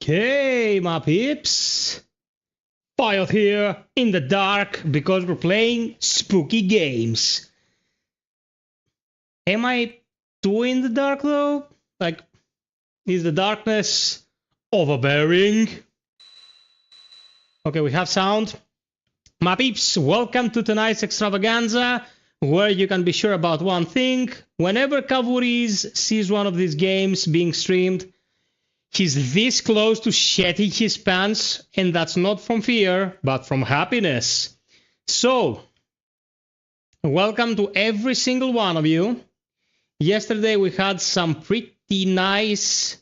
Okay, my peeps. FiOth here in the dark because we're playing spooky games. Am I too in the dark though? Like, is the darkness overbearing? Okay, we have sound. My peeps, welcome to tonight's extravaganza, where you can be sure about one thing. Whenever Kavuriz sees one of these games being streamed, he's this close to shitting his pants, and that's not from fear, but from happiness. So, welcome to every single one of you. Yesterday we had some pretty nice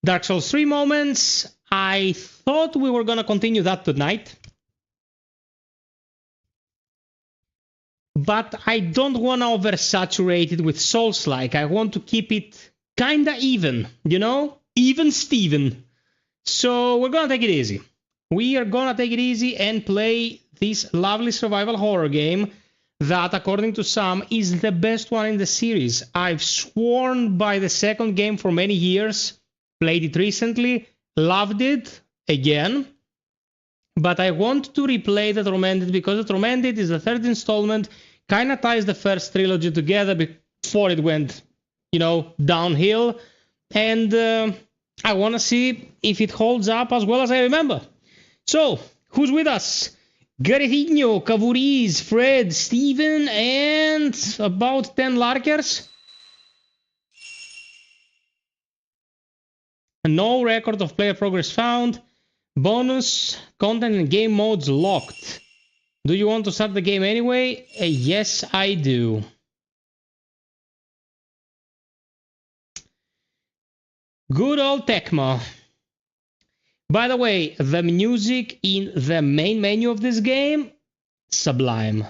Dark Souls 3 moments. I thought we were gonna continue that tonight. But I don't want to oversaturate it with Souls-like. I want to keep it kinda even, you know? Even Steven. So we're gonna take it easy. We are gonna take it easy and play this lovely survival horror game that, according to some, is the best one in the series. I've sworn by the second game for many years, played it recently, loved it again, but I want to replay the Tormented because the Tormented is the third installment, kind of ties the first trilogy together before it went, you know, downhill, and I want to see if it holds up as well as I remember. So, who's with us? Garethino, Kavuriz, Fred, Steven, and about 10 Larkers. No record of player progress found. Bonus content and game modes locked. Do you want to start the game anyway? Yes, I do. Good old Tecmo. By the way, the music in the main menu of this game, sublime.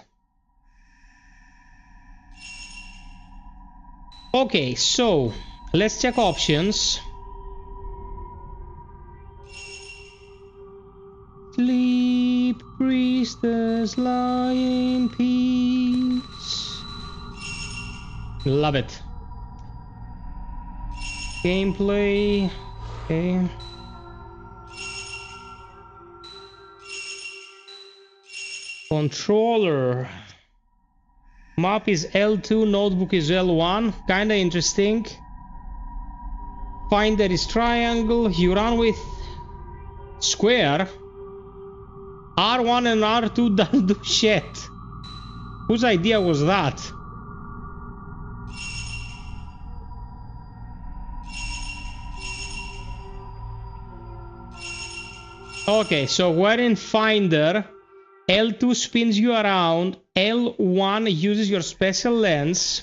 Okay, so let's check options. Sleep, Priestess, lie in peace. Love it. Gameplay. Okay. Controller. Map is L2, notebook is L1. Kinda interesting. Finder is triangle. You run with square. R1 and R2 don't do shit. Whose idea was that? Okay, so we're in Finder. L2 spins you around. L1 uses your special lens.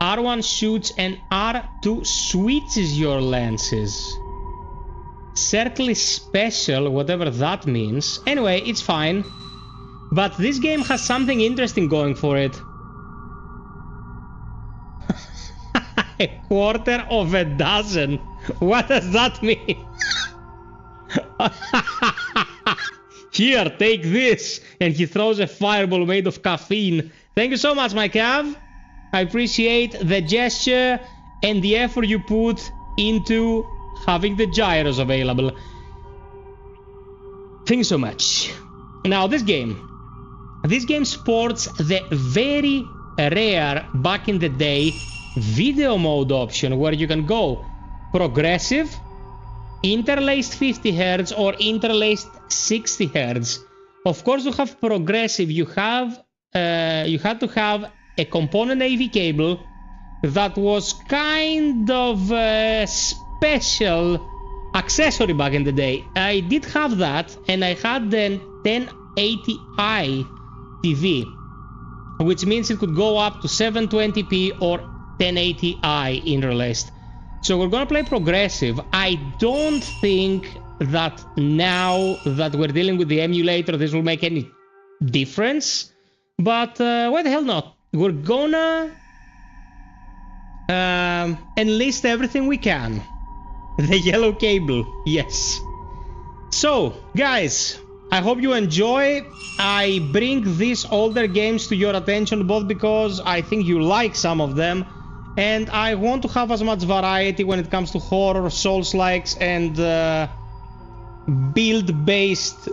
R1 shoots and R2 switches your lenses. Circle is special, whatever that means. Anyway, it's fine. But this game has something interesting going for it. A quarter of a dozen. What does that mean? Here, take this. And he throws a fireball made of caffeine. Thank you so much, my Cav. I appreciate the gesture and the effort you put into having the gyros available. Thank you so much. Now, this game sports the very rare, back in the day, video mode option where you can go progressive, interlaced 50 Hz or interlaced 60 Hz. Of course, to have progressive, you had to have a component AV cable that was kind of special accessory back in the day. I did have that, and I had the 1080i TV, which means it could go up to 720p or 1080i interlaced. So we're gonna play progressive. I don't think that now that we're dealing with the emulator this will make any difference, but why the hell not? We're gonna enlist everything we can. The yellow cable, yes. So, guys, I hope you enjoy. I bring these older games to your attention both because I think you like some of them And I want to have as much variety when it comes to horror, Souls-likes, and build-based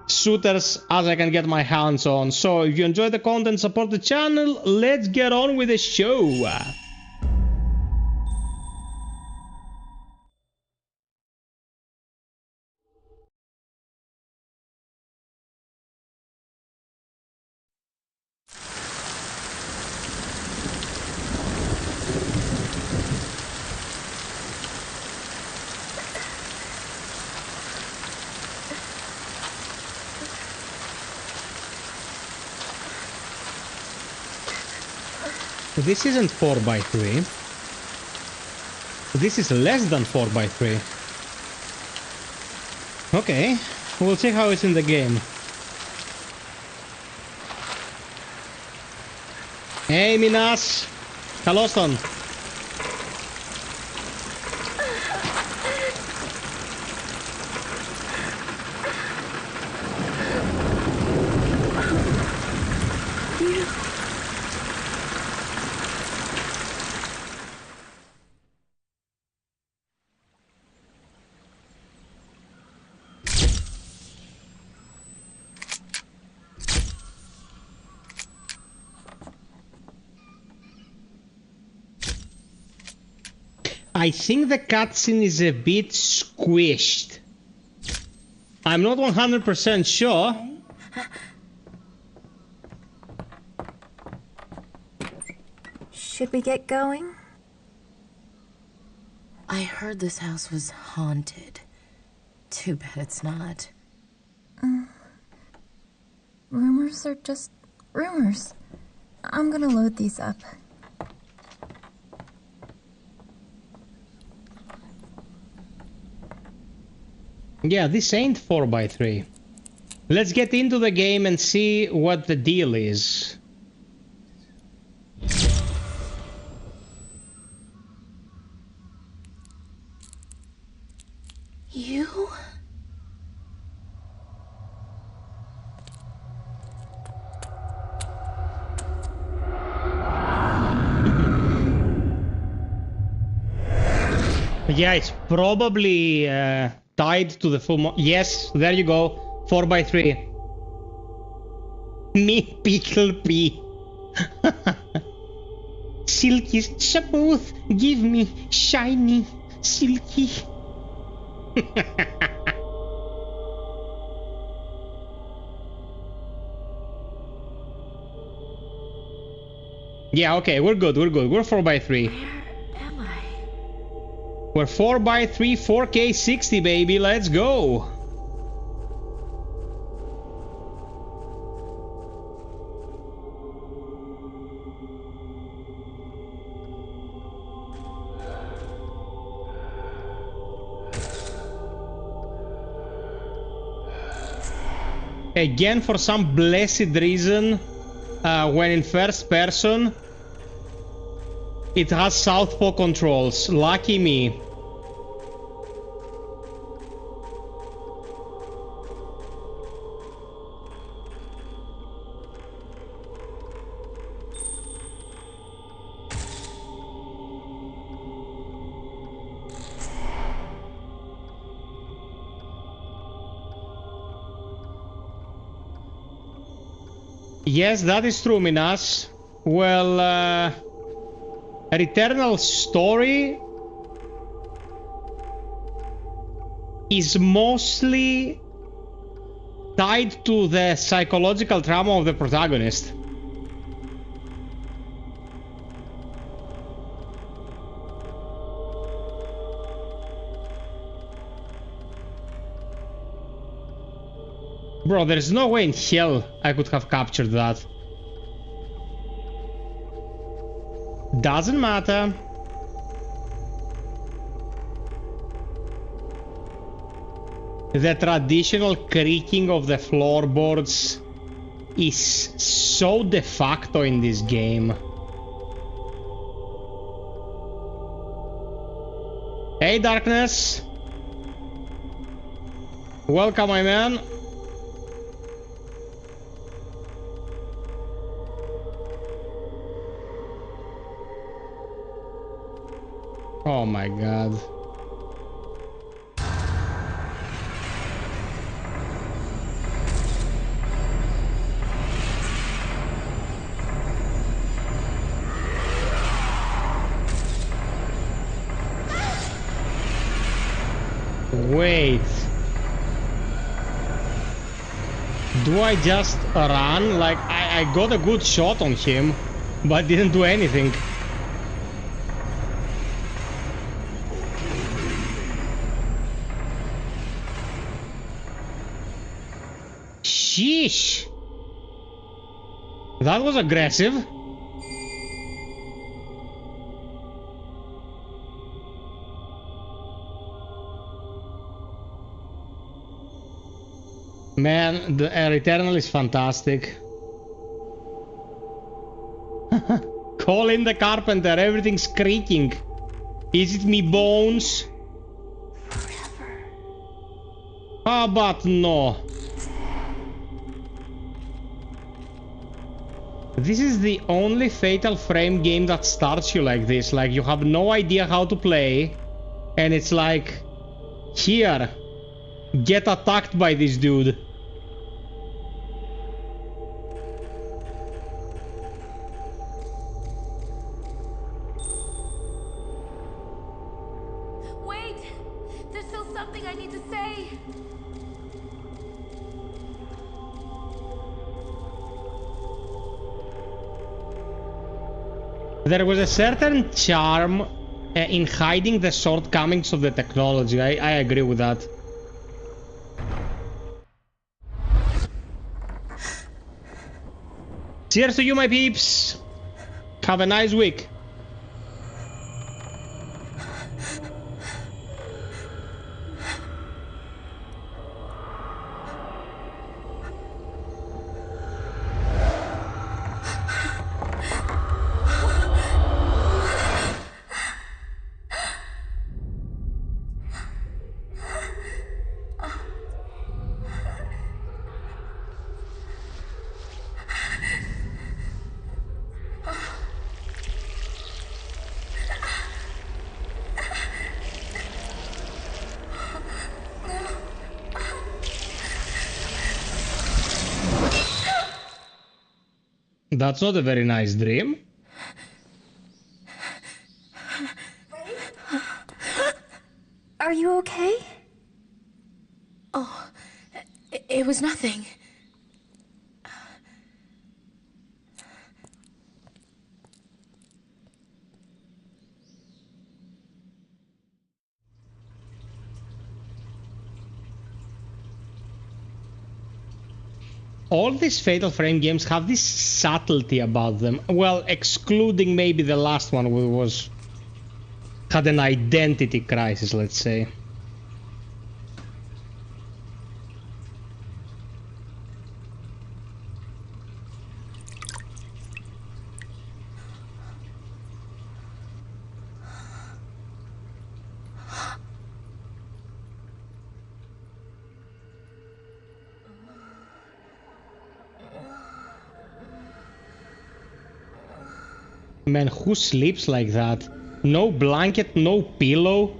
shooters as I can get my hands on. So if you enjoy the content, support the channel, let's get on with the show. This isn't 4x3. This is less than 4x3. Okay, we'll see how it's in the game. Hey, Minas! Καλώς τον! I think the cutscene is a bit squished. I'm not 100% sure. Should we get going? I heard this house was haunted. Too bad it's not. Rumors are just rumors. I'm gonna load these up. Yeah, this ain't 4x3. Let's get into the game and see what the deal is. You? Yeah, it's probably tied to the full yes, there you go. 4x3. Me pickle pea. Silky smooth, give me shiny, silky. Yeah, okay, we're good, we're good. We're 4x3. Where am I? We're 4x3, 4K 60, baby. Let's go. Again, for some blessed reason, when in first person, it has southpaw controls. Lucky me. Yes, that is true, Minas. Well, Returnal story is mostly tied to the psychological trauma of the protagonist. Bro, there's no way in hell I could have captured that. Doesn't matter. The traditional creaking of the floorboards is so de facto in this game. Hey, Darkness. Welcome, my man. Oh my god. Wait. Do I just run? Like, I got a good shot on him, but didn't do anything. Sheesh. That was aggressive. Man, the Returnal is fantastic. Call in the carpenter, everything's creaking. Is it me bones? Forever. How about no? This is the only Fatal Frame game that starts you like this. Like, you have no idea how to play. And it's like, here, get attacked by this dude. Wait! There's still something I need to say. There was a certain charm in hiding the shortcomings of the technology. I agree with that. Cheers to you, my peeps. Have a nice week. That's not a very nice dream. Are you okay? Oh, it was nothing. All these Fatal Frame games have this subtlety about them. Well, excluding maybe the last one, which had an identity crisis, let's say. Man, who sleeps like that? No blanket, no pillow.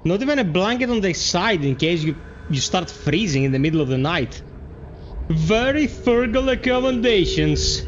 Not even a blanket on the side in case you start freezing in the middle of the night. Very frugal accommodations.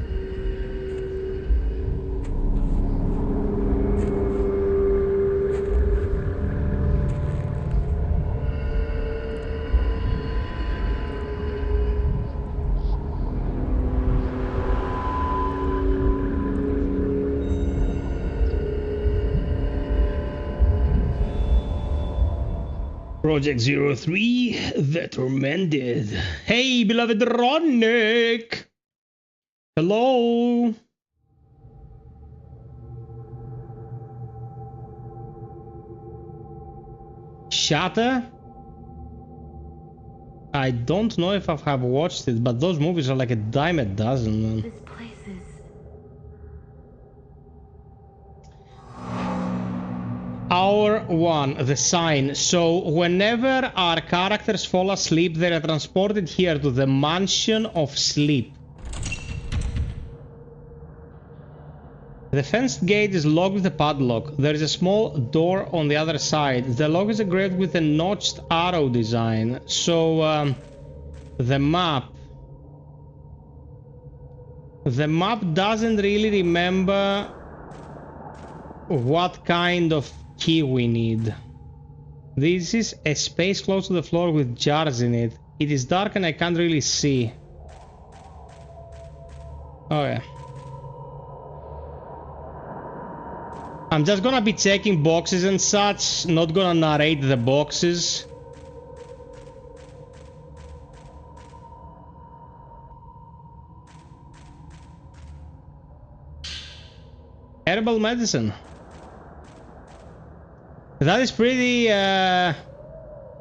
Project 03, The Tormented. Hey, beloved Ronick! Hello! Shatter? I don't know if I have watched it, but those movies are like a dime a dozen, man. This place is... Hour 1, the sign. So whenever our characters fall asleep, they are transported here to the Mansion of Sleep. The fenced gate is locked with a padlock. There is a small door on the other side. The lock is engraved with a notched arrow design. So, the map doesn't really remember what kind of key we need. This is a space close to the floor with jars in it. It is dark and I can't really see. Oh yeah. I'm just gonna be checking boxes and such, not gonna narrate the boxes. Herbal medicine. That is pretty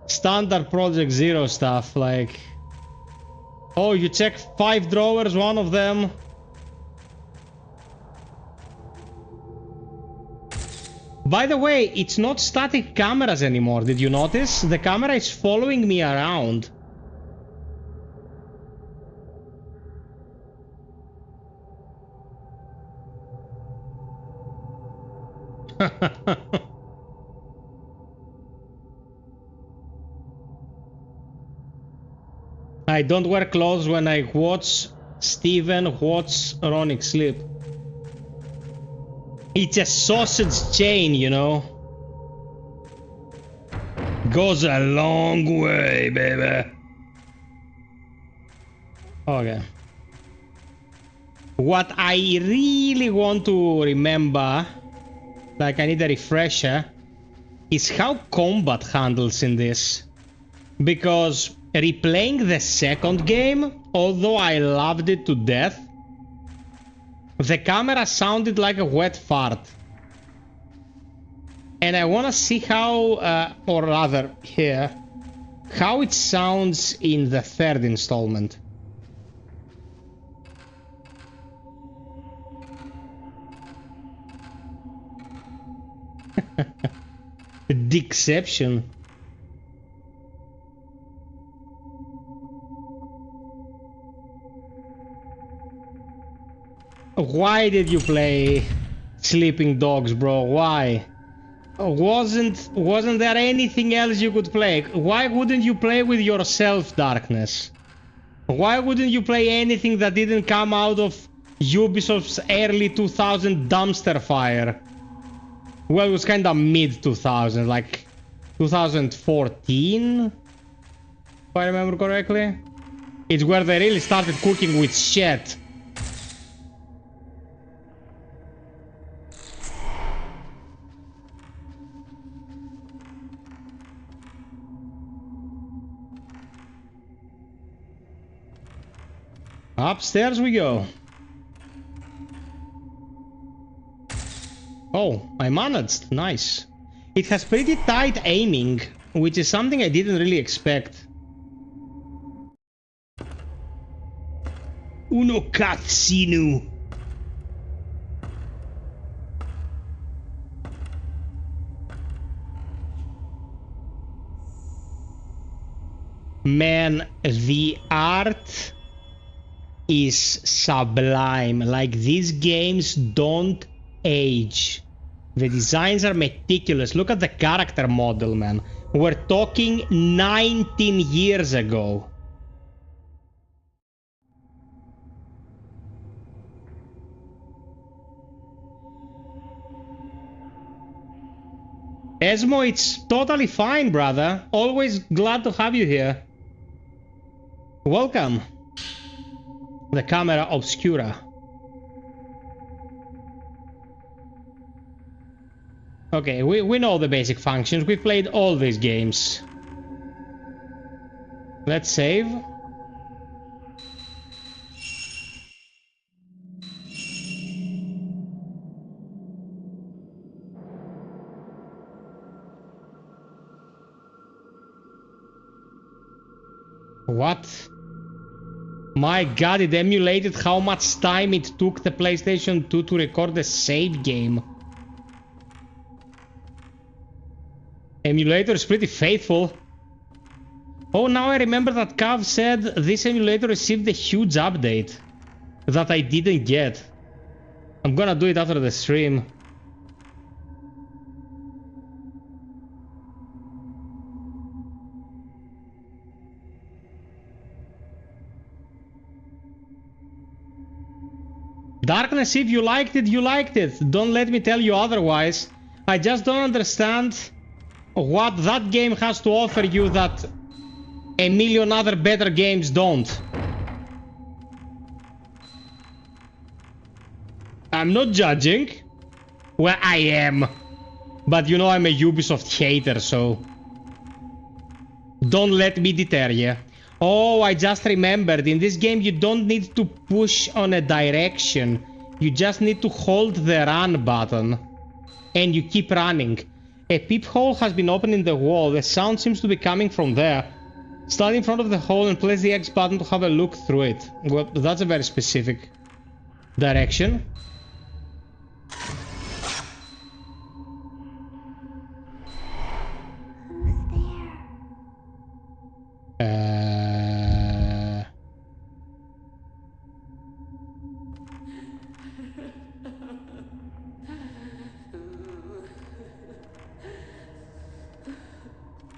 standard Project Zero stuff, like... Oh, you check 5 drawers, one of them... By the way, it's not static cameras anymore, did you notice? The camera is following me around. I don't wear clothes when I watch Steven watch Ronick sleep. It's a sausage chain, you know. Goes a long way, baby. Okay. What I really want to remember, like I need a refresher, is how combat handles in this. Because replaying the second game, although I loved it to death, the camera sounded like a wet fart. And I want to see how, or rather here, how it sounds in the third installment. Deception. Why did you play Sleeping Dogs, bro? Why? Wasn't there anything else you could play? Why wouldn't you play with yourself, Darkness? Why wouldn't you play anything that didn't come out of Ubisoft's early 2000 dumpster fire? Well, it was kind of mid 2000, like 2014, if I remember correctly. It's where they really started cooking with shit. Upstairs we go. Oh, I managed. Nice. It has pretty tight aiming, which is something I didn't really expect. Uno catsinu. Man, the art is sublime. Like, these games don't age. The designs are meticulous. Look at the character model, man. We're talking 19 years ago. Esmo, it's totally fine, brother. Always glad to have you here. Welcome. The camera obscura. Okay, we know the basic functions. We played all these games. Let's save. What? My god, it emulated how much time it took the PlayStation 2 to record the save game. Emulator is pretty faithful. Oh, now I remember that Cav said this emulator received a huge update that I didn't get. I'm gonna do it after the stream. Darkness, if you liked it, you liked it. Don't let me tell you otherwise. I just don't understand what that game has to offer you that a million other better games don't. I'm not judging. Well, I am. But you know I'm a Ubisoft hater, so... don't let me deter you. Oh, I just remembered. In this game, you don't need to push on a direction. You just need to hold the run button. And you keep running. A peephole has been opened in the wall. The sound seems to be coming from there. Stand in front of the hole and press the X button to have a look through it. Well, that's a very specific direction.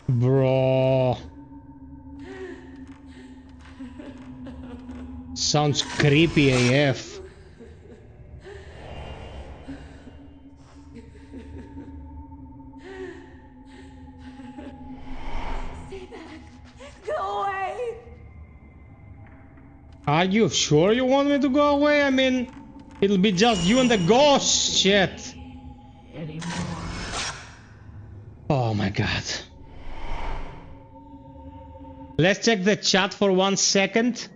Bro. Sounds creepy AF. Stay back. Go away. Are you sure you want me to go away? I mean, it'll be just you and the ghost. Shit. Oh my god. Let's check the chat for 1 second.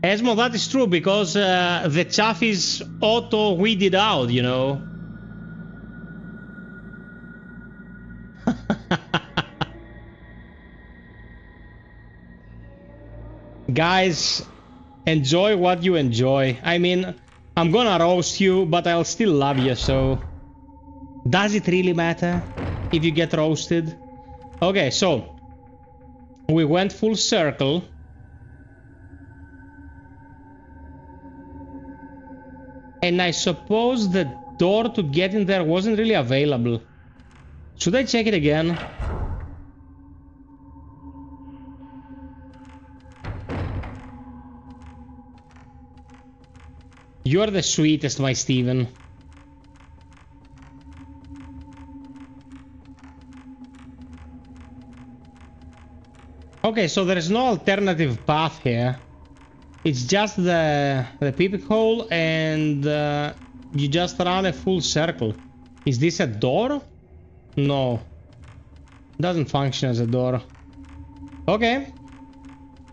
Esmo, that is true, because the chaff is auto-weeded out, you know. Guys, enjoy what you enjoy. I mean, I'm gonna roast you, but I'll still love you, so... does it really matter if you get roasted? Okay, so... we went full circle. And I suppose the door to get in there wasn't really available. Should I check it again? You're the sweetest, my Steven. Okay, so there is no alternative path here. It's just the peep hole, and you just run a full circle. Is this a door? No. Doesn't function as a door. Okay.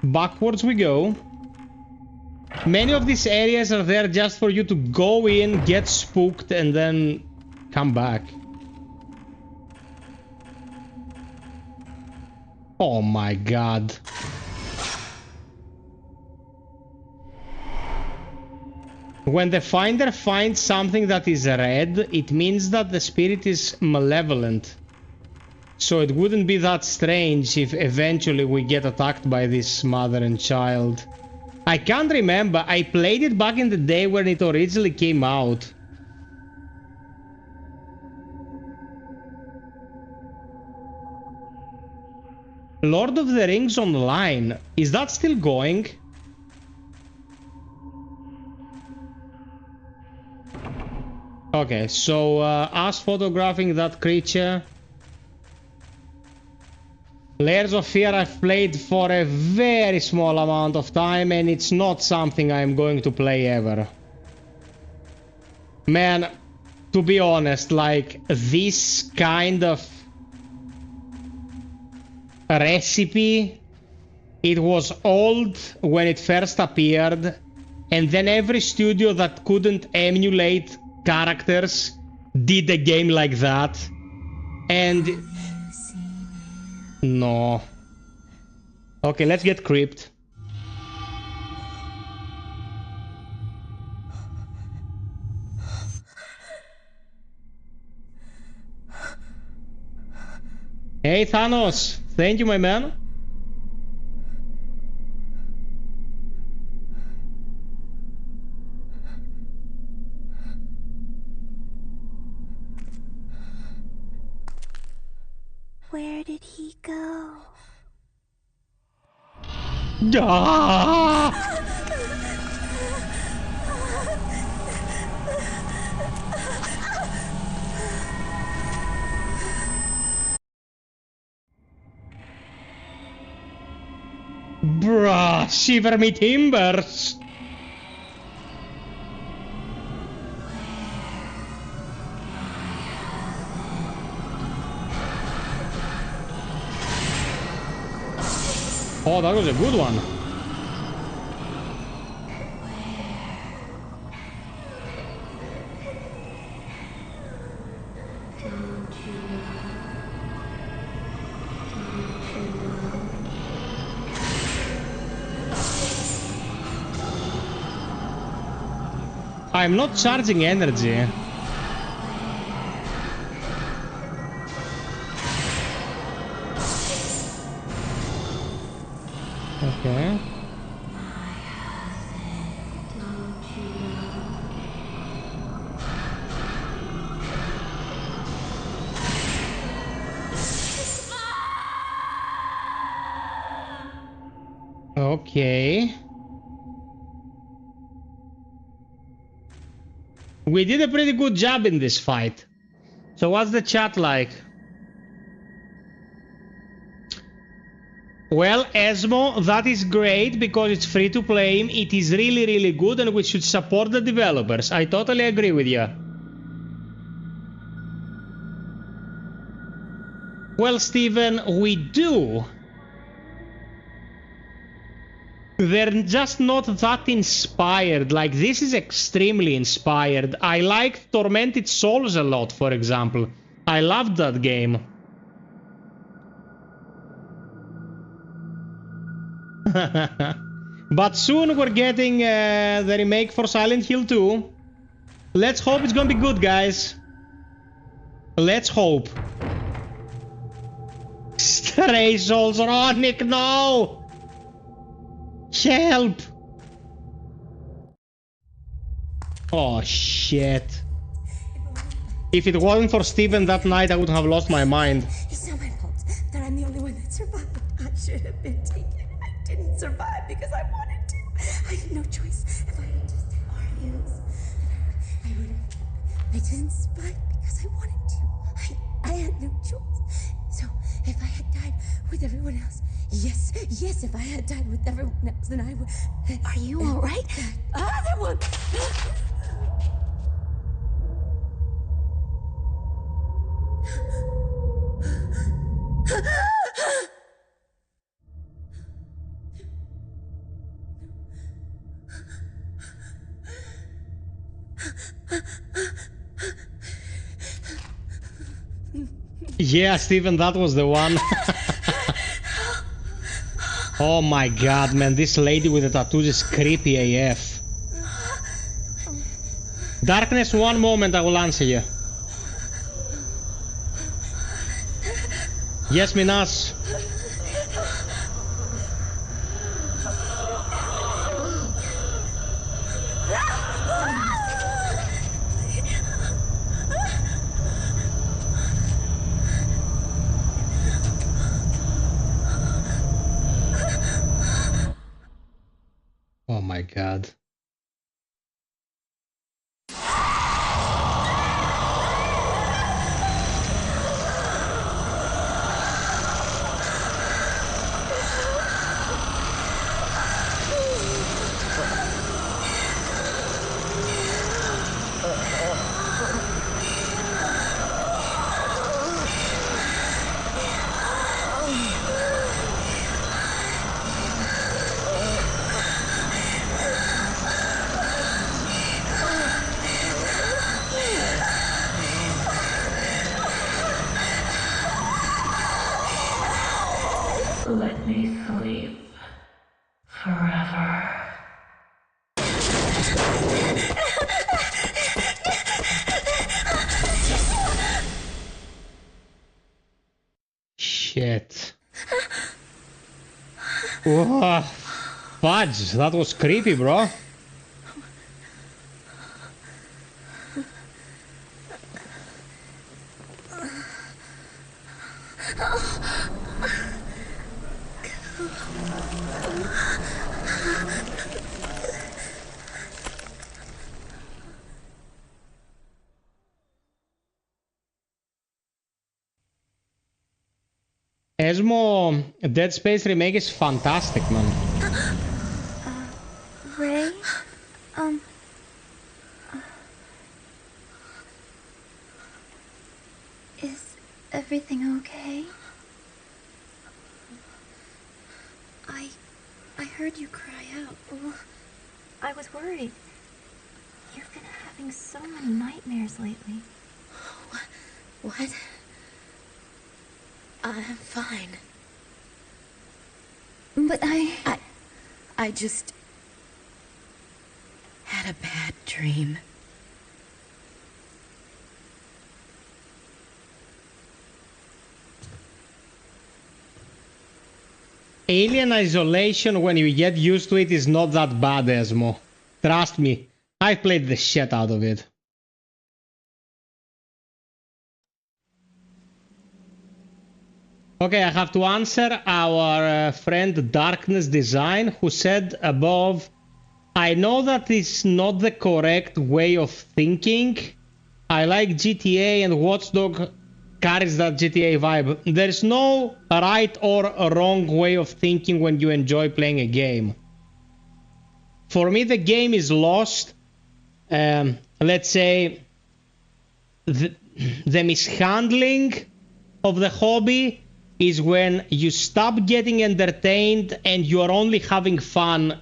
Backwards we go. Many of these areas are there just for you to go in, get spooked, and then come back. Oh my god. When the finder finds something that is red, it means that the spirit is malevolent. So it wouldn't be that strange if eventually we get attacked by this mother and child. I can't remember. I played it back in the day when it originally came out. Lord of the Rings Online. Is that still going? Okay, so us photographing that creature. Layers of Fear I've played for a very small amount of time, and it's not something I'm going to play ever. Man, to be honest, like, this kind of recipe, it was old when it first appeared, and then every studio that couldn't emulate characters did a game like that, and... no. Okay, let's get creeped. Hey Thanos, thank you, my man. Where did he go? Ah! Bruh, shiver me timbers. Oh, that was a good one. I'm not charging energy. Okay. Okay. We did a pretty good job in this fight. So what's the chat like? Well, Esmo, that is great because it's free to play. It is really, really good and we should support the developers. I totally agree with you. Well, Steven, we do. They're just not that inspired. Like, this is extremely inspired. I liked Tormented Souls a lot, for example. I loved that game. But soon we're getting the remake for Silent Hill 2. Let's hope it's gonna be good, guys. Let's hope. Stray Souls, Ronick, no! Help! Oh, shit. If it wasn't for Steven that night, I would have lost my mind. It's not my fault that I'm the only one that survived. I should have been taken. I didn't survive because I wanted to. I had no choice. If I had just had Oreos, I would have. I didn't survive because I wanted to. I had no choice. So if I had died with everyone else, yes, if I had died with everyone else, then I would. Are you all right? Other one. Yeah, Steven, that was the one. Oh my god, man, this lady with the tattoos is creepy AF. Darkness, one moment, I will answer you. Yes, Minas. Oh my god. Let me sleep forever. Whoa. Fudge, that was creepy, bro. Esmo, Dead Space remake is fantastic, man. Ray? Is everything okay? I heard you cry out. Well, I was worried. You've been having so many nightmares lately. What? I'm fine. But I just had a bad dream. Alien Isolation, when you get used to it, is not that bad, Esmo. Trust me, I played the shit out of it. Okay, I have to answer our friend Darkness Design, who said above, I know that it's not the correct way of thinking. I like GTA and Watch Dogs carries that GTA vibe. There's no right or wrong way of thinking when you enjoy playing a game. For me, the game is lost. Let's say the mishandling of the hobby is when you stop getting entertained and you are only having fun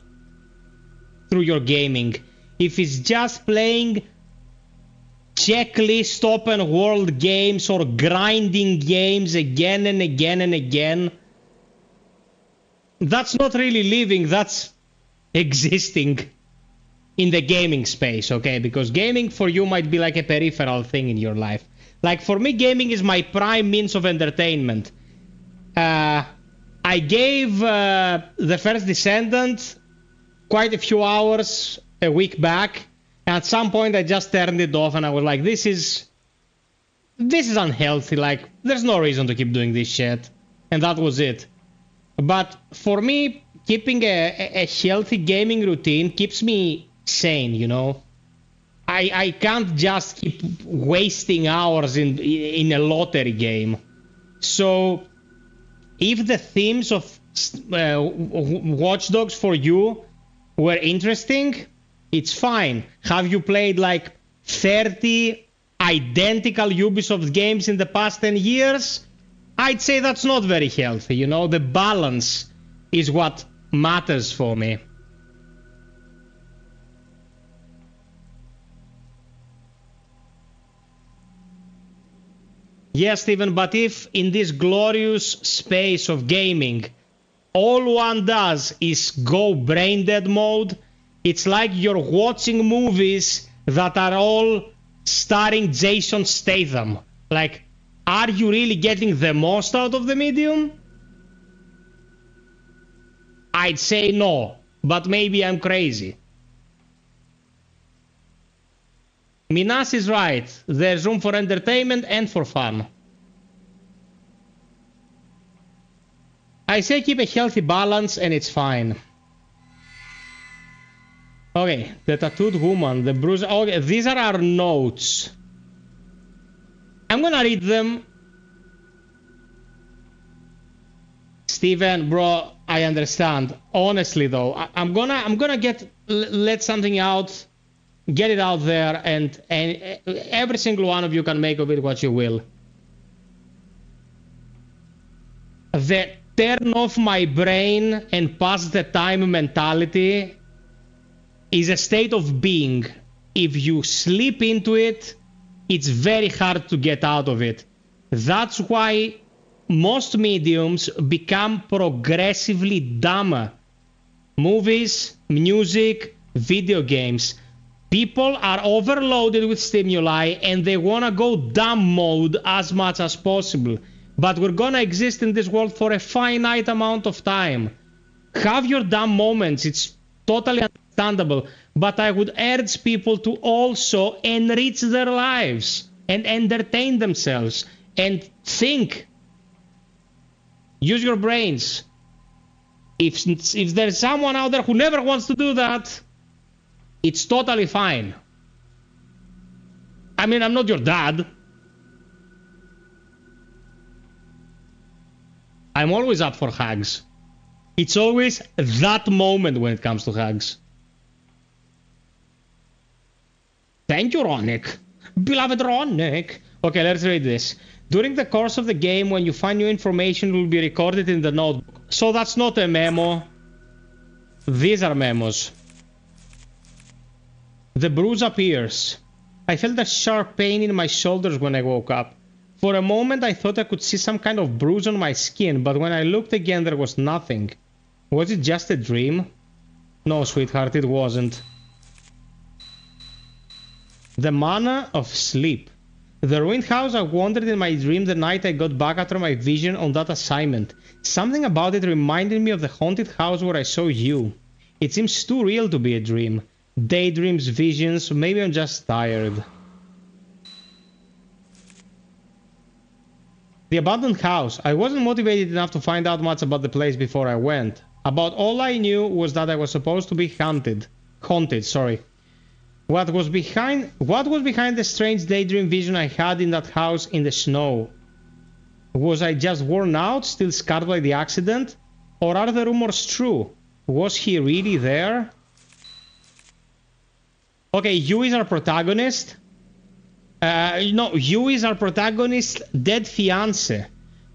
through your gaming. If it's just playing checklist open world games or grinding games again and again and again, that's not really living, that's existing in the gaming space, okay? Because gaming for you might be like a peripheral thing in your life. Like for me, gaming is my prime means of entertainment. I gave the First Descendant quite a few hours a week back. And at some point I just turned it off and I was like, this is unhealthy. Like, there's no reason to keep doing this shit. And that was it. But for me, keeping a healthy gaming routine keeps me sane, you know? I can't just keep wasting hours in a lottery game. So if the themes of Watch Dogs for you were interesting, it's fine. Have you played like 30 identical Ubisoft games in the past 10 years? I'd say that's not very healthy, you know? The balance is what matters for me. Yes, Steven, but if in this glorious space of gaming, all one does is go brain dead mode, it's like you're watching movies that are all starring Jason Statham. Like, are you really getting the most out of the medium? I'd say no, but maybe I'm crazy. Minas is right. There's room for entertainment and for fun. I say keep a healthy balance and it's fine. Okay, the tattooed woman, the bruise. Okay, these are our notes. I'm gonna read them. Steven, bro, I understand. Honestly though, I'm gonna let something out. Get it out there, and every single one of you can make of it what you will. The turn off my brain and pass the time mentality is a state of being. If you slip into it, it's very hard to get out of it. That's why most mediums become progressively dumber. Movies, music, video games. People are overloaded with stimuli and they want to go dumb mode as much as possible. But we're gonna exist in this world for a finite amount of time. Have your dumb moments. It's totally understandable. But I would urge people to also enrich their lives and entertain themselves and think. Use your brains. If there's someone out there who never wants to do that, it's totally fine. I mean, I'm not your dad. I'm always up for hugs. It's always that moment when it comes to hugs. Thank you, Ronick. Beloved Ronick. Okay, let's read this. During the course of the game, when you find new information, it will be recorded in the notebook. So that's not a memo. These are memos. The bruise appears. I felt a sharp pain in my shoulders when I woke up. For a moment, I thought I could see some kind of bruise on my skin, but when I looked again, there was nothing. Was it just a dream? No, sweetheart, it wasn't. The manna of sleep. The ruined house I wandered in my dream the night I got back after my vision on that assignment. Something about it reminded me of the haunted house where I saw you. It seems too real to be a dream. Daydreams, visions, maybe I'm just tired. The abandoned house. I wasn't motivated enough to find out much about the place before I went. About all I knew was that I was supposed to be haunted, sorry. What was behind the strange daydream vision I had in that house in the snow? Was I just worn out, still scarred by the accident? Or are the rumors true? Was he really there? Okay, you is our protagonist. You is our protagonist's dead fiancé.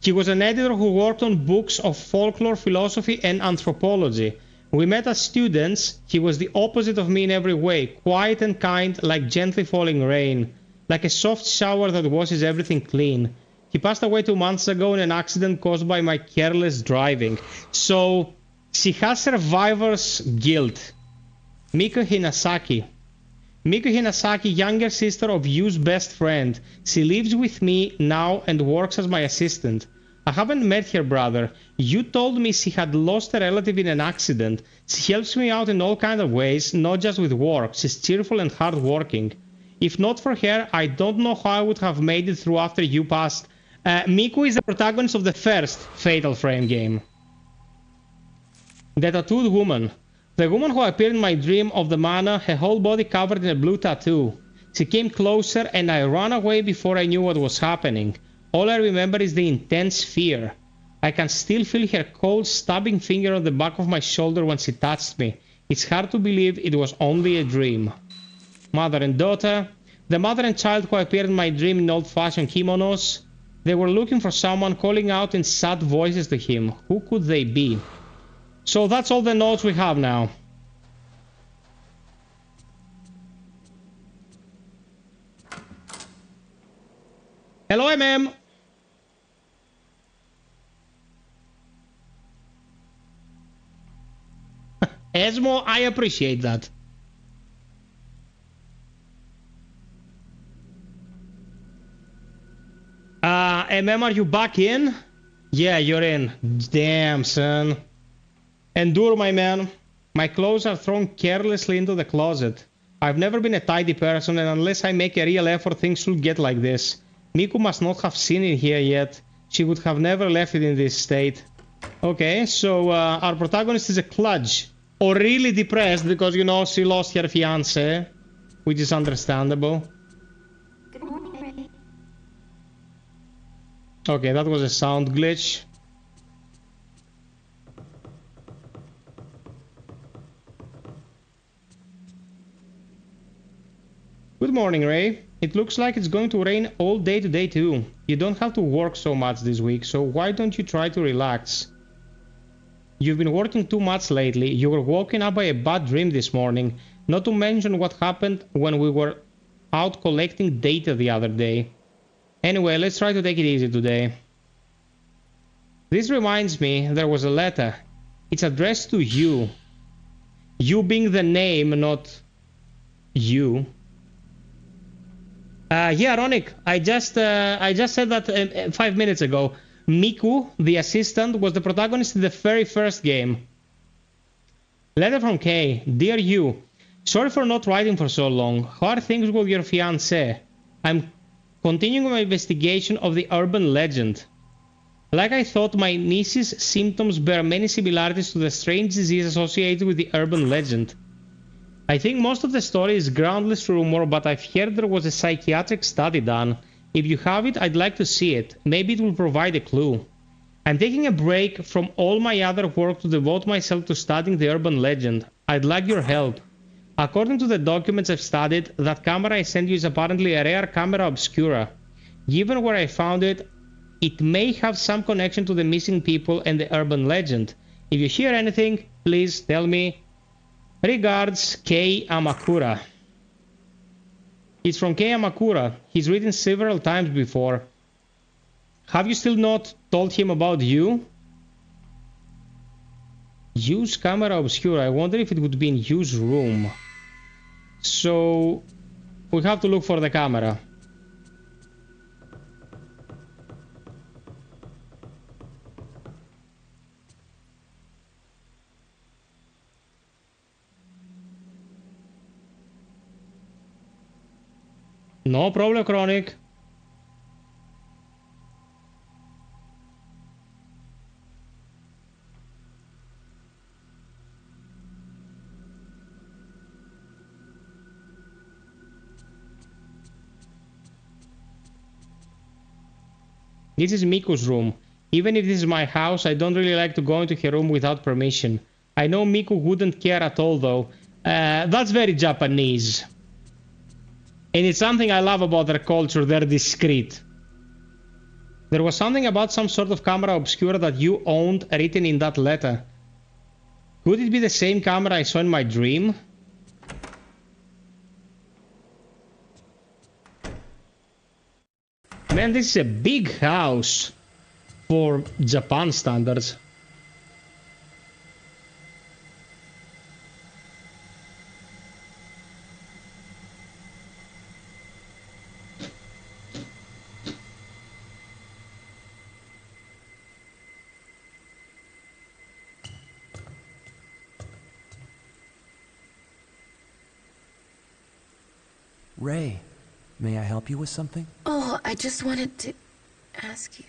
He was an editor who worked on books of folklore, philosophy, and anthropology. We met as students. He was the opposite of me in every way, quiet and kind, like gently falling rain, like a soft shower that washes everything clean. He passed away 2 months ago in an accident caused by my careless driving. So, she has survivor's guilt. Miko Hinasaki. Miko Hinasaki, younger sister of Yu's best friend. She lives with me now and works as my assistant. I haven't met her brother. Yu told me she had lost a relative in an accident. She helps me out in all kinds of ways, not just with work. She's cheerful and hardworking. If not for her, I don't know how I would have made it through after Yu passed. Miku is the protagonist of the first Fatal Frame game. The tattooed woman. The woman who appeared in my dream of the manor, her whole body covered in a blue tattoo. She came closer and I ran away before I knew what was happening. All I remember is the intense fear. I can still feel her cold, stabbing finger on the back of my shoulder when she touched me. It's hard to believe it was only a dream. Mother and daughter. The mother and child who appeared in my dream in old-fashioned kimonos. They were looking for someone, calling out in sad voices to him. Who could they be? So that's all the notes we have now. Hello, MM. Esmo, I appreciate that. MM, are you back in? Yeah, you're in. Damn, son. Endure, my man. My clothes are thrown carelessly into the closet. I've never been a tidy person, and unless I make a real effort, things should get like this. Miku must not have seen it here yet. She would have never left it in this state. Okay, so our protagonist is a kludge. Or really depressed because, you know, she lost her fiancé. Which is understandable. Good morning, Ray. Okay, that was a sound glitch. Good morning, Ray. It looks like it's going to rain all day today too. You don't have to work so much this week, so why don't you try to relax? You've been working too much lately. You were woken up by a bad dream this morning, not to mention what happened when we were out collecting data the other day. Anyway, let's try to take it easy today. This reminds me, there was a letter. It's addressed to you. You being the name, not you. Yeah, Ronick, I just said that 5 minutes ago. Miku, the assistant, was the protagonist in the very first game. Letter from Kay. Dear you, sorry for not writing for so long. How are things with your fiancé? I'm continuing my investigation of the urban legend. Like I thought, my niece's symptoms bear many similarities to the strange disease associated with the urban legend. I think most of the story is groundless rumor, but I've heard there was a psychiatric study done. If you have it, I'd like to see it. Maybe it will provide a clue. I'm taking a break from all my other work to devote myself to studying the urban legend. I'd like your help. According to the documents I've studied, that camera I sent you is apparently a rare camera obscura. Given where I found it, it may have some connection to the missing people and the urban legend. If you hear anything, please tell me. Regards, Kei Amakura. It's from Kei Amakura. He's written several times before. Have you still not told him about you? Use camera obscura. I wonder if it would be in use room. So we have to look for the camera. No problem, Chronic. This is Miku's room. Even if this is my house, I don't really like to go into her room without permission. I know Miku wouldn't care at all though. That's very Japanese. And it's something I love about their culture, they're discreet. There was something about some sort of camera obscura that you owned written in that letter. Could it be the same camera I saw in my dream? Man, this is a big house for Japan standards. Ray, may I help you with something? Oh, I just wanted to ask you.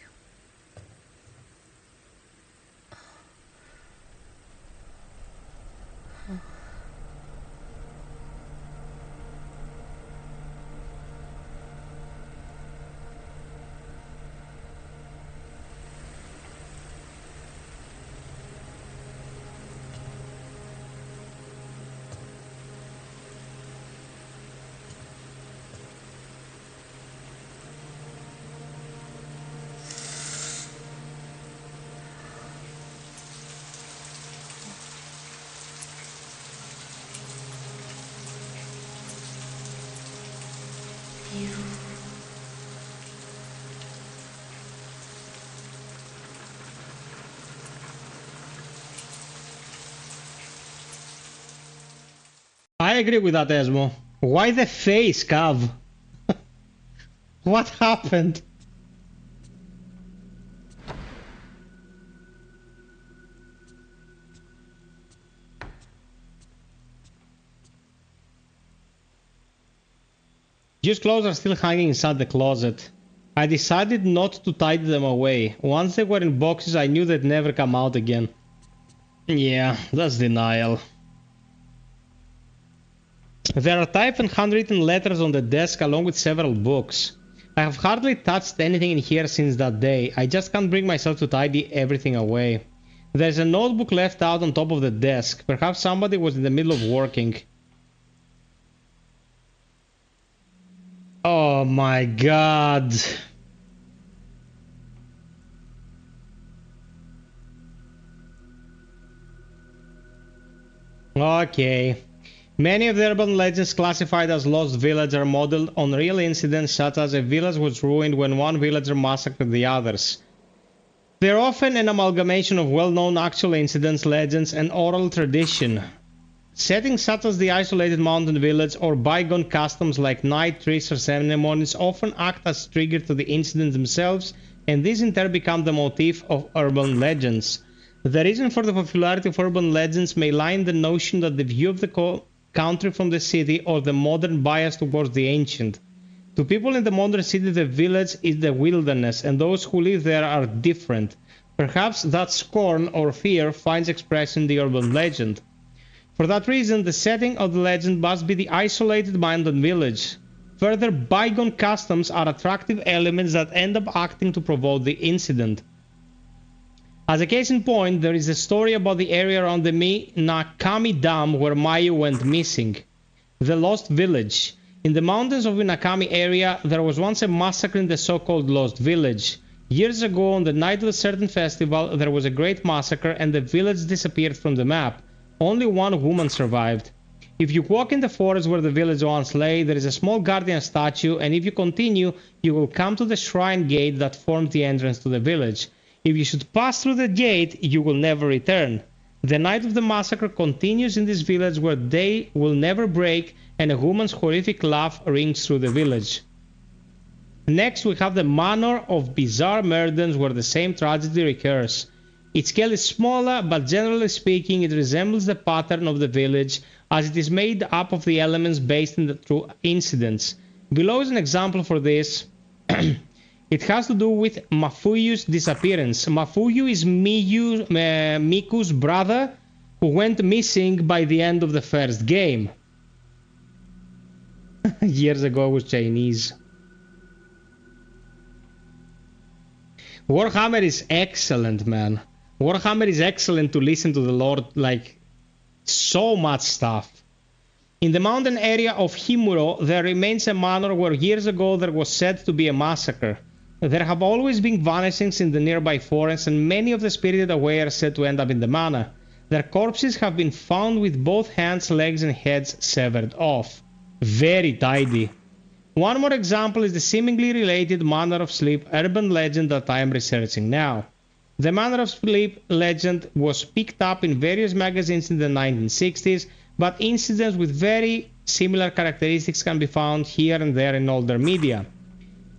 I agree with that, Esmo. Why the face, Cav? What happened? Used clothes are still hanging inside the closet. I decided not to tidy them away. Once they were in boxes, I knew they'd never come out again. Yeah, that's denial. There are typed and handwritten letters on the desk along with several books. I have hardly touched anything in here since that day. I just can't bring myself to tidy everything away. There's a notebook left out on top of the desk. Perhaps somebody was in the middle of working. Oh my god. Okay. Many of the urban legends classified as lost village are modeled on real incidents, such as a village was ruined when one villager massacred the others. They are often an amalgamation of well-known actual incidents, legends, and oral tradition. Settings such as the isolated mountain village or bygone customs like night trees or ceremonies often act as trigger to the incidents themselves, and these in turn become the motif of urban legends. The reason for the popularity of urban legends may lie in the notion that the view of the country from the city or the modern bias towards the ancient. To people in the modern city, the village is the wilderness, and those who live there are different. Perhaps that scorn or fear finds expression in the urban legend. For that reason, the setting of the legend must be the isolated minded village. Further, bygone customs are attractive elements that end up acting to provoke the incident. As a case in point, there is a story about the area around the Minakami Dam where Mayu went missing. The Lost Village. In the mountains of the Minakami area, there was once a massacre in the so-called Lost Village. Years ago, on the night of a certain festival, there was a great massacre and the village disappeared from the map. Only one woman survived. If you walk in the forest where the village once lay, there is a small guardian statue, and if you continue, you will come to the shrine gate that forms the entrance to the village. If you should pass through the gate, you will never return. The night of the massacre continues in this village where day will never break, and a woman's horrific laugh rings through the village. Next, we have the Manor of Bizarre Murders where the same tragedy recurs. Its scale is smaller, but generally speaking, it resembles the pattern of the village, as it is made up of the elements based on the true incidents. Below is an example for this. It has to do with Mafuyu's disappearance. Mafuyu is Miku's brother, who went missing by the end of the first game. Years ago it was Chinese. Warhammer is excellent, man. Warhammer is excellent to listen to the Lord, like, so much stuff. In the mountain area of Himuro, there remains a manor where years ago there was said to be a massacre. There have always been vanishings in the nearby forest, and many of the spirited away are said to end up in the manor. Their corpses have been found with both hands, legs, and heads severed off. Very tidy. One more example is the seemingly related Manor of Sleep urban legend that I am researching now. The Manor of Sleep legend was picked up in various magazines in the 1960s, but incidents with very similar characteristics can be found here and there in older media.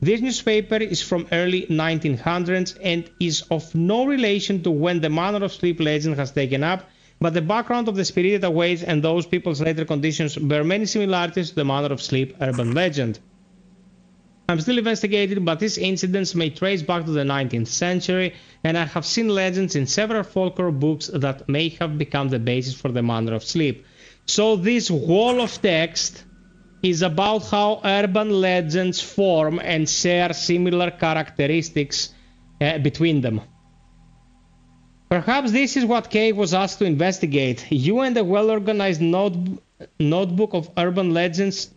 This newspaper is from early 1900s and is of no relation to when the Manor of Sleep legend has taken up, but the background of the spirited aways and those people's later conditions bear many similarities to the Manor of Sleep urban legend. I'm still investigating, but these incidents may trace back to the 19th century, and I have seen legends in several folklore books that may have become the basis for the Manor of Sleep. So this wall of text is about how urban legends form and share similar characteristics between them. Perhaps this is what Kay was asked to investigate. You and a well-organized notebook of urban legends.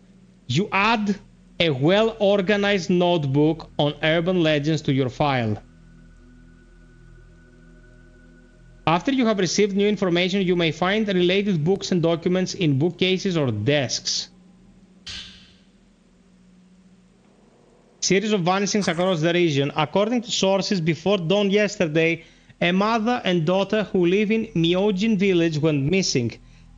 You add a well-organized notebook on urban legends to your file. After you have received new information, you may find related books and documents in bookcases or desks. Series of vanishings across the region. According to sources, before dawn yesterday, a mother and daughter who live in Myojin village went missing.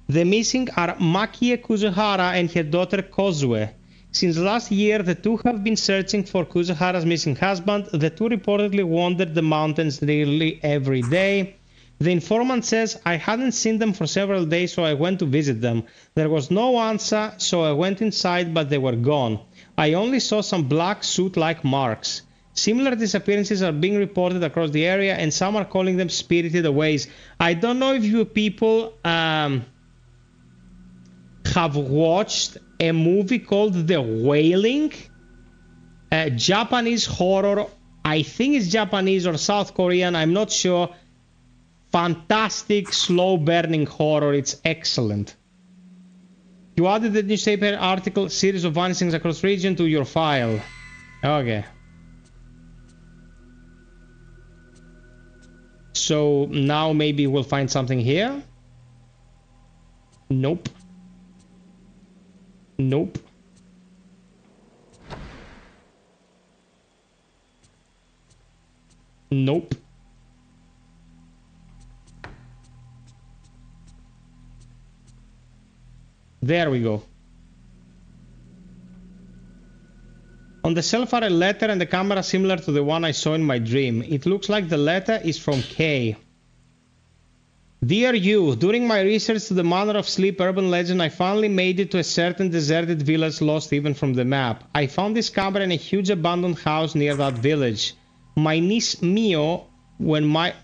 The missing are Makie Kuzuhara and her daughter Kozue. Since last year, the two have been searching for Kuzuhara's missing husband. The two reportedly wandered the mountains nearly every day. The informant says, I hadn't seen them for several days, so I went to visit them. There was no answer, so I went inside, but they were gone. I only saw some black soot-like marks. Similar disappearances are being reported across the area, and some are calling them spirited aways. I don't know if you people have watched a movie called The Wailing. Japanese horror. I think it's Japanese or South Korean. I'm not sure. Fantastic, slow-burning horror. It's excellent. You added the newspaper article Series of Vanishings Across Region to your file. Okay. So now maybe we'll find something here. Nope. Nope. Nope. There we go. On the shelf are a letter and a camera similar to the one I saw in my dream. It looks like the letter is from Kay. Dear you, during my research to the manner of sleep urban legend, I finally made it to a certain deserted village lost even from the map. I found this camera in a huge abandoned house near that village. My niece Mio, when Mio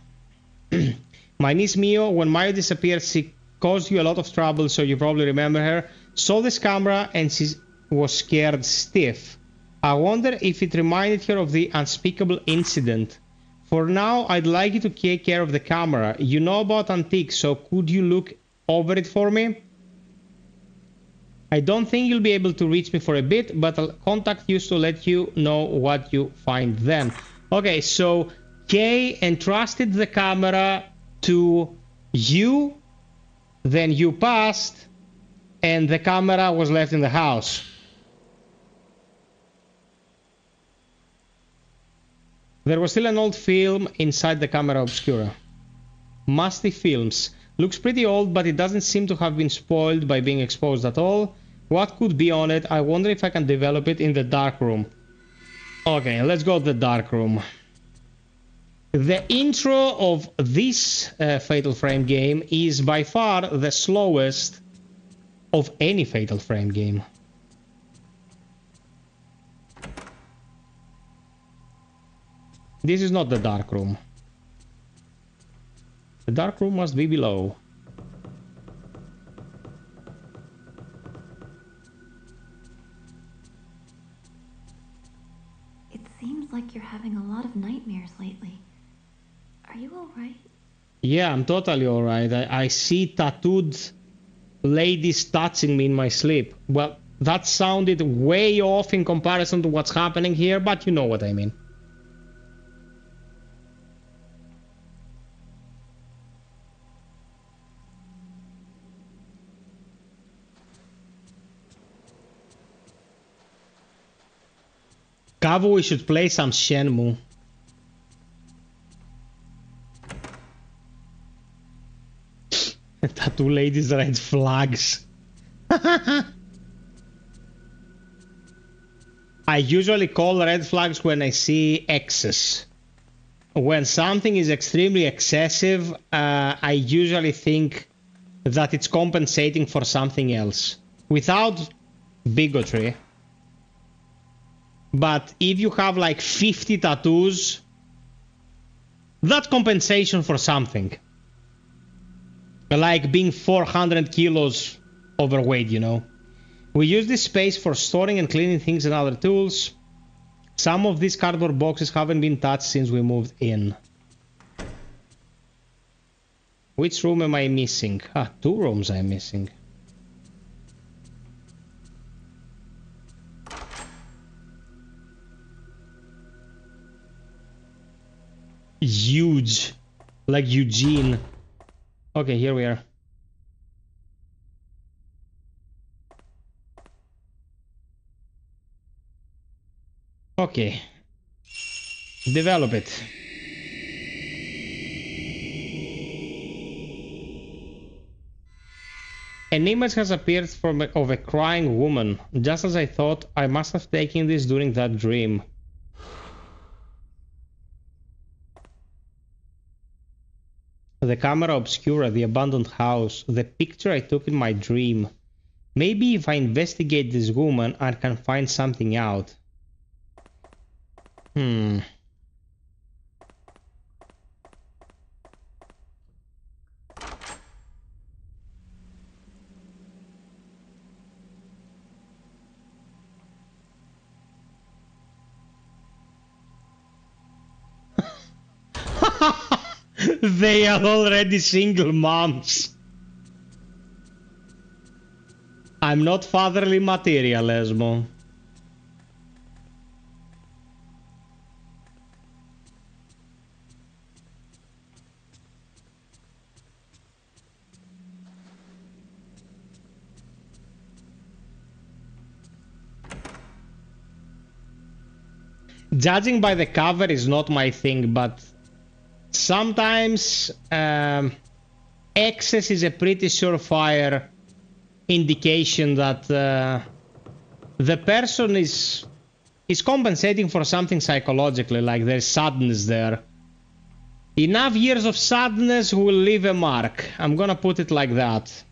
disappeared, she caused you a lot of trouble, so you probably remember her. Saw this camera and she was scared stiff. I wonder if it reminded her of the unspeakable incident. For now, I'd like you to take care of the camera. You know about antiques, so could you look over it for me? I don't think you'll be able to reach me for a bit, but I'll contact you to let you know what you find then. Okay, so Kay entrusted the camera to you, then you passed, and the camera was left in the house. There was still an old film inside the camera obscura. Musty films. Looks pretty old, but it doesn't seem to have been spoiled by being exposed at all. What could be on it? I wonder if I can develop it in the dark room. Okay, let's go to the dark room. The intro of this Fatal Frame game is by far the slowest of any Fatal Frame game. This is not the dark room. The dark room must be below. It seems like you're having a lot of nightmares lately. Are you alright? Yeah, I'm totally alright. I see tattooed ladies touching me in my sleep. Well, that sounded way off in comparison to what's happening here, but you know what I mean. Cabo, we should play some Shenmue. Tattoo ladies, red flags. I usually call red flags when I see excess. When something is extremely excessive, I usually think that it's compensating for something else. Without bigotry. But if you have like 50 tattoos, that's compensation for something. Like being 400 kilos overweight, you know. We use this space for storing and cleaning things and other tools. Some of these cardboard boxes haven't been touched since we moved in. Which room am I missing? Ah, 2 rooms I'm missing. Huge. Like Eugene. Okay, here we are. Okay. Develop it. An image has appeared of a crying woman. Just as I thought, I must have taken this during that dream. The camera obscura, the abandoned house, the picture I took in my dream. Maybe if I investigate this woman, I can find something out. They are already single moms. I'm not fatherly material, Esmo. Judging by the cover is not my thing, but sometimes excess is a pretty surefire indication that the person is compensating for something psychologically, like there's sadness there. Enough years of sadness will leave a mark. I'm gonna put it like that.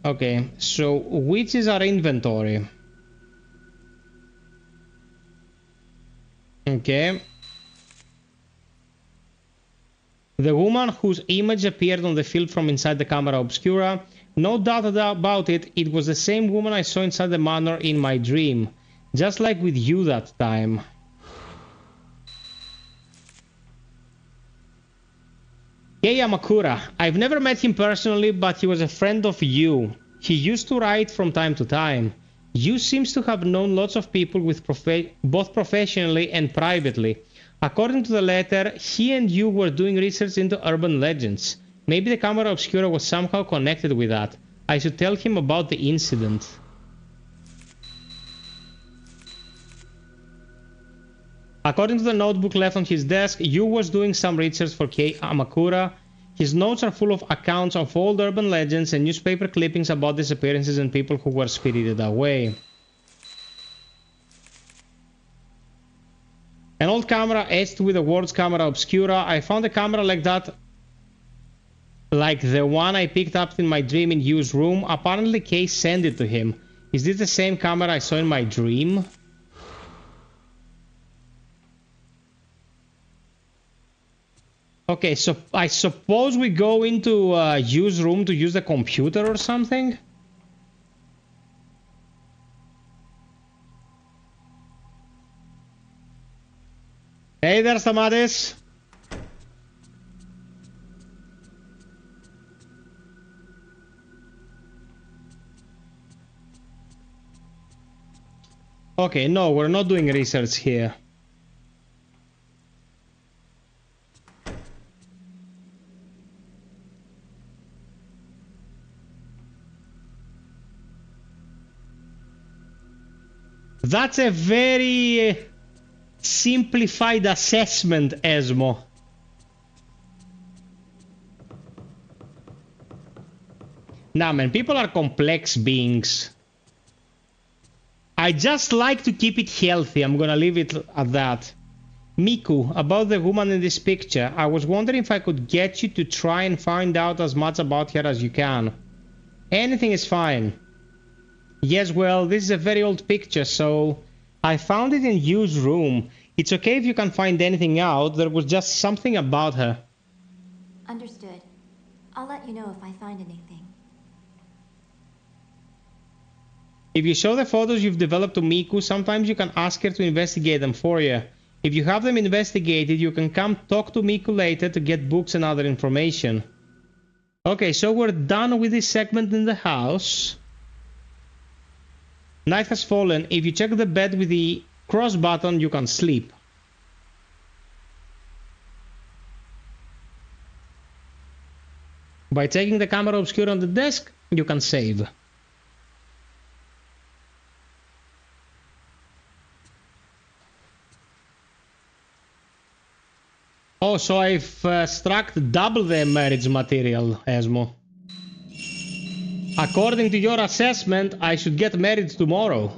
Okay, so which is our inventory? Okay. The woman whose image appeared on the field from inside the camera obscura. No doubt about it, it was the same woman I saw inside the manor in my dream. Just like with you that time. Kei Amakura. I've never met him personally, but he was a friend of you. He used to write from time to time. You seems to have known lots of people with both professionally and privately. According to the letter, he and you were doing research into urban legends. Maybe the camera obscura was somehow connected with that. I should tell him about the incident. According to the notebook left on his desk, Yu was doing some research for Kei Amakura. His notes are full of accounts of old urban legends and newspaper clippings about disappearances and people who were spirited away. An old camera etched with the words camera obscura. I found a camera like that, like the one I picked up in my dream in Yu's room. Apparently Kei sent it to him. Is this the same camera I saw in my dream? Okay, so I suppose we go into Yu's room to use the computer or something? Hey there, Samaris. Okay, no, we're not doing research here. That's a very simplified assessment, Esmo. Nah, man, people are complex beings. I just like to keep it healthy. I'm gonna leave it at that. Miku, about the woman in this picture. I was wondering if I could get you to try and find out as much about her as you can. Anything is fine. Yes, well, this is a very old picture, so I found it in Yu's room. It's okay if you can't find anything out. There was just something about her. Understood. I'll let you know if I find anything. If you show the photos you've developed to Miku, sometimes you can ask her to investigate them for you. If you have them investigated, you can come talk to Miku later to get books and other information. Okay, so we're done with this segment in the house. Night has fallen. If you check the bed with the cross button, you can sleep. By taking the camera obscura on the desk, you can save. Oh, so I've struck double the marriage material, Esmo. According to your assessment, I should get married tomorrow.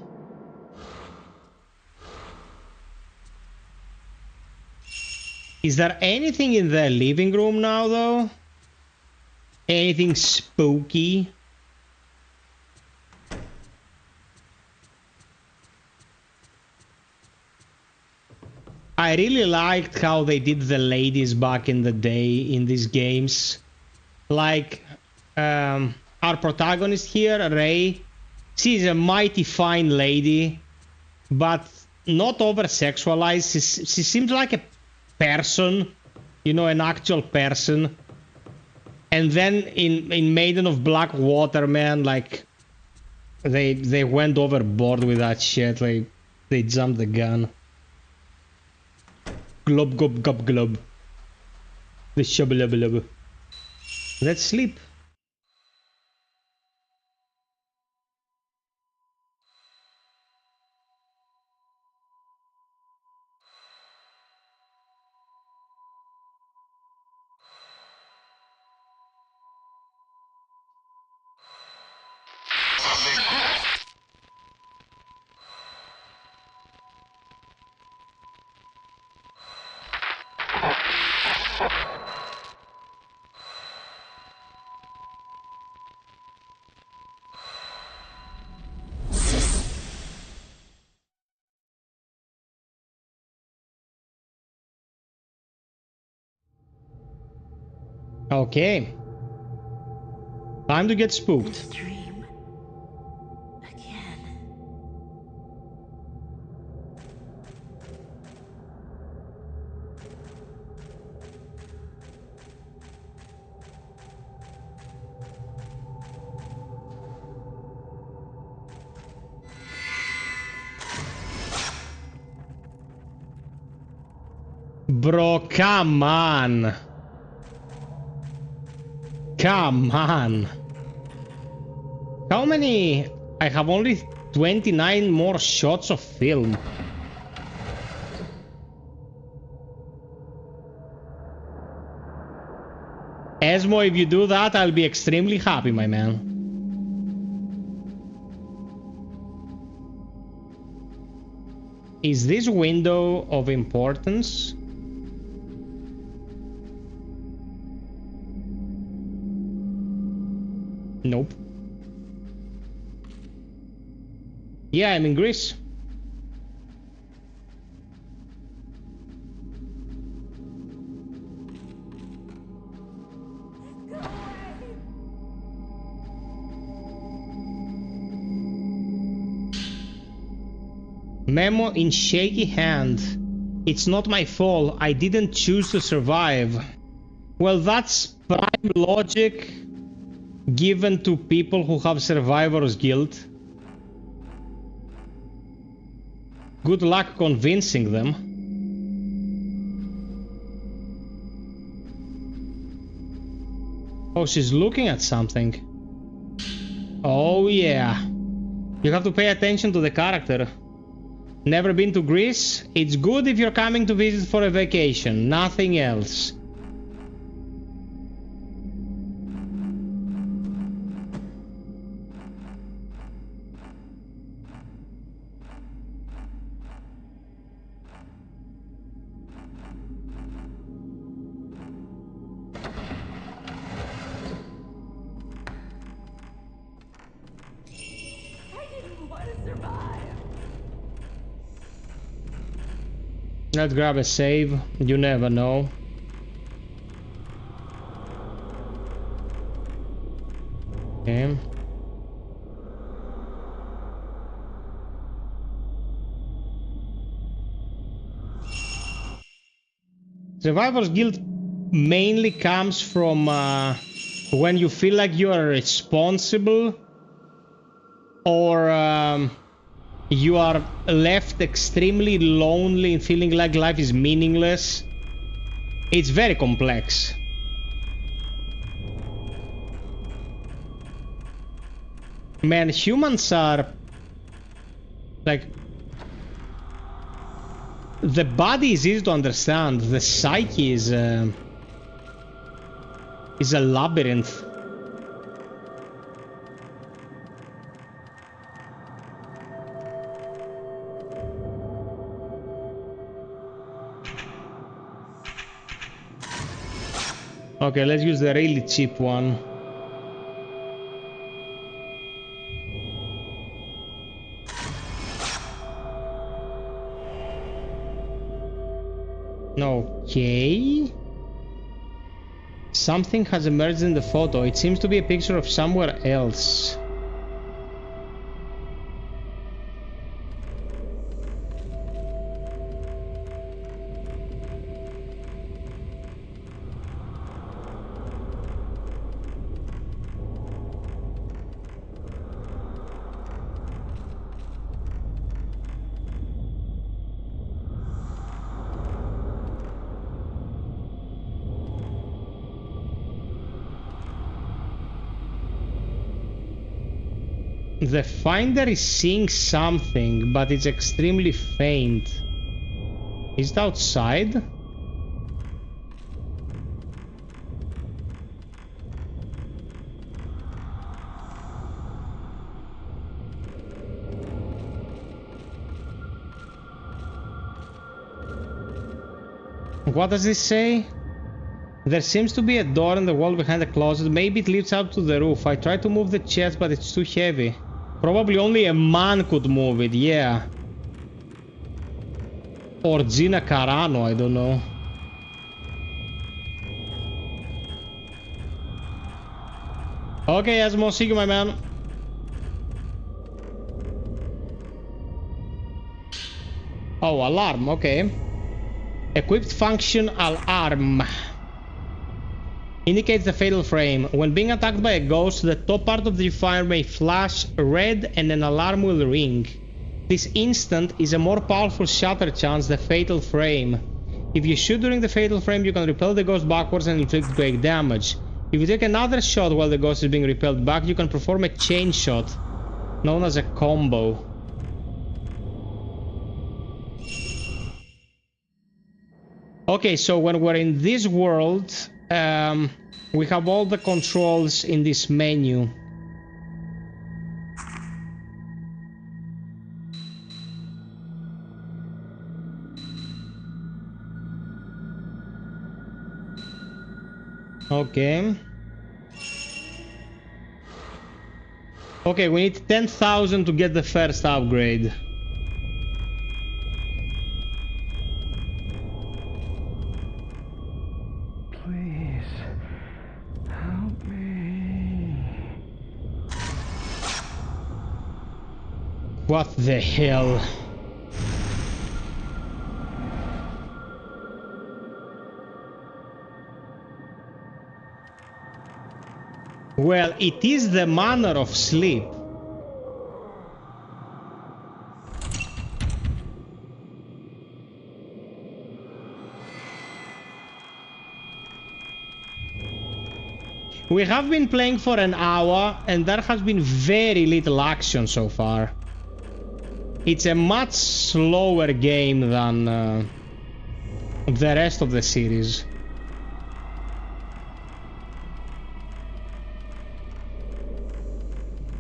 Is there anything in the living room now, though? Anything spooky? I really liked how they did the ladies back in the day in these games. Like, our protagonist here, Rei, she's a mighty fine lady, but not over-sexualized. She seems like a person, you know, an actual person. And then in Maiden of Black Water, man, like, they went overboard with that shit. Like, they jumped the gun. Glob, gob, gob, glob. The shubba-lubba-lubba. Let's sleep. Okay. Time to get spooked. This dream. Again. Bro, come on. Come on. How many? I have only 29 more shots of film. Esmo, if you do that, I'll be extremely happy, my man. Is this window of importance? Nope. Yeah, I'm in Greece. Memo in shaky hand. It's not my fault. I didn't choose to survive. Well, that's prime logic given to people who have survivor's guilt. Good luck convincing them. Oh, she's looking at something. Oh yeah. You have to pay attention to the character. Never been to Greece? It's good if you're coming to visit for a vacation, nothing else. Let's grab a save. You never know. Okay. Survivor's guilt mainly comes from when you feel like you are responsible or you are left extremely lonely and feeling like life is meaningless. It's very complex. Man, humans are like... The body is easy to understand. The psyche is a labyrinth. Okay, let's use the really cheap one. Okay. Something has emerged in the photo. It seems to be a picture of somewhere else. The finder is seeing something, but it's extremely faint. Is it outside? What does this say? There seems to be a door in the wall behind the closet. Maybe it leads up to the roof. I tried to move the chest, but it's too heavy. Probably only a man could move it, yeah. Or Gina Carano, I don't know. Okay, Asmo, see you, my man. Oh, alarm, okay. Equipped function alarm. Indicates the fatal frame. When being attacked by a ghost, the top part of the fire may flash red and an alarm will ring. This instant is a more powerful shatter chance the fatal frame. If you shoot during the fatal frame, you can repel the ghost backwards and inflict great damage. If you take another shot while the ghost is being repelled back, you can perform a chain shot, known as a combo. Okay, so when we're in this world, we have all the controls in this menu. Okay. Okay, we need 10,000 to get the first upgrade. Please, help me. What the hell? Well, it is the manner of sleep. We have been playing for an hour and there has been very little action so far. It's a much slower game than the rest of the series.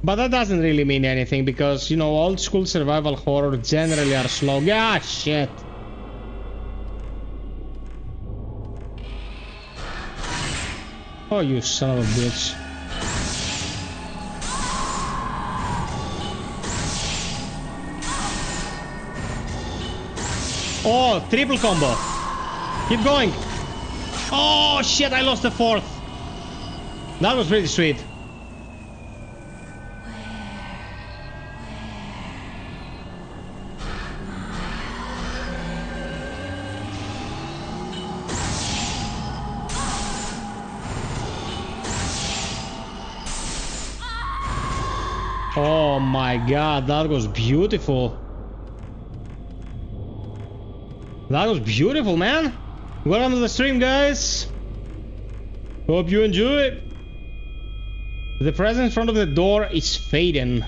But that doesn't really mean anything because, you know, old school survival horror generally are slow. Ah, shit. Oh, you son of a bitch. Oh, triple combo. Keep going. Oh, shit, I lost the fourth. That was pretty sweet. Oh my god, that was beautiful. That was beautiful, man. Welcome to the stream, guys. Hope you enjoy. The presence in front of the door is fading.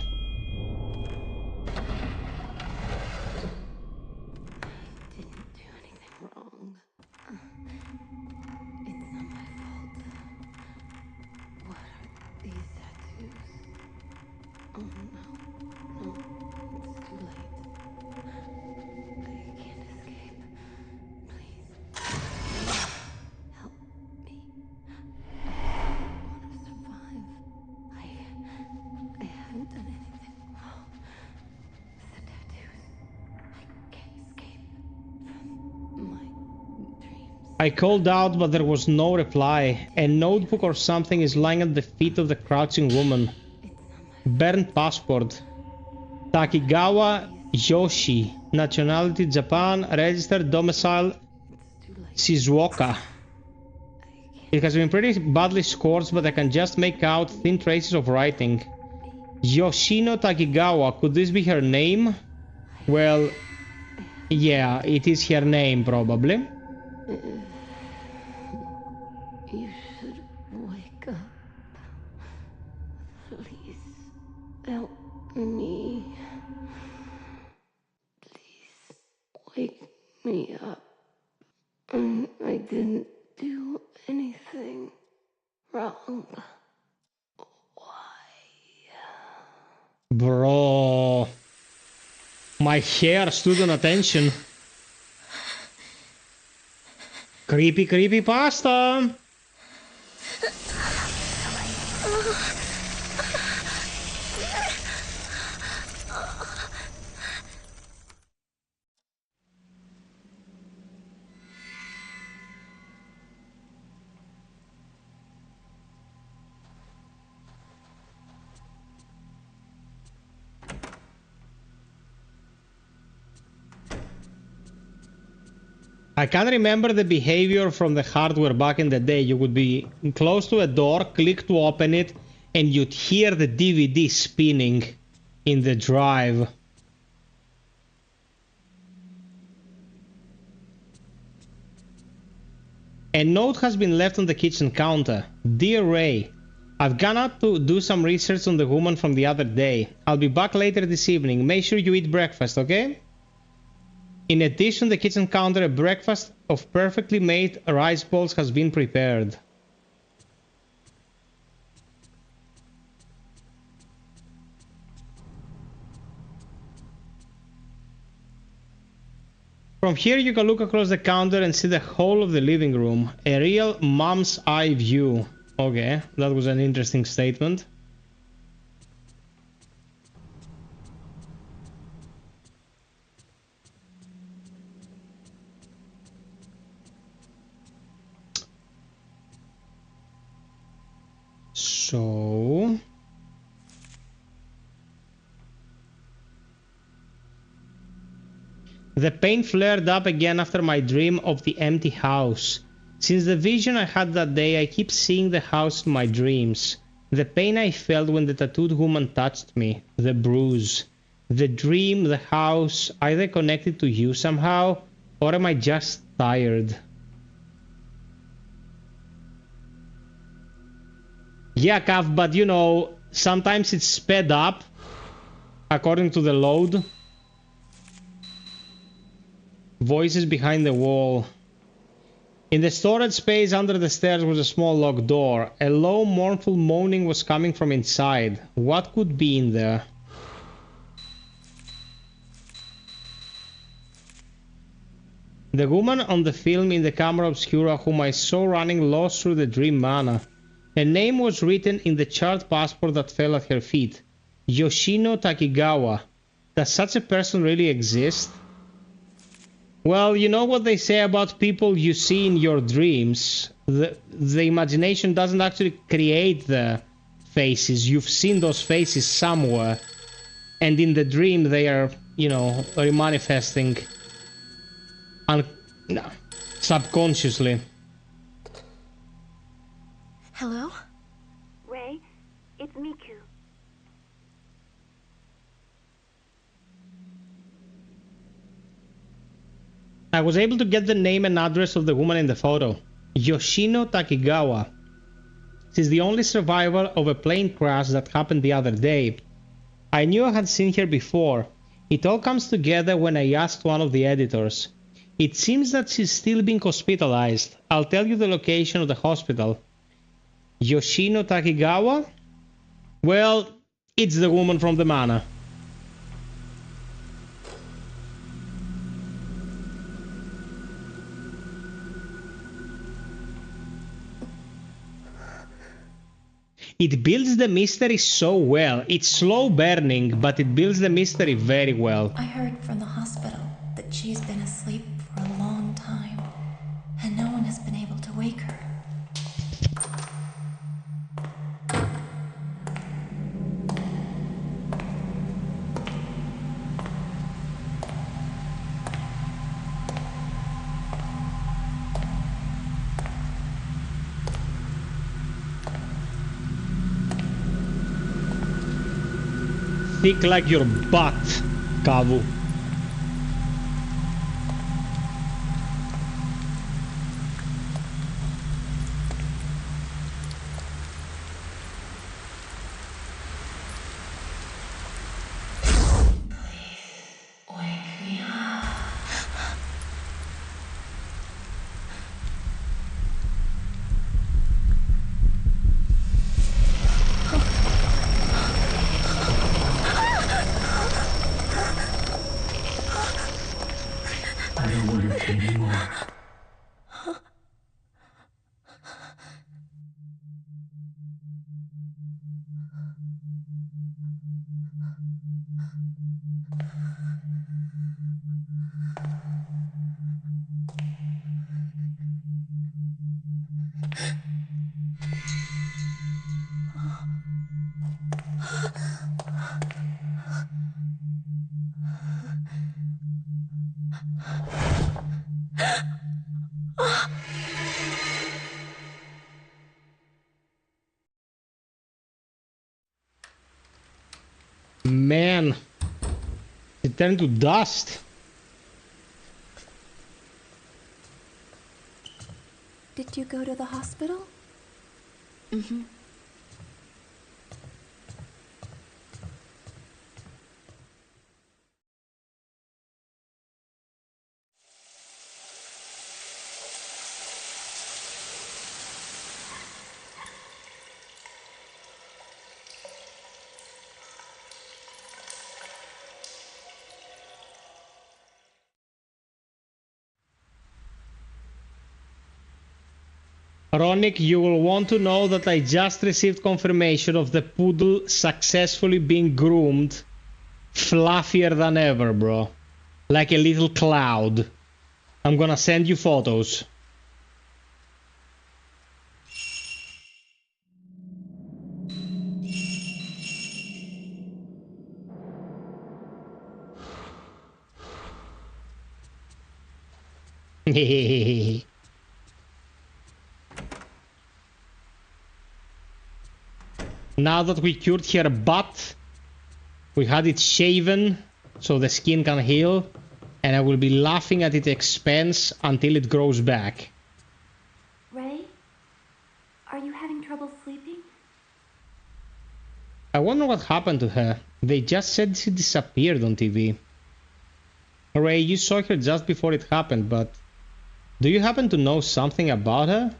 I called out, but there was no reply. A notebook or something is lying at the feet of the crouching woman. Burned passport. Takigawa Yoshi. Nationality Japan. Registered domicile Shizuoka. It has been pretty badly scorched, but I can just make out thin traces of writing. Yoshino Takigawa. Could this be her name? Well, yeah, it is her name, probably. You should wake up. Please help me. Please wake me up. I didn't do anything wrong. Why? Bro. My hair stood on attention. Creepy, creepy pasta. I can't remember the behavior from the hardware back in the day. You would be close to a door, click to open it, and you'd hear the DVD spinning in the drive. A note has been left on the kitchen counter. Dear Ray, I've gone out to do some research on the woman from the other day. I'll be back later this evening. Make sure you eat breakfast, okay? In addition, the kitchen counter, a breakfast of perfectly made rice balls has been prepared. From here you can look across the counter and see the whole of the living room. A real mom's eye view. Okay, that was an interesting statement. So... the pain flared up again after my dream of the empty house. Since the vision I had that day, I keep seeing the house in my dreams. The pain I felt when the tattooed woman touched me. The bruise. The dream, the house, are they connected to you somehow? Or am I just tired? Yeah, Kav, but you know, sometimes it's sped up according to the load. Voices behind the wall. In the storage space under the stairs was a small locked door. A low, mournful moaning was coming from inside. What could be in there? The woman on the film in the camera obscura whom I saw running lost through the dream manor. A name was written in the charred passport that fell at her feet. Yoshino Takigawa. Does such a person really exist? Well, you know what they say about people you see in your dreams. The imagination doesn't actually create the faces. You've seen those faces somewhere. And in the dream they are, you know, remanifesting subconsciously. Hello? Ray, it's Miku. I was able to get the name and address of the woman in the photo. Yoshino Takigawa. She's the only survivor of a plane crash that happened the other day. I knew I had seen her before. It all comes together when I asked one of the editors. It seems that she's still being hospitalized. I'll tell you the location of the hospital. Yoshino Takigawa? Well, it's the woman from the manor. It builds the mystery so well. It's slow burning, but it builds the mystery very well. I heard from the hospital that she's been asleep for a long time, and no one has been able to wake her. Thick like your butt, Kavu. Man, it turned to dust. Did you go to the hospital? Mm-hmm. Ronick, you will want to know that I just received confirmation of the poodle successfully being groomed. Fluffier than ever, bro. Like a little cloud. I'm gonna send you photos. Hehehehe. Now that we cured her butt, we had it shaven so the skin can heal, and I will be laughing at its expense until it grows back. Ray? Are you having trouble sleeping? I wonder what happened to her. They just said she disappeared on TV. Ray, you saw her just before it happened, but do you happen to know something about her?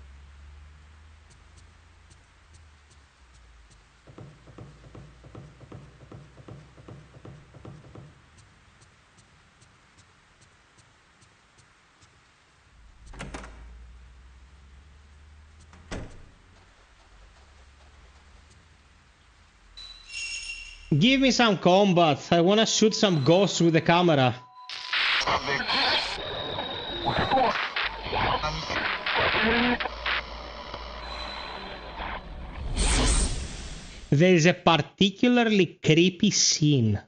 Give me some combat. I wanna shoot some ghosts with the camera. There is a particularly creepy scene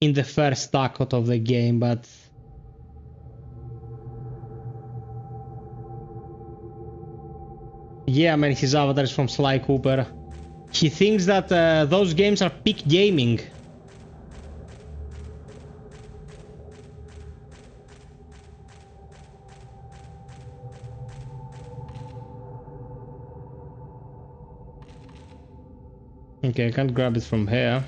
in the first act of the game, but yeah, man, his avatar is from Sly Cooper. He thinks that those games are peak gaming. Okay, I can't grab it from here.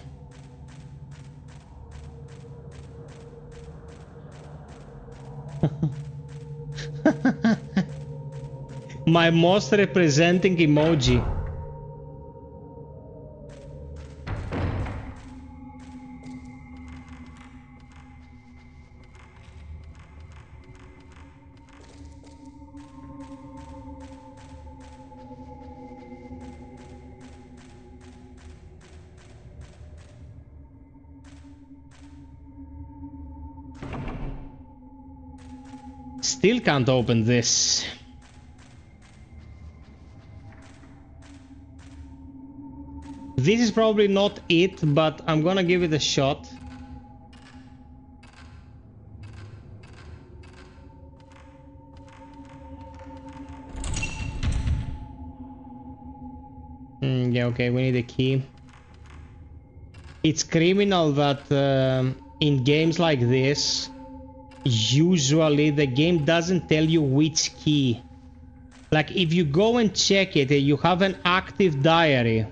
My most representing emoji. Still can't open this. This is probably not it, but I'm gonna give it a shot. Yeah, okay, we need a key. It's criminal that in games like this, usually the game doesn't tell you which key. Like if you go and check it, you have an active diary.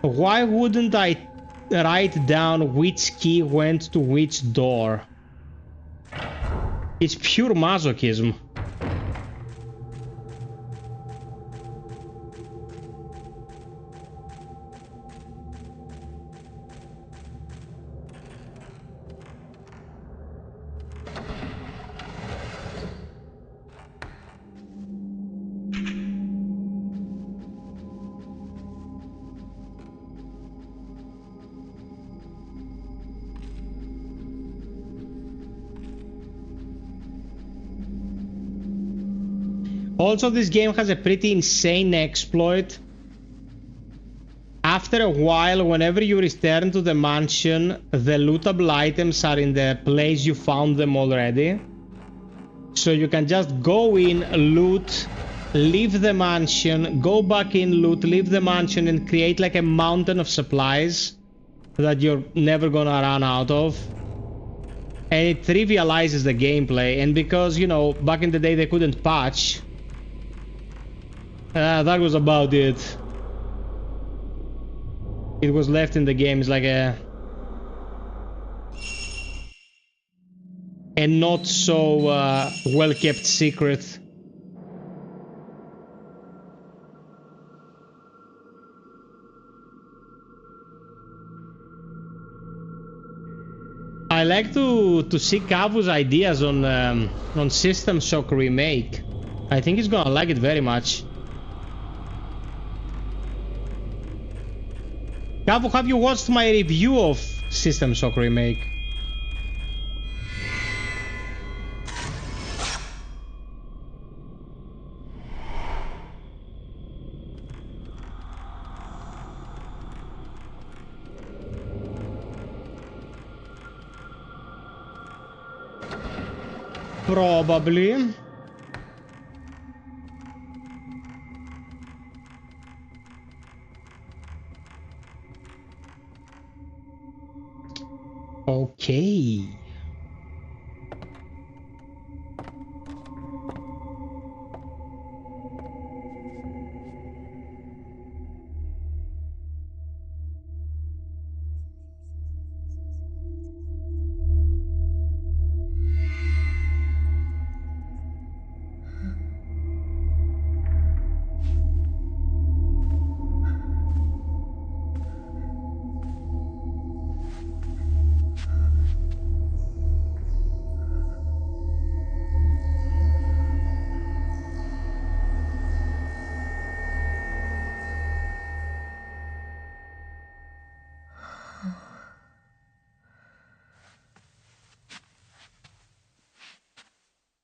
Why wouldn't I write down which key went to which door? It's pure masochism. Also, this game has a pretty insane exploit. After a while, whenever you return to the mansion, the lootable items are in the place you found them already. So you can just go in, loot, leave the mansion, go back in, loot, leave the mansion, and create like a mountain of supplies. that you're never gonna run out of. And it trivializes the gameplay. And because, you know, back in the day they couldn't patch, that was about it. It was left in the game as like a not so well-kept secret. I like to see Kavu's ideas on System Shock Remake. I think he's gonna like it very much. Kavu, have you watched my review of System Shock Remake? Probably. Okay.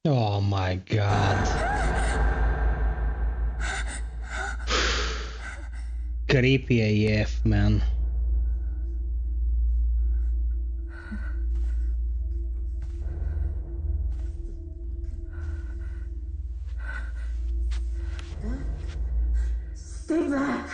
Oh my god. Creepy AF, man. Stay back.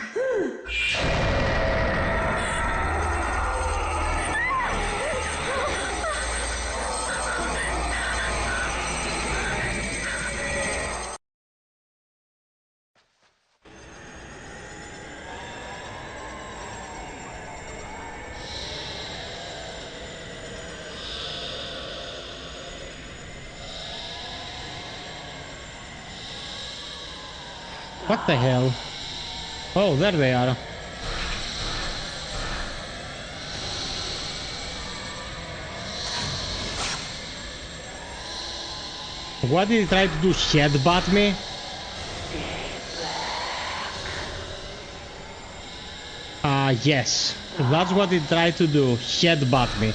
What the hell? Oh, there they are. What did he try to do? Headbutt me? Yes. That's what he tried to do. Headbutt me.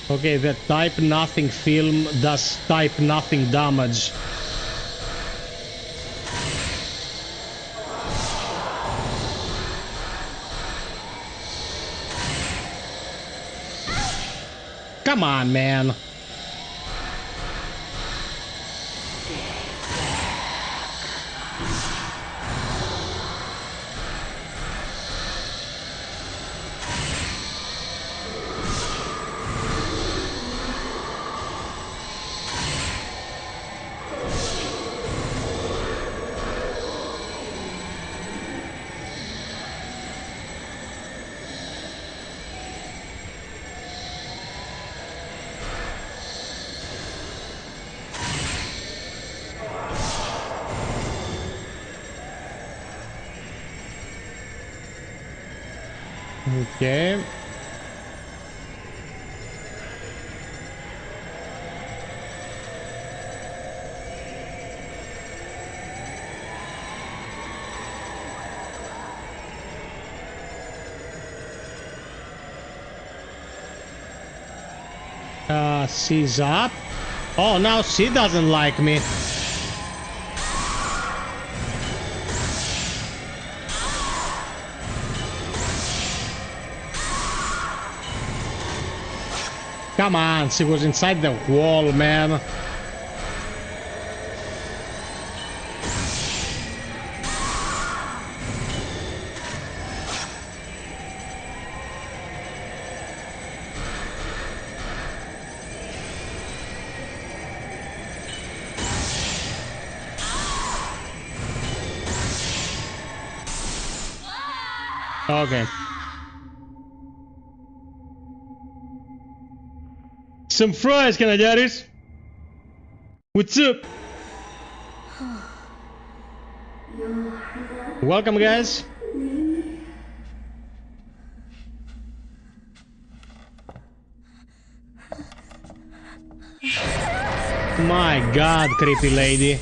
Okay, the type nothing film does type nothing damage. Come on, man. Okay. She's up. Oh, now she doesn't like me. Come on, she was inside the wall, man. Okay. Some fries, can I get it? What's up? Welcome, guys. My God, creepy lady.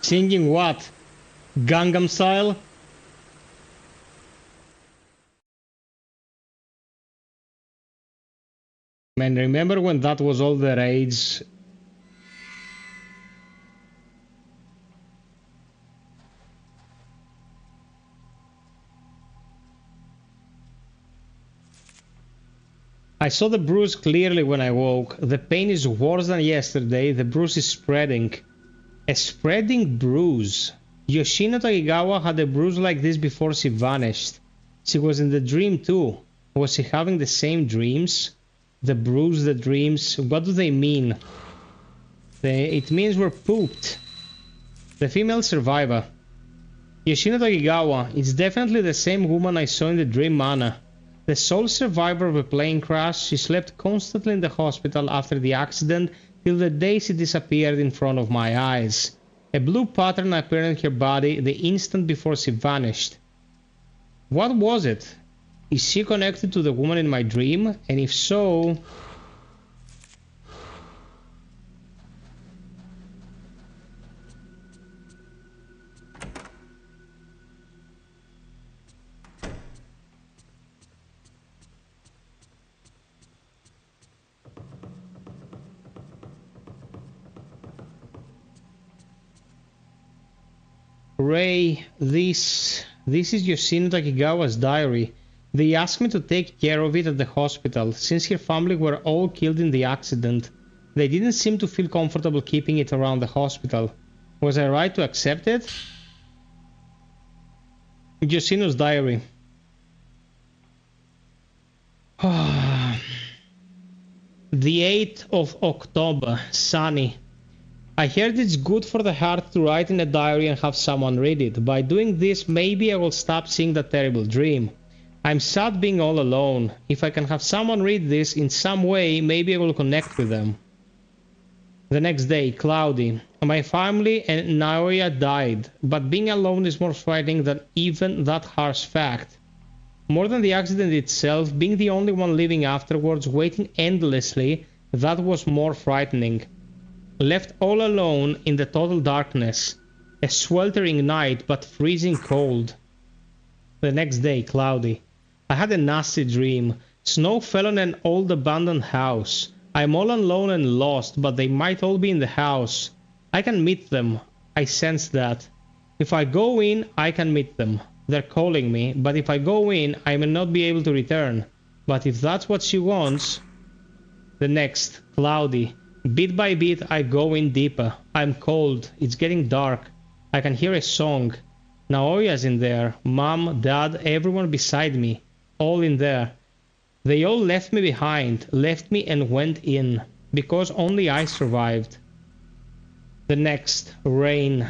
Singing what? Gangnam Style? Man, remember when that was all the rage? I saw the bruise clearly when I woke. The pain is worse than yesterday. The bruise is spreading. A spreading bruise. Yoshino Takigawa had a bruise like this before she vanished. She was in the dream too. Was she having the same dreams? The bruise, the dreams, what do they mean? It means we're pooped. The female survivor. Yoshino Takigawa, it's definitely the same woman I saw in the dream mana. The sole survivor of a plane crash, she slept constantly in the hospital after the accident till the day she disappeared in front of my eyes. A blue pattern appeared in her body the instant before she vanished. What was it? Is she connected to the woman in my dream? And if so... Ray, this is Yoshino Takigawa's diary. They asked me to take care of it at the hospital, since her family were all killed in the accident. They didn't seem to feel comfortable keeping it around the hospital. Was I right to accept it? Yoshino's diary. The 8th of October, sunny. I heard it's good for the heart to write in a diary and have someone read it. By doing this, maybe I will stop seeing that terrible dream. I'm sad being all alone. If I can have someone read this in some way, maybe I will connect with them. The next day, cloudy. My family and Naoya died, but being alone is more frightening than even that harsh fact. More than the accident itself, being the only one living afterwards, waiting endlessly, that was more frightening. Left all alone in the total darkness. A sweltering night, but freezing cold. The next day, cloudy. I had a nasty dream. Snow fell on an old abandoned house. I'm all alone and lost, but they might all be in the house. I can meet them. I sense that. If I go in, I can meet them. They're calling me, but if I go in, I may not be able to return. But if that's what she wants... The next, cloudy. Bit by bit, I go in deeper. I'm cold. It's getting dark. I can hear a song. Naoya's in there. Mom, Dad, everyone beside me. All in there. They all left me behind. Left me and went in. Because only I survived. The next, rain.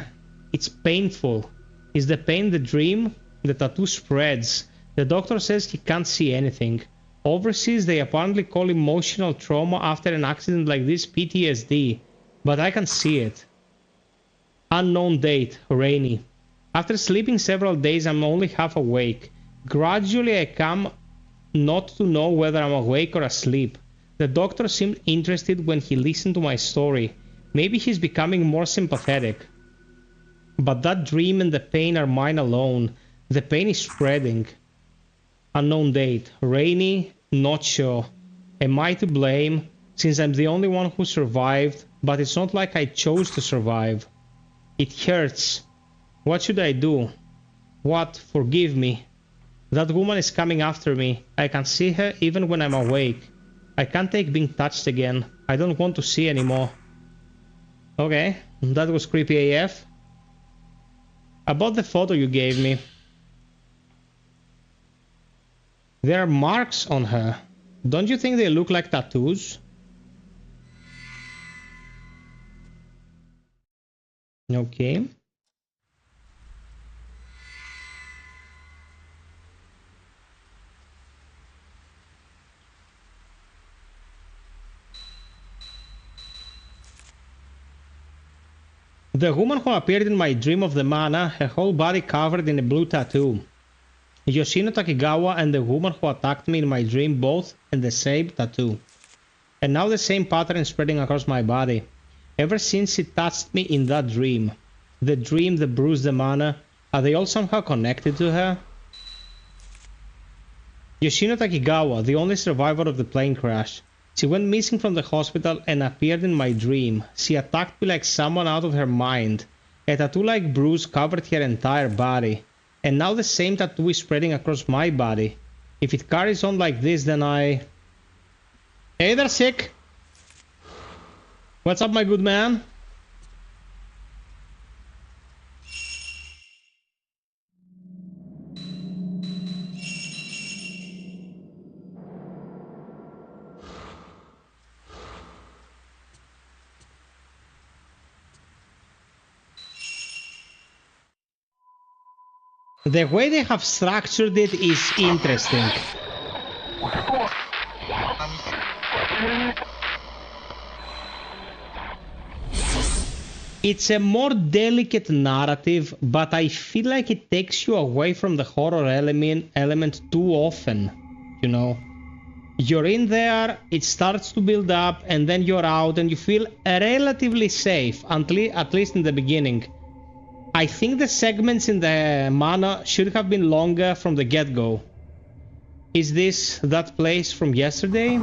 It's painful. Is the pain the dream? The tattoo spreads. The doctor says he can't see anything. Overseas, they apparently call emotional trauma after an accident like this PTSD, but I can see it. Unknown date, rainy. After sleeping several days, I'm only half awake. Gradually, I come not to know whether I'm awake or asleep. The doctor seemed interested when he listened to my story. Maybe he's becoming more sympathetic. But that dream and the pain are mine alone. The pain is spreading. Unknown date. Rainy, not sure. Am I to blame, since I'm the only one who survived, but it's not like I chose to survive. It hurts. What should I do? What? Forgive me. That woman is coming after me. I can see her even when I'm awake. I can't take being touched again. I don't want to see anymore. Okay, that was creepy AF. About the photo you gave me. There are marks on her. Don't you think they look like tattoos? Okay. The woman who appeared in my dream of the mana, her whole body covered in a blue tattoo. Yoshino Takigawa and the woman who attacked me in my dream both had the same tattoo. And now the same pattern spreading across my body. Ever since she touched me in that dream. The dream, the bruise, the mana, are they all somehow connected to her? Yoshino Takigawa, the only survivor of the plane crash. She went missing from the hospital and appeared in my dream. She attacked me like someone out of her mind. A tattoo-like bruise covered her entire body. And now the same tattoo is spreading across my body. If it carries on like this, then I... Hey there, Sick! What's up, my good man? The way they have structured it is interesting. It's a more delicate narrative, but I feel like it takes you away from the horror element too often, you know. You're in there, it starts to build up, and then you're out, and you feel relatively safe, at least in the beginning. I think the segments in the mana should have been longer from the get-go. Is this that place from yesterday?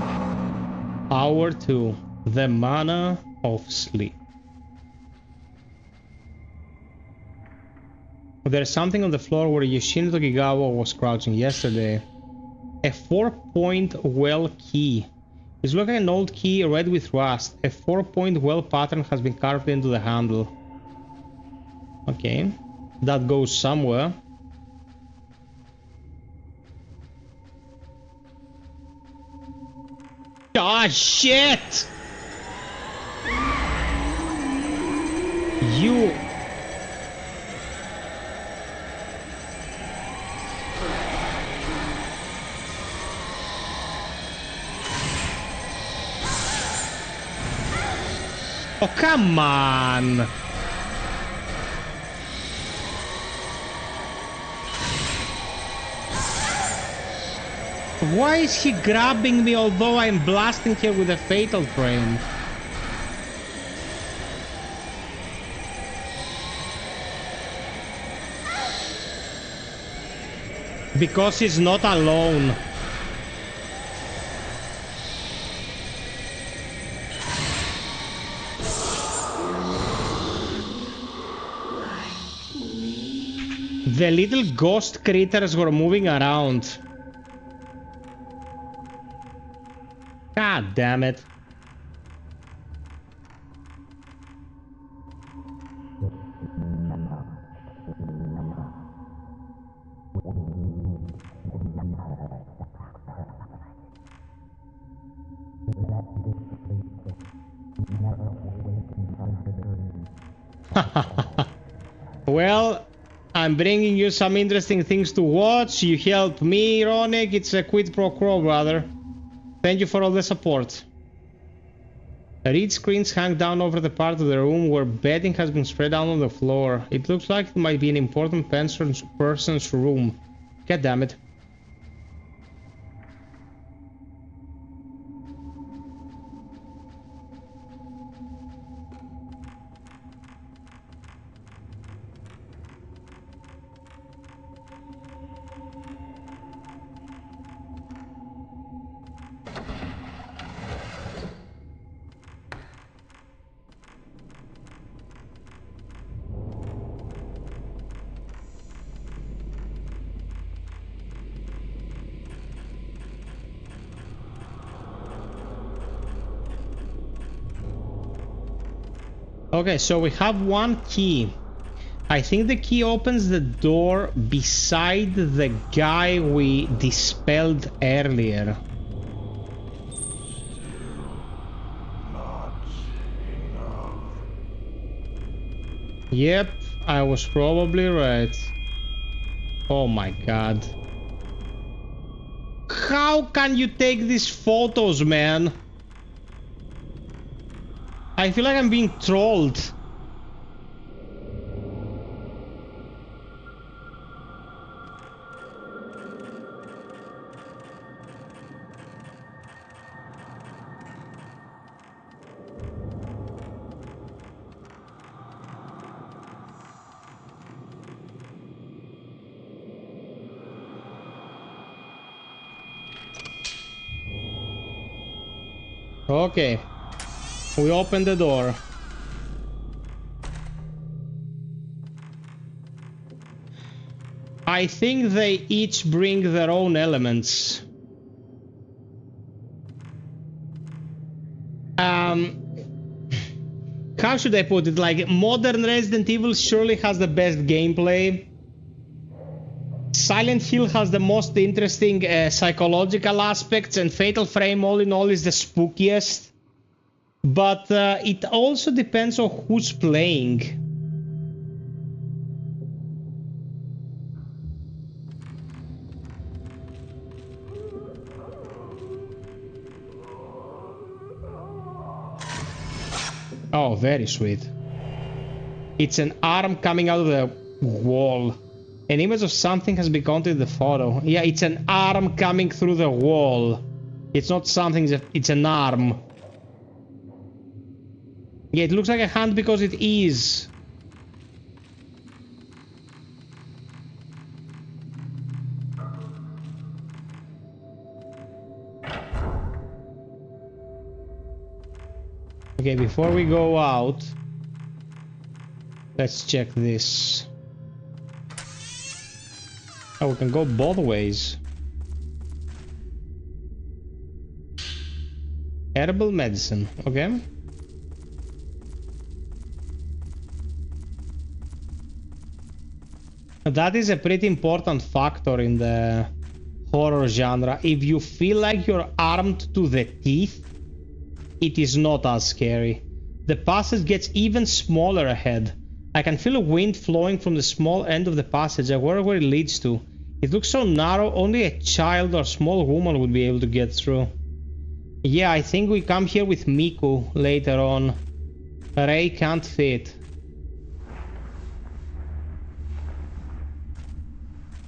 Hour 2. The mana of sleep. There's something on the floor where Yoshino Tokigawa was crouching yesterday. A 4-point well key. It's like an old key red with rust. A 4-point well pattern has been carved into the handle. Okay, that goes somewhere. Ah, shit! You... Oh, come on! Why is he grabbing me although I'm blasting her with a fatal frame? Because he's not alone. The little ghost critters were moving around. God damn it. Well, I'm bringing you some interesting things to watch. You helped me, Ronick. It's a quid pro quo, brother. Thank you for all the support. Read screens hang down over the part of the room where bedding has been spread out on the floor. It looks like it might be an important person's room. God damn it. Okay, so we have one key. I think the key opens the door beside the guy we dispelled earlier. Yep, I was probably right. Oh my god. How can you take these photos, man? I feel like I'm being trolled. Okay. We open the door. I think they each bring their own elements. How should I put it? Like, modern Resident Evil surely has the best gameplay. Silent Hill has the most interesting psychological aspects, and Fatal Frame all in all is the spookiest. But it also depends on who's playing. Oh, very sweet. It's an arm coming out of the wall. An image of something has been counted in the photo. Yeah, it's an arm coming through the wall. It's not something, it's an arm. Yeah, it looks like a hand because it is. Okay, before we go out, let's check this. Oh, we can go both ways. Herbal medicine, okay. That is a pretty important factor in the horror genre. If you feel like you're armed to the teeth, it is not as scary. The passage gets even smaller ahead. I can feel a wind flowing from the small end of the passage. I wonder where it leads to. It looks so narrow, only a child or small woman would be able to get through. Yeah, I think we come here with Miku later on. Ray can't fit.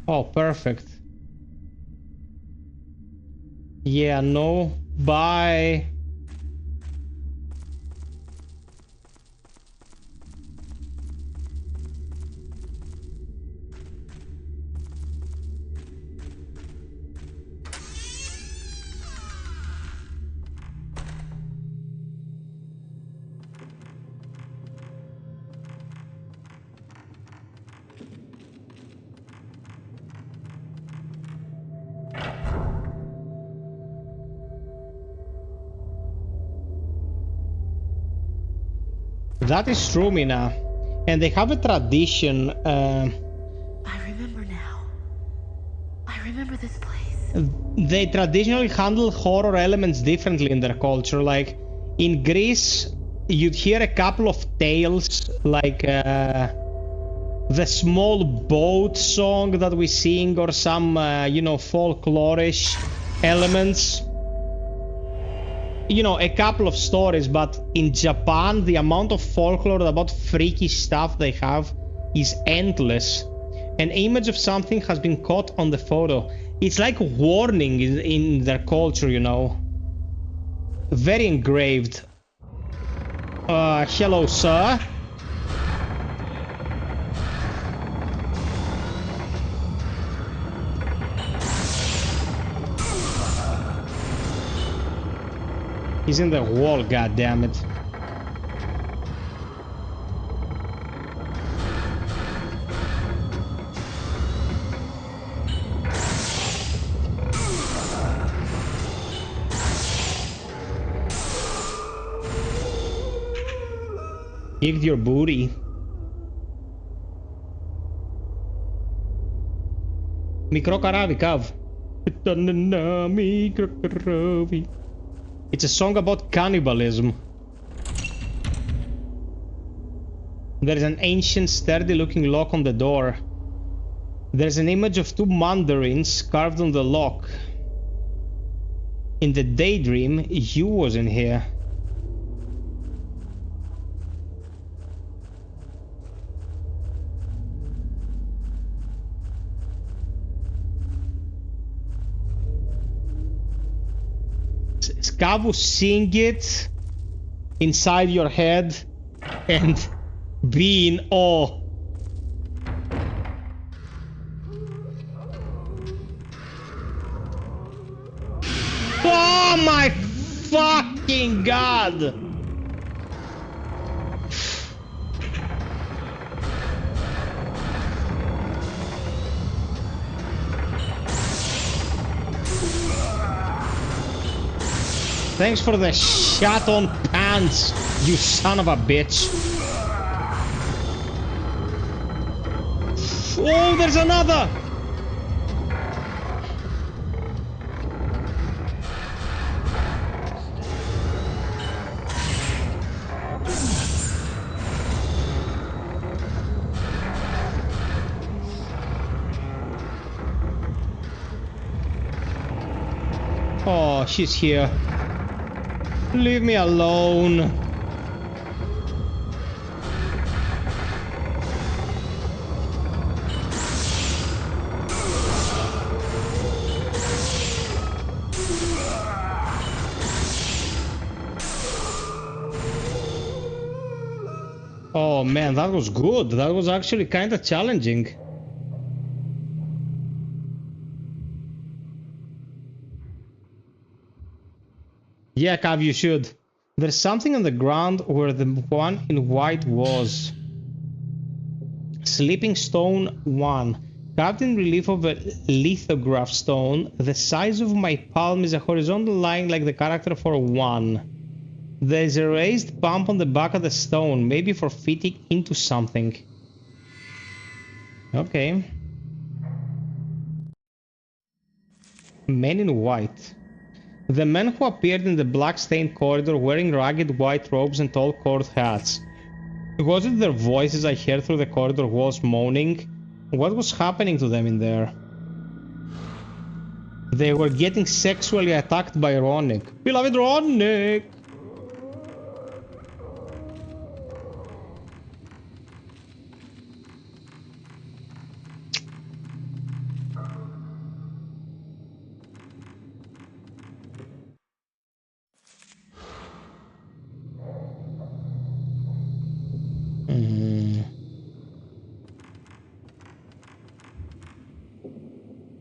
Oh, perfect. Yeah, no. Bye. That is true, Mina. And they have a tradition. I remember now. I remember this place. They traditionally handle horror elements differently in their culture. Like in Greece, you'd hear a couple of tales, like the small boat song that we sing, or some, you know, folklorish elements. You know, a couple of stories, but in Japan, the amount of folklore about freaky stuff they have is endless. An image of something has been caught on the photo. It's like a warning in their culture, you know. Very engraved. Hello, sir. He's in the wall, goddammit. Kicked your booty. Μικρό καράβι, Cav. Μικρό καράβι. It's a song about cannibalism. There is an ancient, sturdy-looking lock on the door. There's an image of two mandarins carved on the lock. In the daydream, you was in here. Skavu, sing it inside your head and be in awe. Oh my fucking god! Thanks for the shot on pants, you son of a bitch. Oh, there's another! Oh, she's here. Leave me alone. Oh man, that was good. That was actually kind of challenging. Yeah, Cav, you should. There's something on the ground where the one in white was. Sleeping Stone 1. Carved in relief of a lithograph stone, the size of my palm is a horizontal line like the character for 1. There is a raised bump on the back of the stone, maybe for fitting into something. Okay. Men in white. The men who appeared in the black-stained corridor wearing ragged white robes and tall court hats. Was it their voices I heard through the corridor walls moaning? What was happening to them in there? They were getting sexually attacked by Ronick. Beloved Ronick!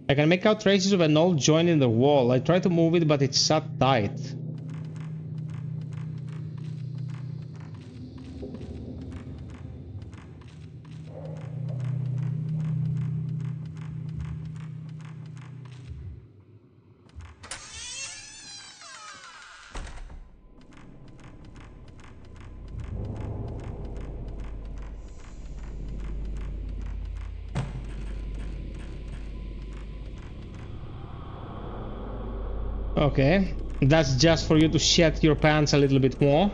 I can make out traces of an old joint in the wall. I try to move it, but it's shut tight. Okay, that's just for you to shed your pants a little bit more.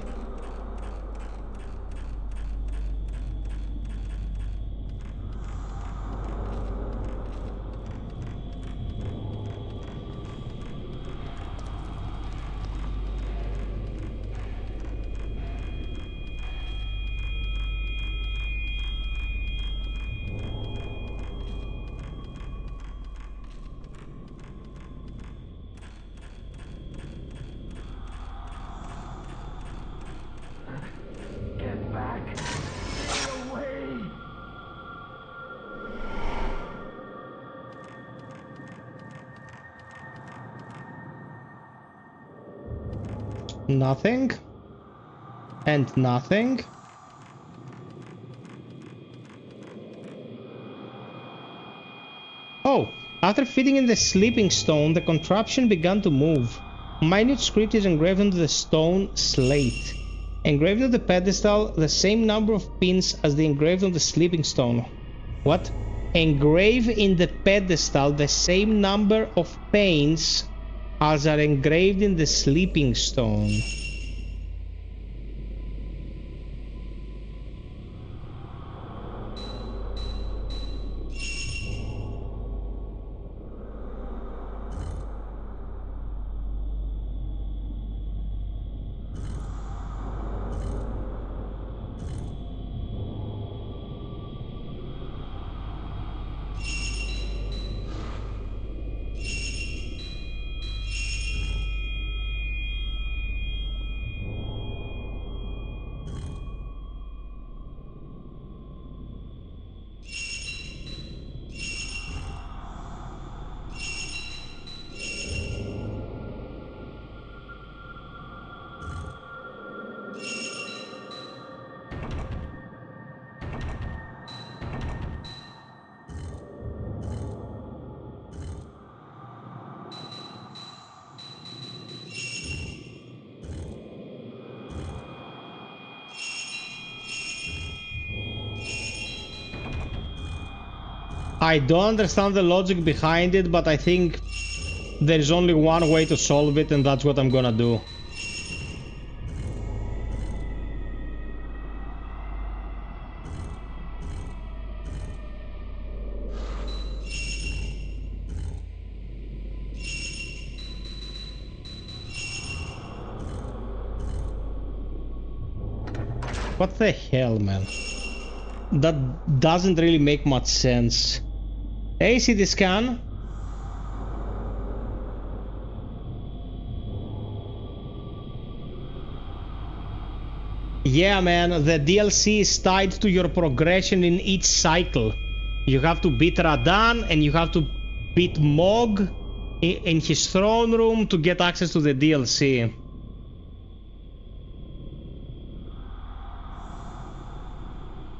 Nothing. And nothing. Oh, after fitting in the sleeping stone, the contraption began to move. Minute script is engraved onto the stone slate. Engraved on the pedestal, the same number of pins as the engraved on the sleeping stone. What? Engrave in the pedestal the same number of panes as are engraved in the sleeping stone. I don't understand the logic behind it, but I think there's only one way to solve it, and that's what I'm gonna do. What the hell, man? That doesn't really make much sense. Hey, CT scan. Yeah, man, the DLC is tied to your progression in each cycle. You have to beat Radan and you have to beat Mog in his throne room to get access to the DLC.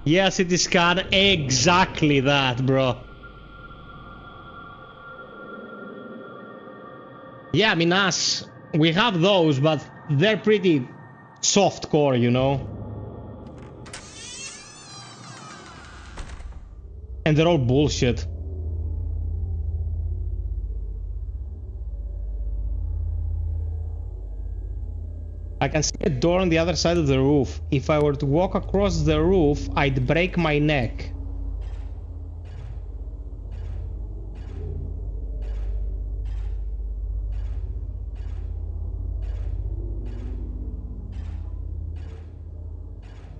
Yes, it is Khan. Exactly that, bro. Yeah, I mean, us, we have those, but they're pretty soft core, you know? And they're all bullshit. I can see a door on the other side of the roof. If I were to walk across the roof, I'd break my neck.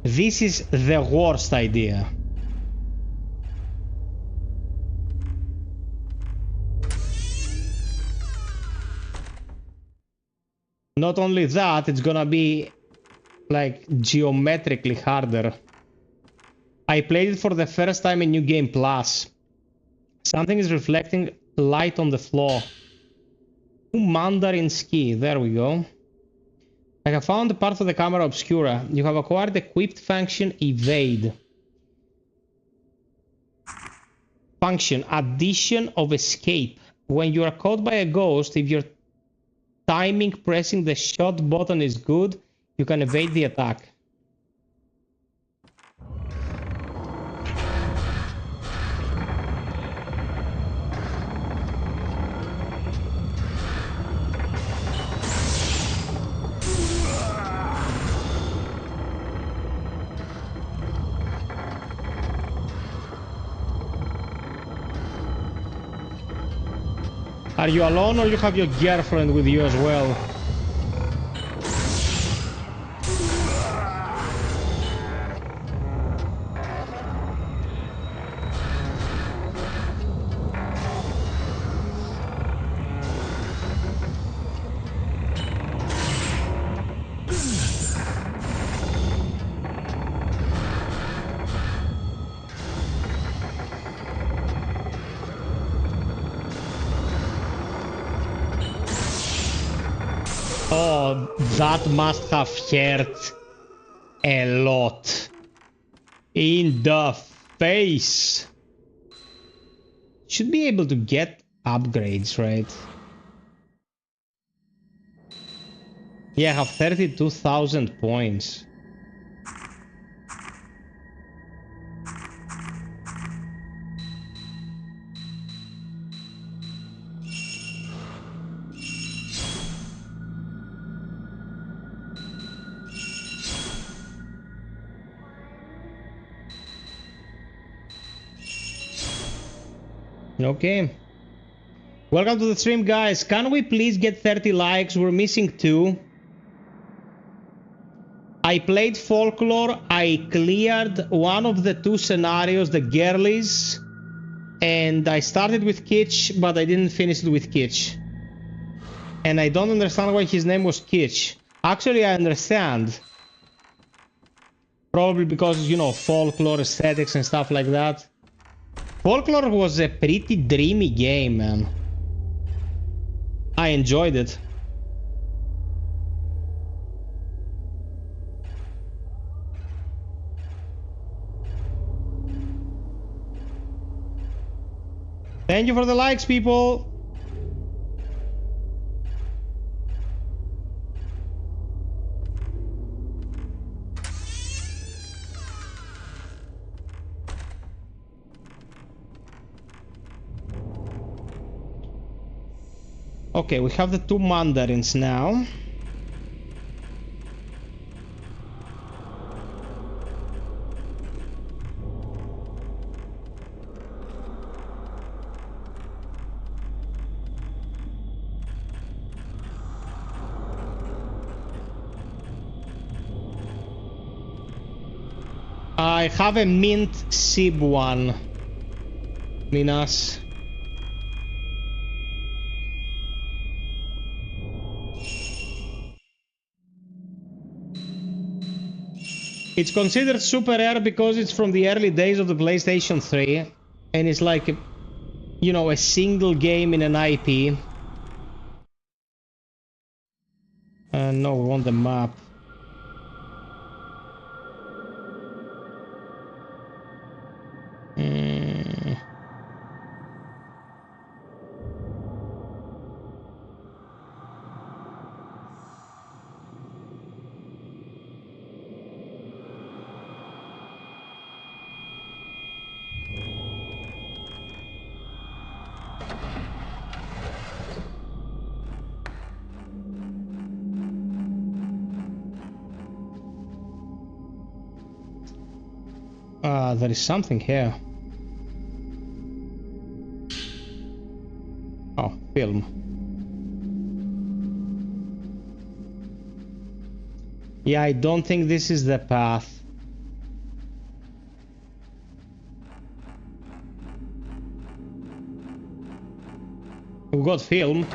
This is the worst idea. Not only that, it's gonna be like geometrically harder. I played it for the first time in New Game Plus. Something is reflecting light on the floor. Mandarin ski, there we go. I have found the part of the camera obscura. You have acquired the equipped function evade. Function addition of escape. When you are caught by a ghost, if your timing pressing the shot button is good, you can evade the attack. Are you alone or you have your girlfriend with you as well? Oh, that must have hurt a lot. In the face. Should be able to get upgrades, right? Yeah, I have 32,000 points. Okay. Welcome to the stream, guys. Can we please get 30 likes? We're missing 2. I played Folklore. I cleared one of the 2 scenarios, the girlies. And I started with Kitsch, but I didn't finish it with Kitsch. And I don't understand why his name was Kitsch. Actually, I understand. Probably because, you know, Folklore aesthetics and stuff like that. Folklore was a pretty dreamy game, man. I enjoyed it. Thank you for the likes, people. Okay, we have the 2 mandarins now. I have a mint Sib one. Minas. It's considered super rare because it's from the early days of the PlayStation 3. And it's like, you know, a single game in an IP. No, we want the map. There is something here. Oh, film. Yeah, I don't think this is the path. We've got film.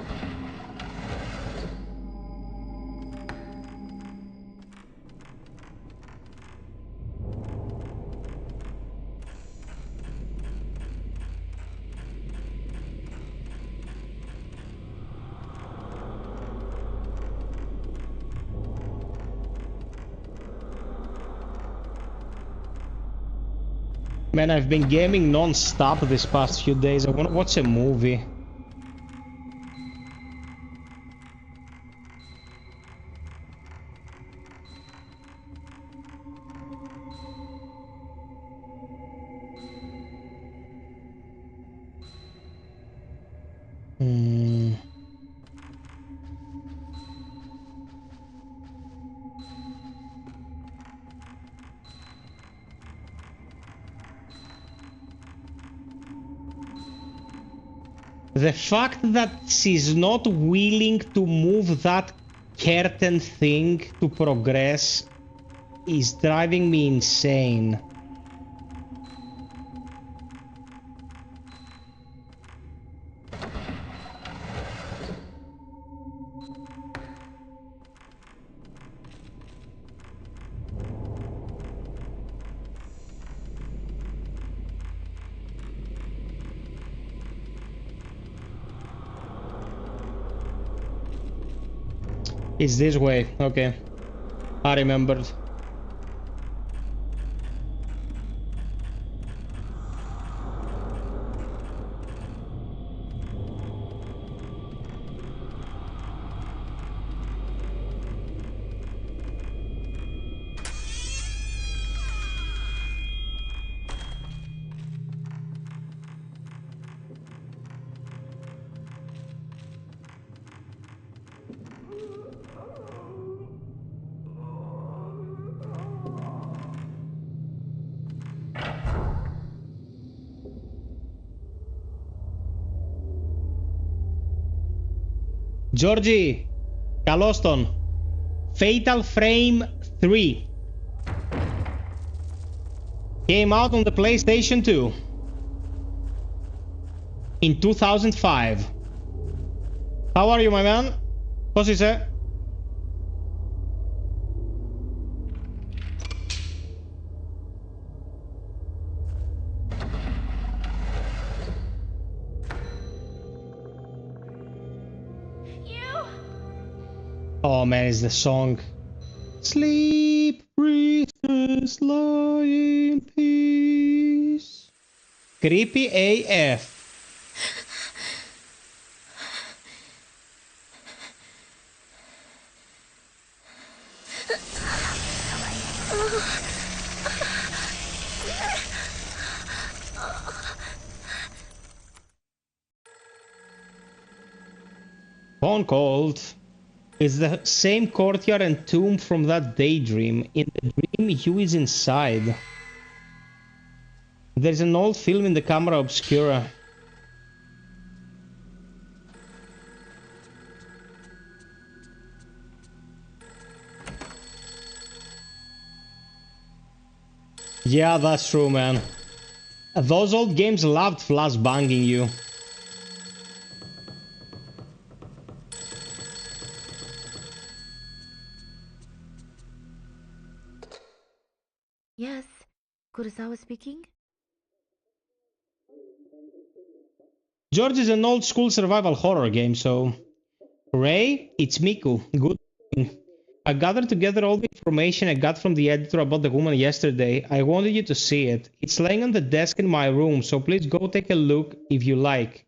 Man, I've been gaming non-stop this past few days. I want to watch a movie. The fact that she's not willing to move that curtain thing to progress is driving me insane. It's this way, okay. I remembered. Georgie, Caloston, Fatal Frame 3 came out on the PlayStation 2 in 2005. How are you, my man? Cosa sei? Oh man, it's the song. Sleep, Priestess, lie in peace. Creepy AF. Phone called. It's the same courtyard and tomb from that daydream. In the dream, Hugh is inside. There's an old film in the camera obscura. Yeah, that's true, man. Those old games loved flashbanging you. Yes, Kurosawa speaking. George is an old school survival horror game, so... Ray, it's Miku. Good morning. I gathered together all the information I got from the editor about the woman yesterday. I wanted you to see it. It's laying on the desk in my room, so please go take a look if you like.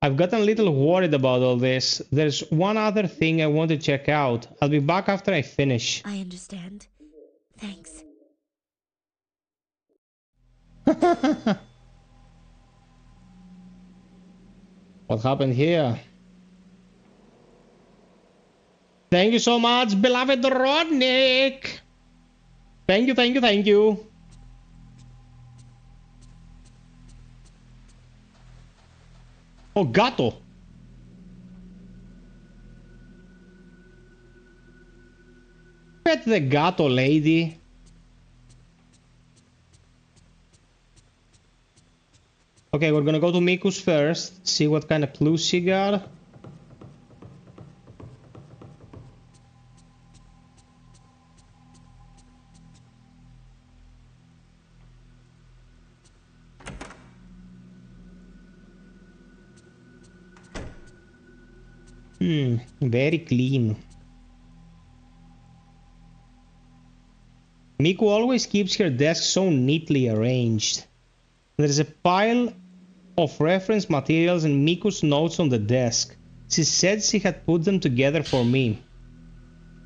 I've gotten a little worried about all this. There's one other thing I want to check out. I'll be back after I finish. I understand. Thanks. What happened here? Thank you so much, beloved Rodnik. Thank you, thank you, thank you. Oh, gato. Pet the gato, lady. Okay, we're gonna go to Miku's first, see what kind of clues she got. Very clean. Miku always keeps her desk so neatly arranged. There's a pile of reference materials and Miku's notes on the desk. She said she had put them together for me.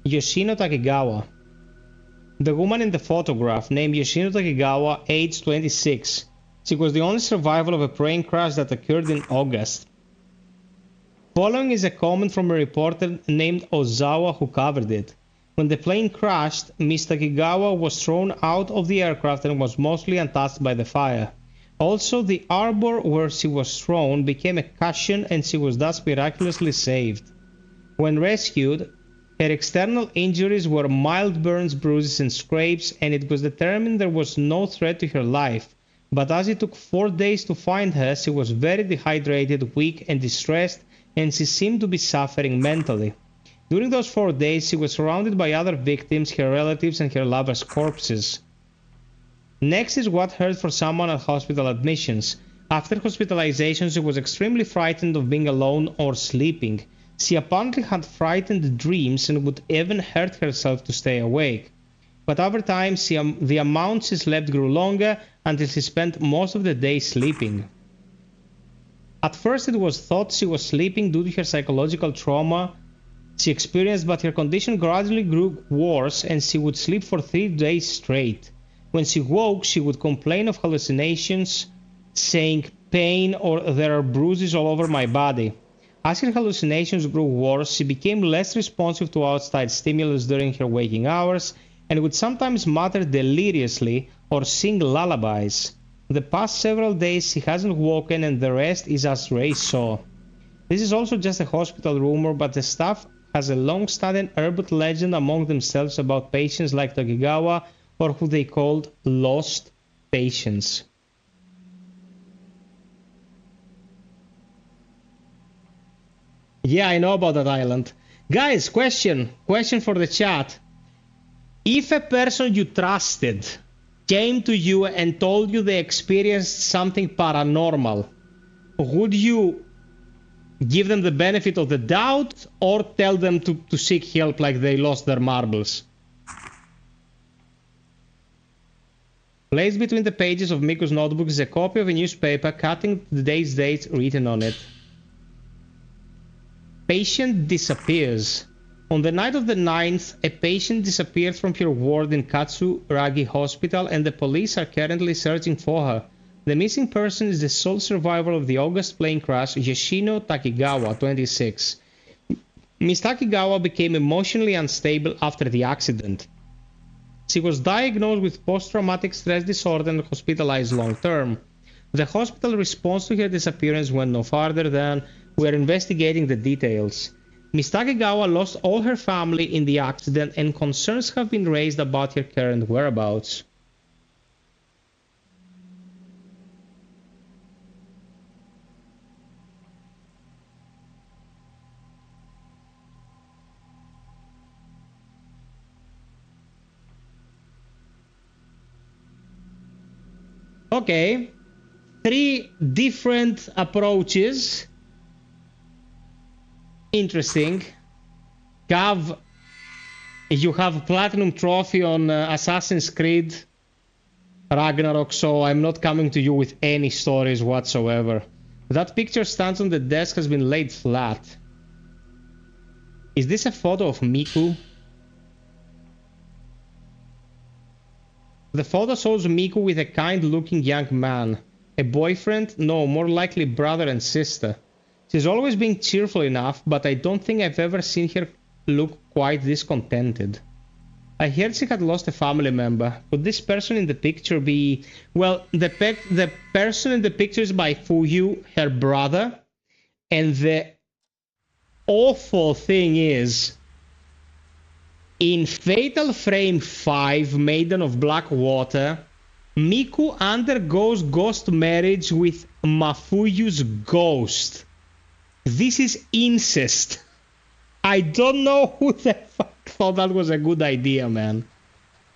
Yoshino Takegawa. The woman in the photograph, named Yoshino Takegawa, age 26. She was the only survivor of a plane crash that occurred in August. Following is a comment from a reporter named Ozawa who covered it. When the plane crashed, Ms. Takegawa was thrown out of the aircraft and was mostly untouched by the fire. Also, the arbor where she was thrown became a cushion and she was thus miraculously saved. When rescued, her external injuries were mild burns, bruises and scrapes, and it was determined there was no threat to her life. But as it took 4 days to find her, she was very dehydrated, weak and distressed, and she seemed to be suffering mentally. During those 4 days, she was surrounded by other victims, her relatives and her lovers' corpses. Next is what heard for someone at hospital admissions. After hospitalization, she was extremely frightened of being alone or sleeping. She apparently had frightened dreams and would even hurt herself to stay awake. But over time, the amount she slept grew longer until she spent most of the day sleeping. At first, it was thought she was sleeping due to her psychological trauma she experienced, but her condition gradually grew worse and she would sleep for 3 days straight. When she woke, she would complain of hallucinations, saying pain or there are bruises all over my body. As her hallucinations grew worse, she became less responsive to outside stimulus during her waking hours and would sometimes mutter deliriously or sing lullabies. The past several days she hasn't woken and the rest is as Ray saw. This is also just a hospital rumor, but the staff has a long-standing urban legend among themselves about patients like Takigawa, or who they called lost patients. Yeah, I know about that island. Guys, question for the chat. If a person you trusted came to you and told you they experienced something paranormal, would you give them the benefit of the doubt or tell them to seek help like they lost their marbles? Placed between the pages of Miku's notebook is a copy of a newspaper cutting the day's date written on it. Patient disappears. On the night of the 9th, a patient disappeared from her ward in Katsuragi Hospital and the police are currently searching for her. The missing person is the sole survivor of the August plane crash, Yoshino Takigawa, 26. Ms. Takigawa became emotionally unstable after the accident. She was diagnosed with post-traumatic stress disorder and hospitalized long-term. The hospital response to her disappearance went no farther than, "We are investigating the details." Ms. Takigawa lost all her family in the accident and concerns have been raised about her current whereabouts. Okay, 3 different approaches. Interesting. Gav, you have platinum trophy on Assassin's Creed Ragnarok, so I'm not coming to you with any stories whatsoever. That picture stands on the desk has been laid flat. Is this a photo of Miku? The photo shows Miku with a kind-looking young man. A boyfriend? No, more likely brother and sister. She's always been cheerful enough, but I don't think I've ever seen her look quite discontented. I heard she had lost a family member. Could this person in the picture be... Well, the person in the picture is by Fuyu, her brother. And the awful thing is, in Fatal Frame 5, Maiden of Black Water, Miku undergoes ghost marriage with Mafuyu's ghost. This is incest. I don't know who the fuck thought that was a good idea, man.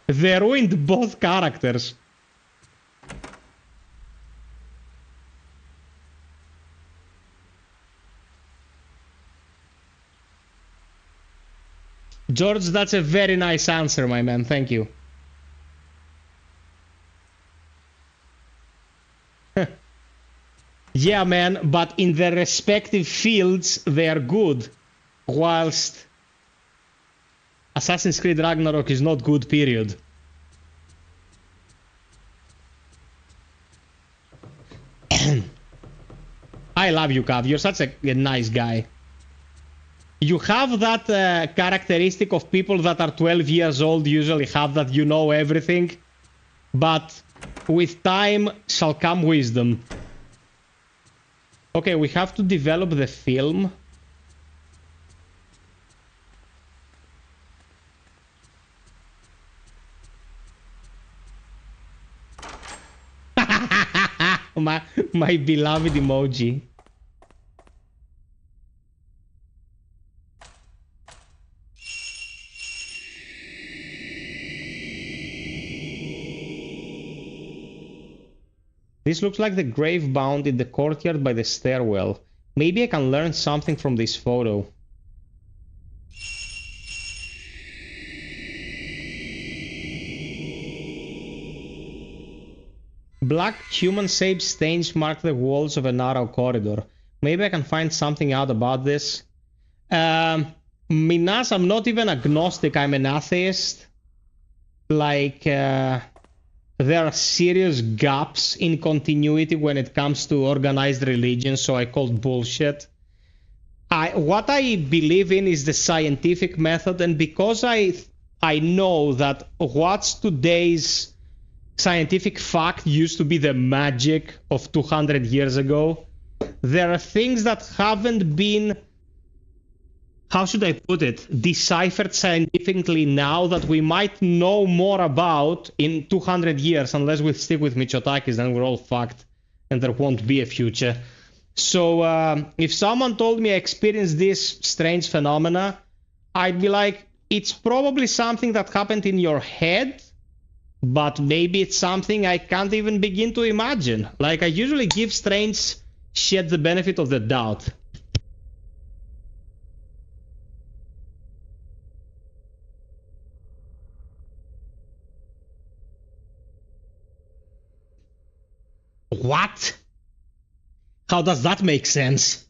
They ruined both characters. George, that's a very nice answer, my man. Thank you. Yeah, man, but in their respective fields, they are good. Whilst Assassin's Creed Ragnarok is not good, period. I love you, Kav. You're such a nice guy. You have that characteristic of people that are 12 years old usually have, that you know everything. But with time shall come wisdom. Okay, we have to develop the film. my beloved emoji. This looks like the grave bound in the courtyard by the stairwell. Maybe I can learn something from this photo. Black human-shaped stains mark the walls of a narrow corridor. Maybe I can find something out about this. Minas, I'm not even agnostic, I'm an atheist. Like, there are serious gaps in continuity when it comes to organized religion, so I call bullshit. What I believe in is the scientific method, and because I know that what's today's scientific fact used to be the magic of 200 years ago, there are things that haven't been, how should I put it, deciphered scientifically now that we might know more about in 200 years, unless we stick with Mitsotakis, then we're all fucked and there won't be a future. So if someone told me I experienced this strange phenomena, I'd be like, it's probably something that happened in your head, but maybe it's something I can't even begin to imagine. Like, I usually give strange shit the benefit of the doubt. What? How does that make sense?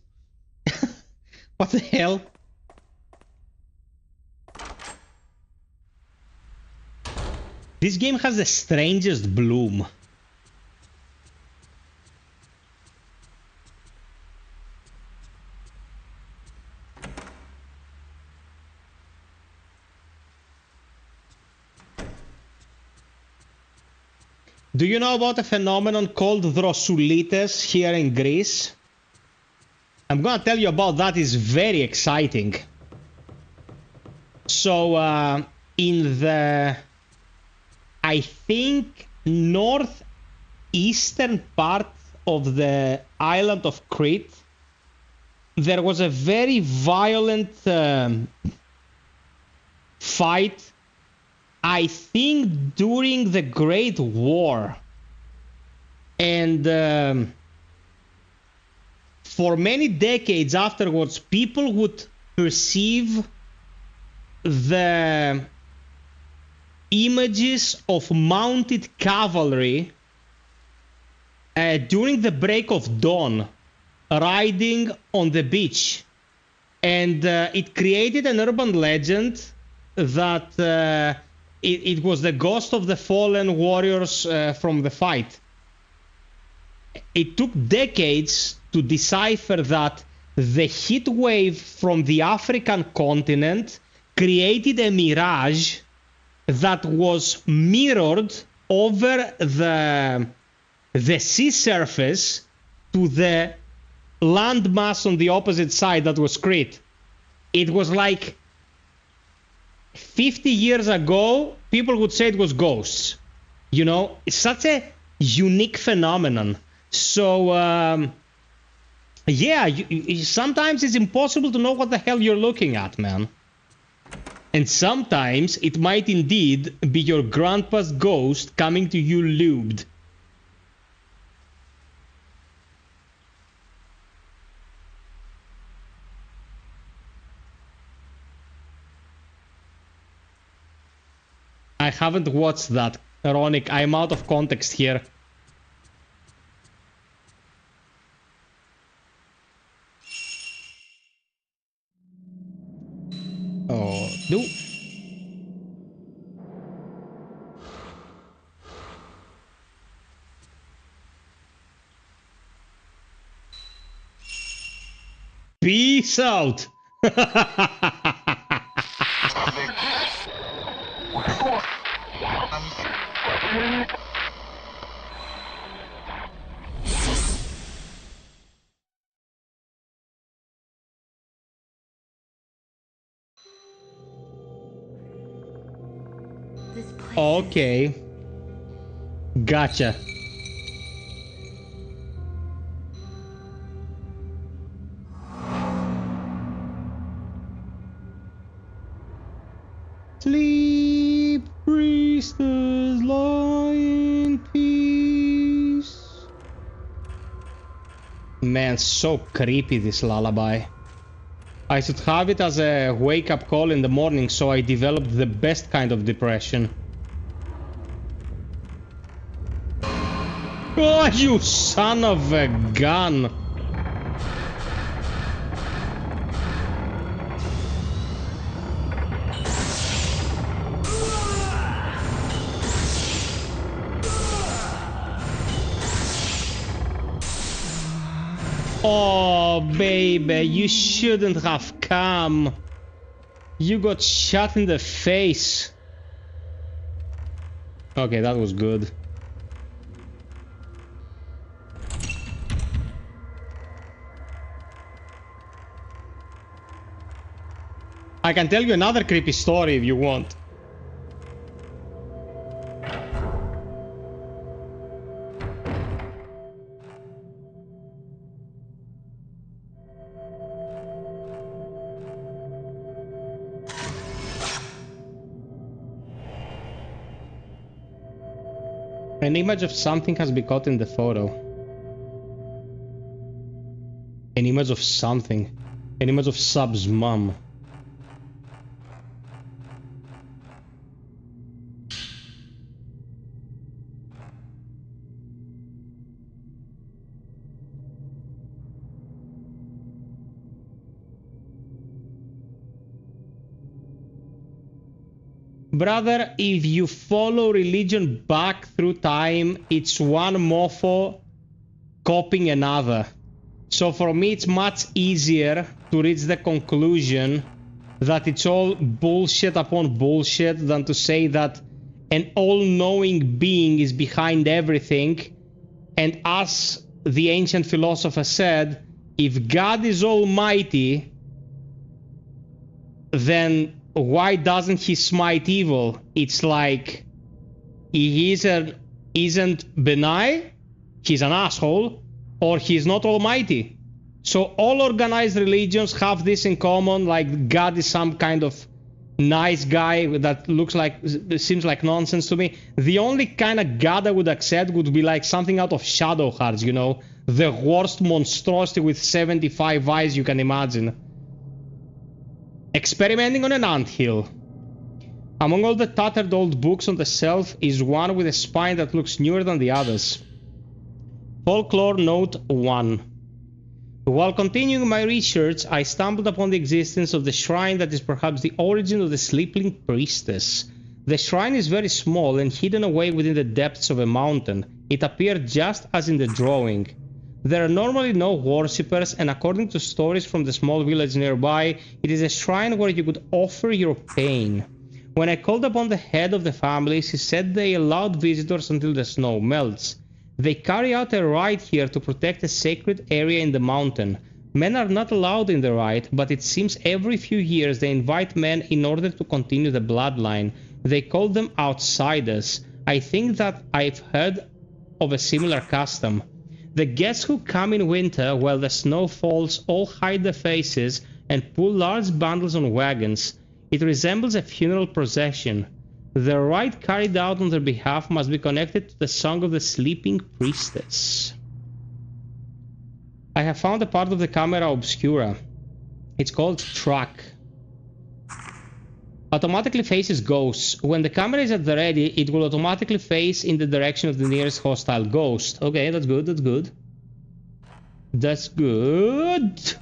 What the hell? This game has the strangest bloom. Do you know about a phenomenon called Drosoulites here in Greece? I'm gonna tell you about that. It's very exciting. So, in the, I think, northeastern part of the island of Crete, there was a very violent fight, I think during the Great War. And for many decades afterwards, people would perceive the images of mounted cavalry during the break of dawn riding on the beach. And it created an urban legend that it was the ghost of the fallen warriors from the fight. It took decades to decipher that the heat wave from the African continent created a mirage that was mirrored over the sea surface to the landmass on the opposite side that was Crete. It was like 50 years ago, people would say it was ghosts. You know, it's such a unique phenomenon. So, yeah, sometimes it's impossible to know what the hell you're looking at, man. And sometimes it might indeed be your grandpa's ghost coming to you lubed. I haven't watched that, Ronick. I'm out of context here. Oh, no. Peace out. Okay. Gotcha. Sleep, priestess, lie in peace. Man, so creepy, this lullaby. I should have it as a wake-up call in the morning, so I developed the best kind of depression. Oh, you son of a gun! Oh, baby, you shouldn't have come. You got shot in the face. Okay, that was good. I can tell you another creepy story if you want. An image of something has been caught in the photo. An image of something. An image of Sub's mom. Brother, if you follow religion back through time, it's one mofo copying another. So for me, it's much easier to reach the conclusion that it's all bullshit upon bullshit than to say that an all-knowing being is behind everything. And as the ancient philosopher said, if God is almighty, then why doesn't he smite evil? It's like he isn't benign, he's an asshole, or he's not almighty. So all organized religions have this in common, like God is some kind of nice guy that seems like nonsense to me. The only kind of God I would accept would be like something out of Shadow Hearts, you know? The worst monstrosity with 75 eyes you can imagine. Experimenting on an anthill. Among all the tattered old books on the shelf is one with a spine that looks newer than the others. Folklore Note 1. While continuing my research, I stumbled upon the existence of the shrine that is perhaps the origin of the sleeping priestess. The shrine is very small and hidden away within the depths of a mountain. It appeared just as in the drawing. There are normally no worshippers, and according to stories from the small village nearby, it is a shrine where you could offer your pain. When I called upon the head of the family, she said they allowed visitors until the snow melts. They carry out a rite here to protect a sacred area in the mountain. Men are not allowed in the rite, but it seems every few years they invite men in order to continue the bloodline. They call them outsiders. I think that I've heard of a similar custom. The guests who come in winter while the snow falls all hide their faces and pull large bundles on wagons. It resembles a funeral procession. The rite carried out on their behalf must be connected to the song of the sleeping priestess. I have found a part of the camera obscura. It's called track. Automatically faces ghosts. When the camera is at the ready, it will automatically face in the direction of the nearest hostile ghost. Okay, that's good, that's good. That's good.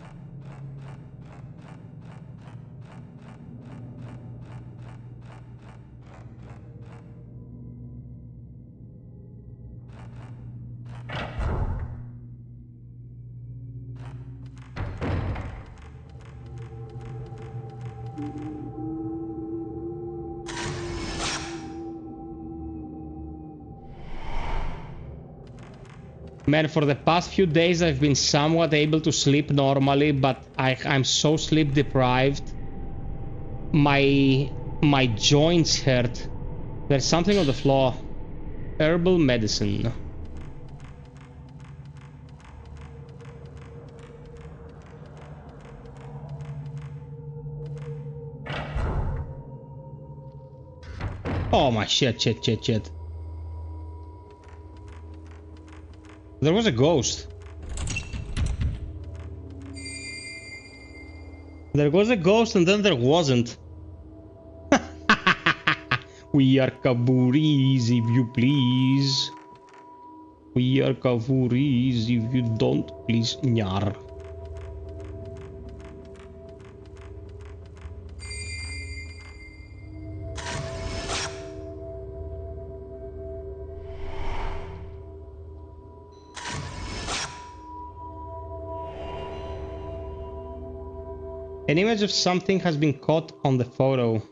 Man, for the past few days I've been somewhat able to sleep normally, but I'm so sleep deprived. My joints hurt. There's something on the floor. Herbal medicine. Oh my shit. There was a ghost. There was a ghost and then there wasn't. We are kaburis if you please. We are kaburis if you don't please. Nyar. An image of something has been caught on the photo.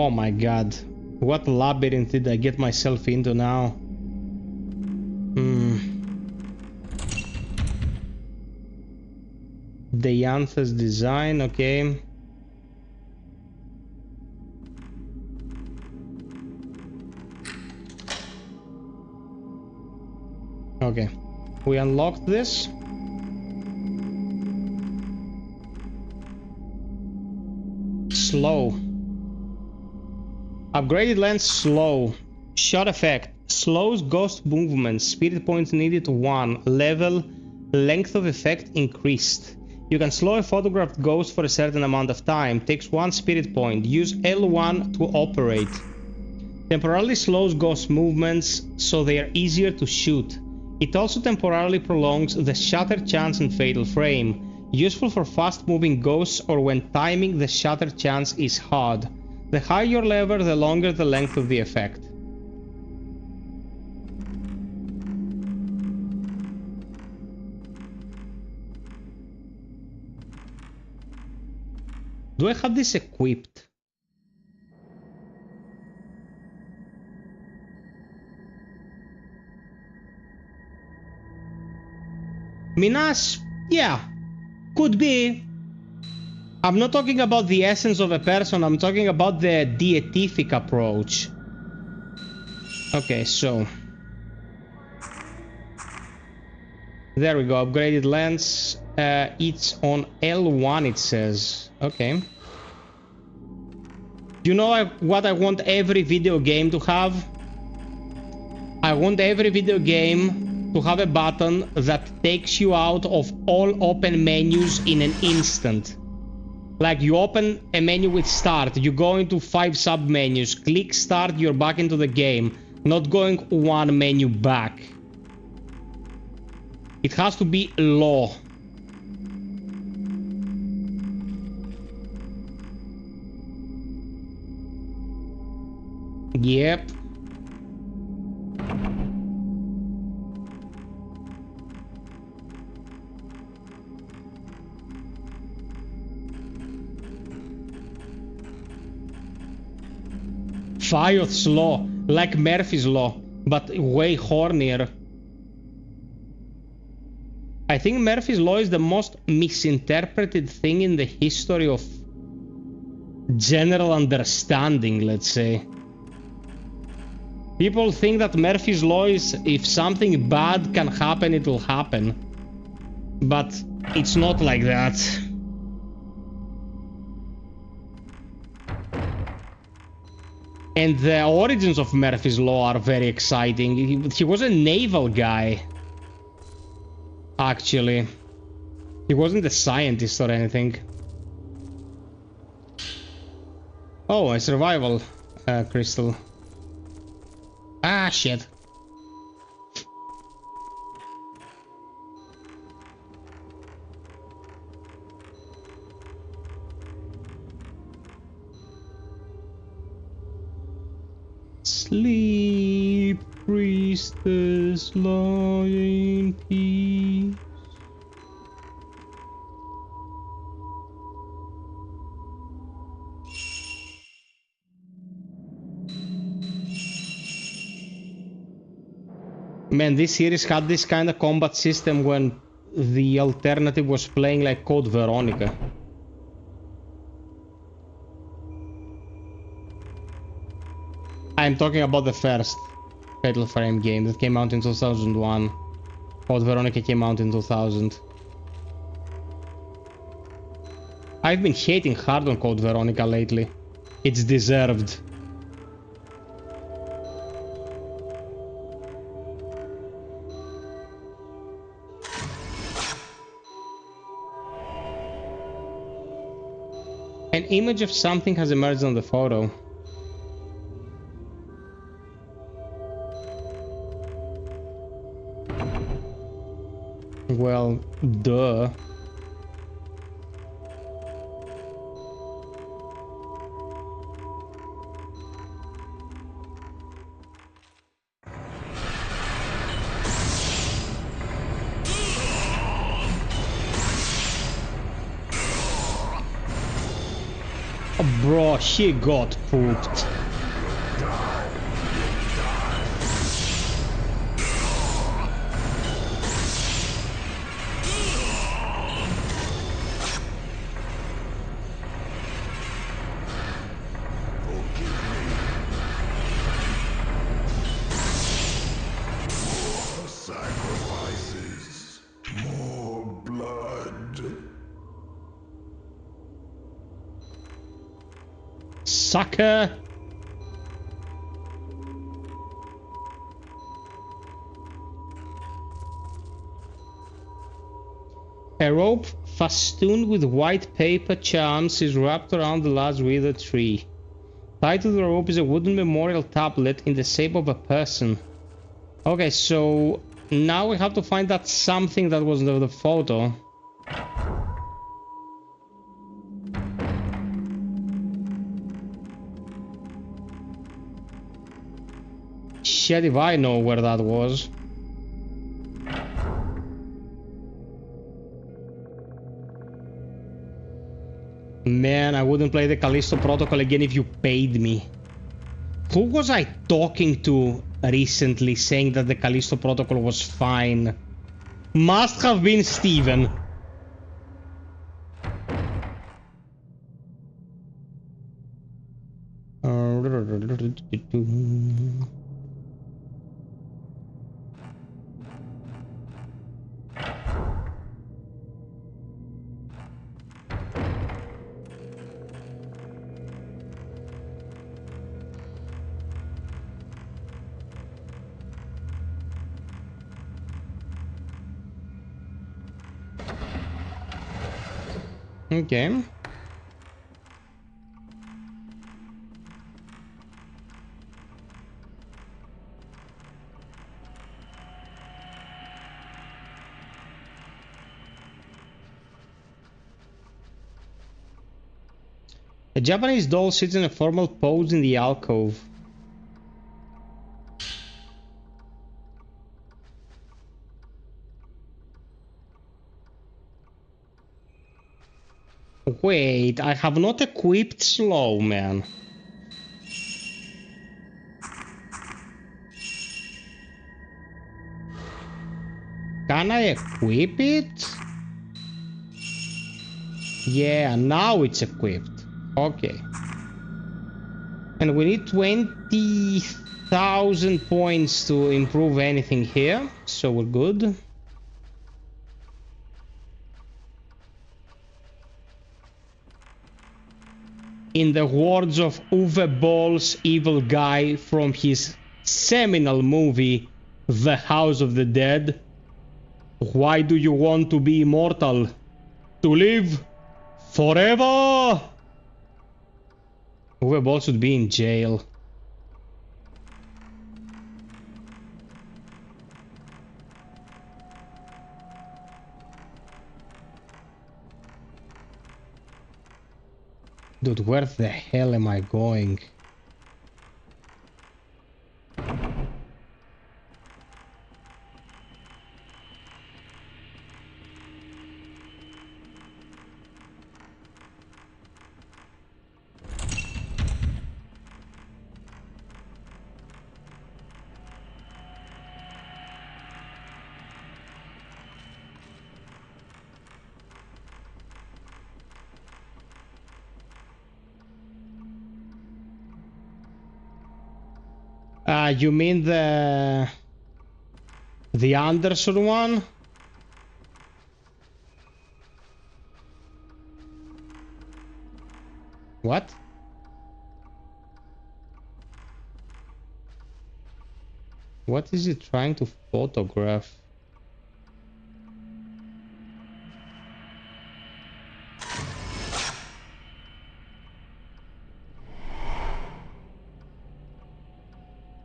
Oh my god. What labyrinth did I get myself into now? The Yantha's design, okay. Okay. We unlocked this. Slow. Upgraded lens slow. Shot effect. Slows ghost movements. Spirit points needed 1. Level. Length of effect increased. You can slow a photographed ghost for a certain amount of time. Takes 1 spirit point. Use L1 to operate. Temporarily slows ghost movements so they are easier to shoot. It also temporarily prolongs the shutter chance and fatal frame. Useful for fast-moving ghosts or when timing the shutter chance is hard. The higher your level, the longer the length of the effect. Do I have this equipped? Minas? Yeah. Could be. I'm not talking about the essence of a person, I'm talking about the deific approach. Okay, so... There we go, upgraded lens. It's on L1, it says. Okay. You know what I want every video game to have? I want every video game to have a button that takes you out of all open menus in an instant. Like you open a menu with start, you go into 5 sub-menus, click start, you're back into the game. Not going 1 menu back. It has to be law. Yep. FiOth's law, like Murphy's law, but way hornier. I think Murphy's law is the most misinterpreted thing in the history of general understanding, let's say. People think that Murphy's law is if something bad can happen, it will happen. But it's not like that. And the origins of Murphy's law are very exciting. He was a naval guy. Actually. He wasn't a scientist or anything. Oh, a survival crystal. Ah, shit. Sleep, priestess, lie in peace. Man, this series had this kind of combat system when the alternative was playing like Code Veronica. I'm talking about the first Fatal Frame game that came out in 2001. Code Veronica came out in 2000. I've been hating hard on Code Veronica lately. It's deserved. An image of something has emerged on the photo. Well, duh. Bro, he got pooped. Sacrifices. More blood. Sucker. A rope festooned with white paper charms is wrapped around the large withered tree. Tied to the rope is a wooden memorial tablet in the shape of a person. Okay, so now we have to find that something that was in the photo. Shit if I know where that was. Man, I wouldn't play the Callisto Protocol again if you paid me. Who was I talking to recently saying that the Callisto Protocol was fine? Must have been Steven. Okay. A Japanese doll sits in a formal pose in the alcove. Wait, I have not equipped slow, man. Can I equip it? Yeah, now it's equipped. Okay. And we need 20,000 points to improve anything here, so we're good. In the words of Uwe Boll's evil guy from his seminal movie, The House of the Dead, why do you want to be immortal? To live forever? Uwe Boll should be in jail. Dude, where the hell am I going? You mean the Anderson one? What? What is it trying to photograph?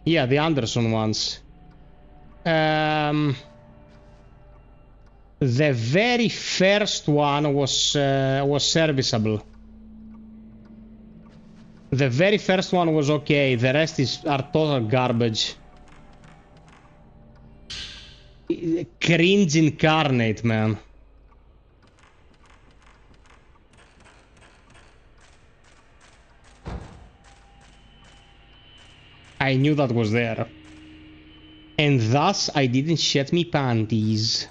Yeah, the Anderson ones. The very first one was serviceable. The very first one was okay. The rest are total garbage. Cringe incarnate, man. I knew that was there. And thus I didn't shed me panties.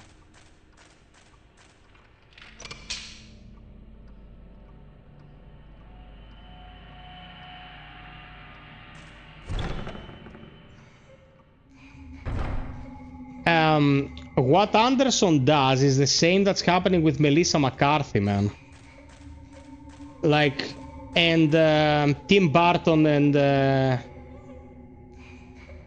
What Anderson does is the same that's happening with Melissa McCarthy, man. Like, and Tim Burton and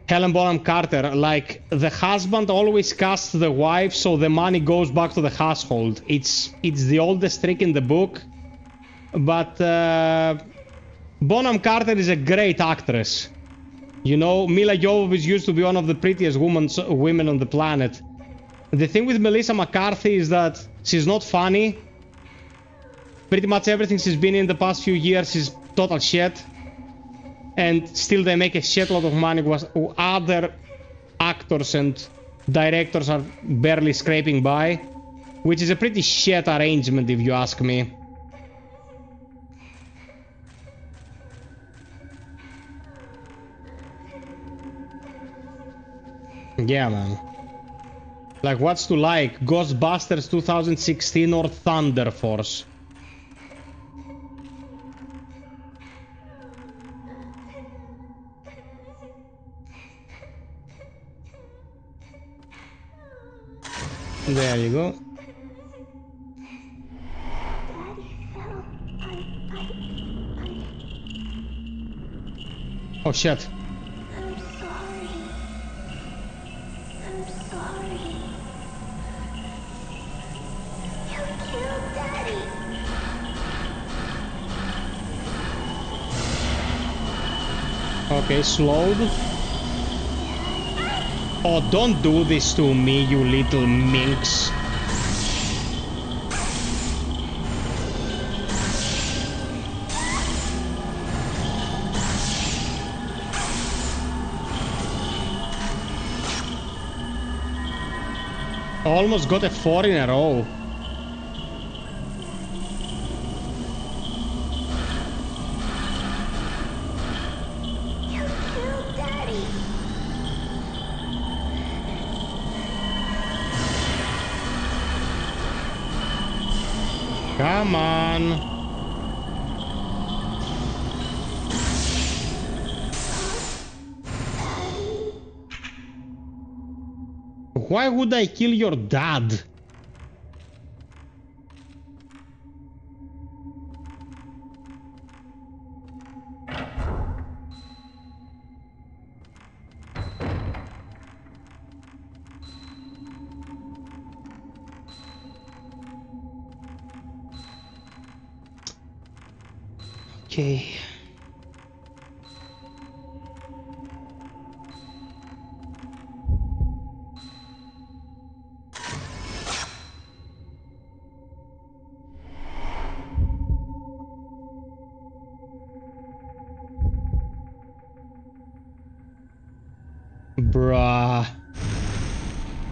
Helen Bonham Carter. Like, the husband always casts the wife, so the money goes back to the household. It's the oldest trick in the book, but Bonham Carter is a great actress. You know, Mila Jovovich used to be one of the prettiest women on the planet. The thing with Melissa McCarthy is that she's not funny. Pretty much everything she's been in the past few years is total shit. And still they make a shitload of money while other actors and directors are barely scraping by. Which is a pretty shit arrangement if you ask me. Yeah, man. Like, what's to like? Ghostbusters 2016 or Thunder Force? There you go. Oh shit. I'm sorry. I'm sorry. You killed Daddy. Okay, slowed. Oh, don't do this to me, you little minx. Almost got a 4 in a row. You killed Daddy. Come on. Why would I kill your dad? Okay. Bruh.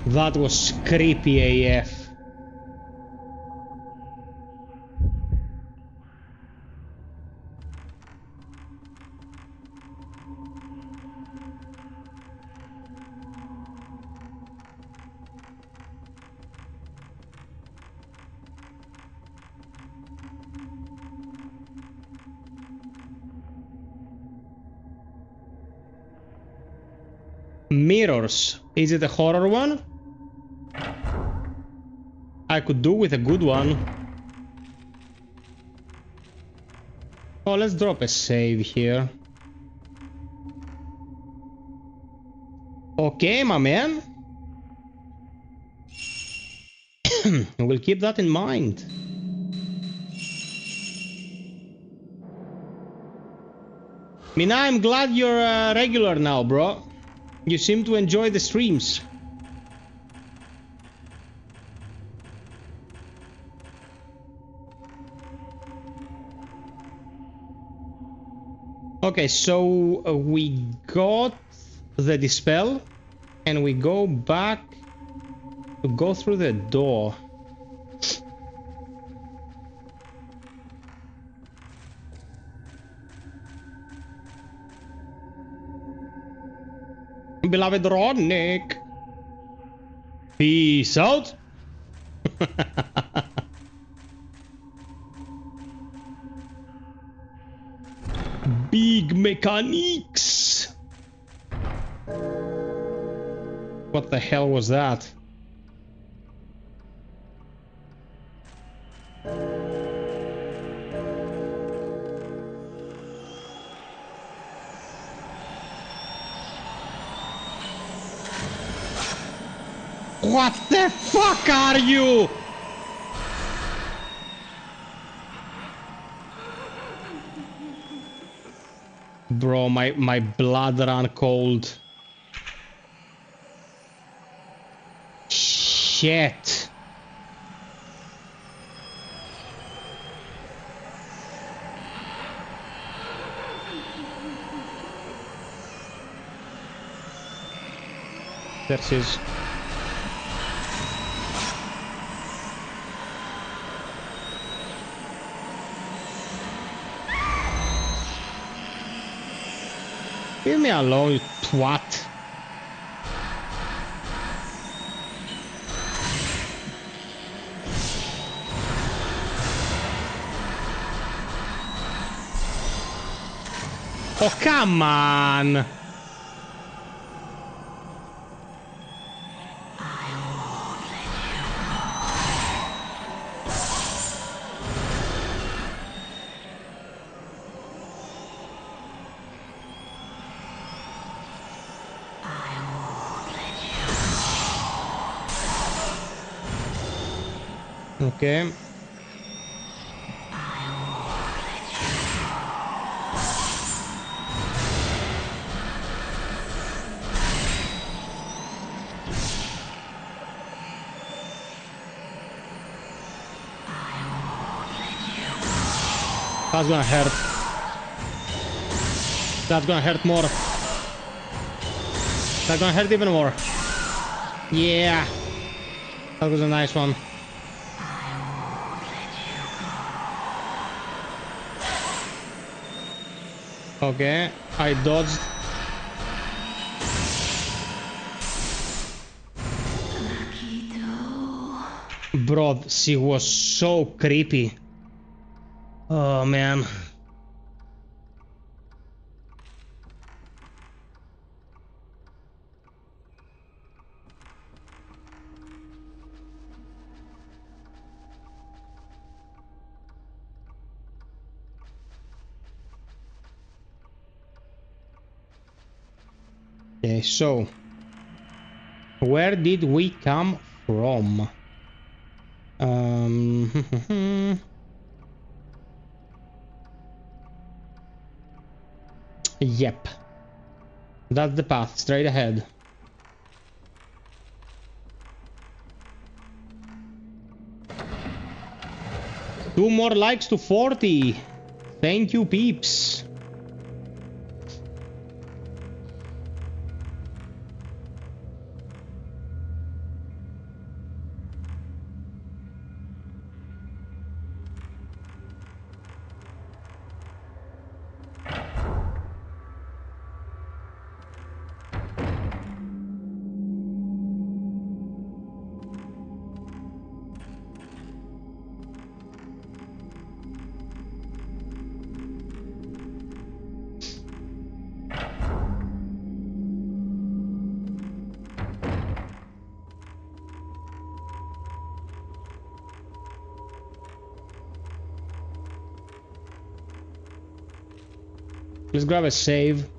That was creepy AF. Mirrors. Is it a horror one? I could do with a good one. Oh, let's drop a save here. Okay, my man. We'll keep that in mind. Mina, I'm glad you're a regular now, bro. You seem to enjoy the streams. Okay, so we got the dispel and we go back to go through the door. beloved Rodnik. Peace out. Big mechanics. What the hell was that? What the fuck are you? Bro, my blood ran cold. Shit. There she is. Leave me alone, you twat. Oh, come on! Okay. That's gonna hurt. That's gonna hurt more. That's gonna hurt even more. Yeah. That was a nice one. Okay, I dodged. Bro, she was so creepy. Oh man. Okay, so where did we come from? Yep. That's the path, straight ahead. Two more likes to 40. Thank you, peeps. Let's grab a save.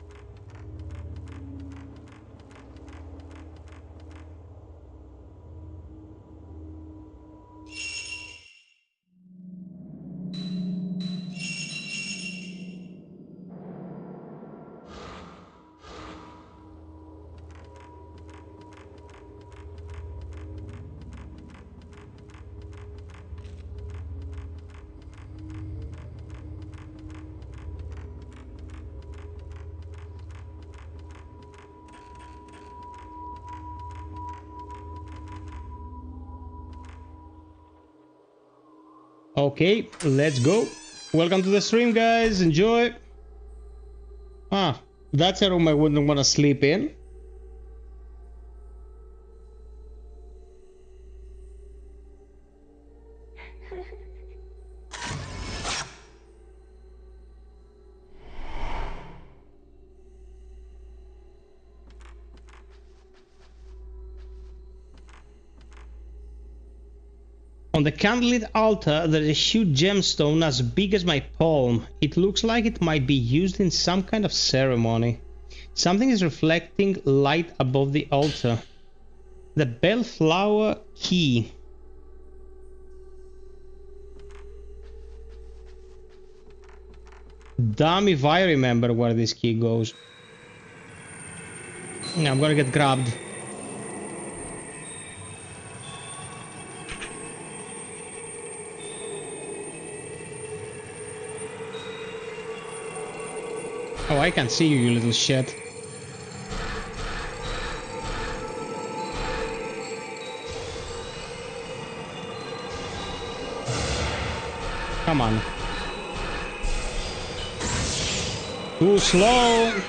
Okay, let's go. Welcome to the stream, guys. Enjoy. Ah, that's a room I wouldn't want to sleep in. On the candlelit altar, there is a huge gemstone as big as my palm. It looks like it might be used in some kind of ceremony. Something is reflecting light above the altar. The bellflower key. Damn if I remember where this key goes. Yeah, I'm gonna get grabbed. Oh, I can see you, you little shit. Come on. Too slow.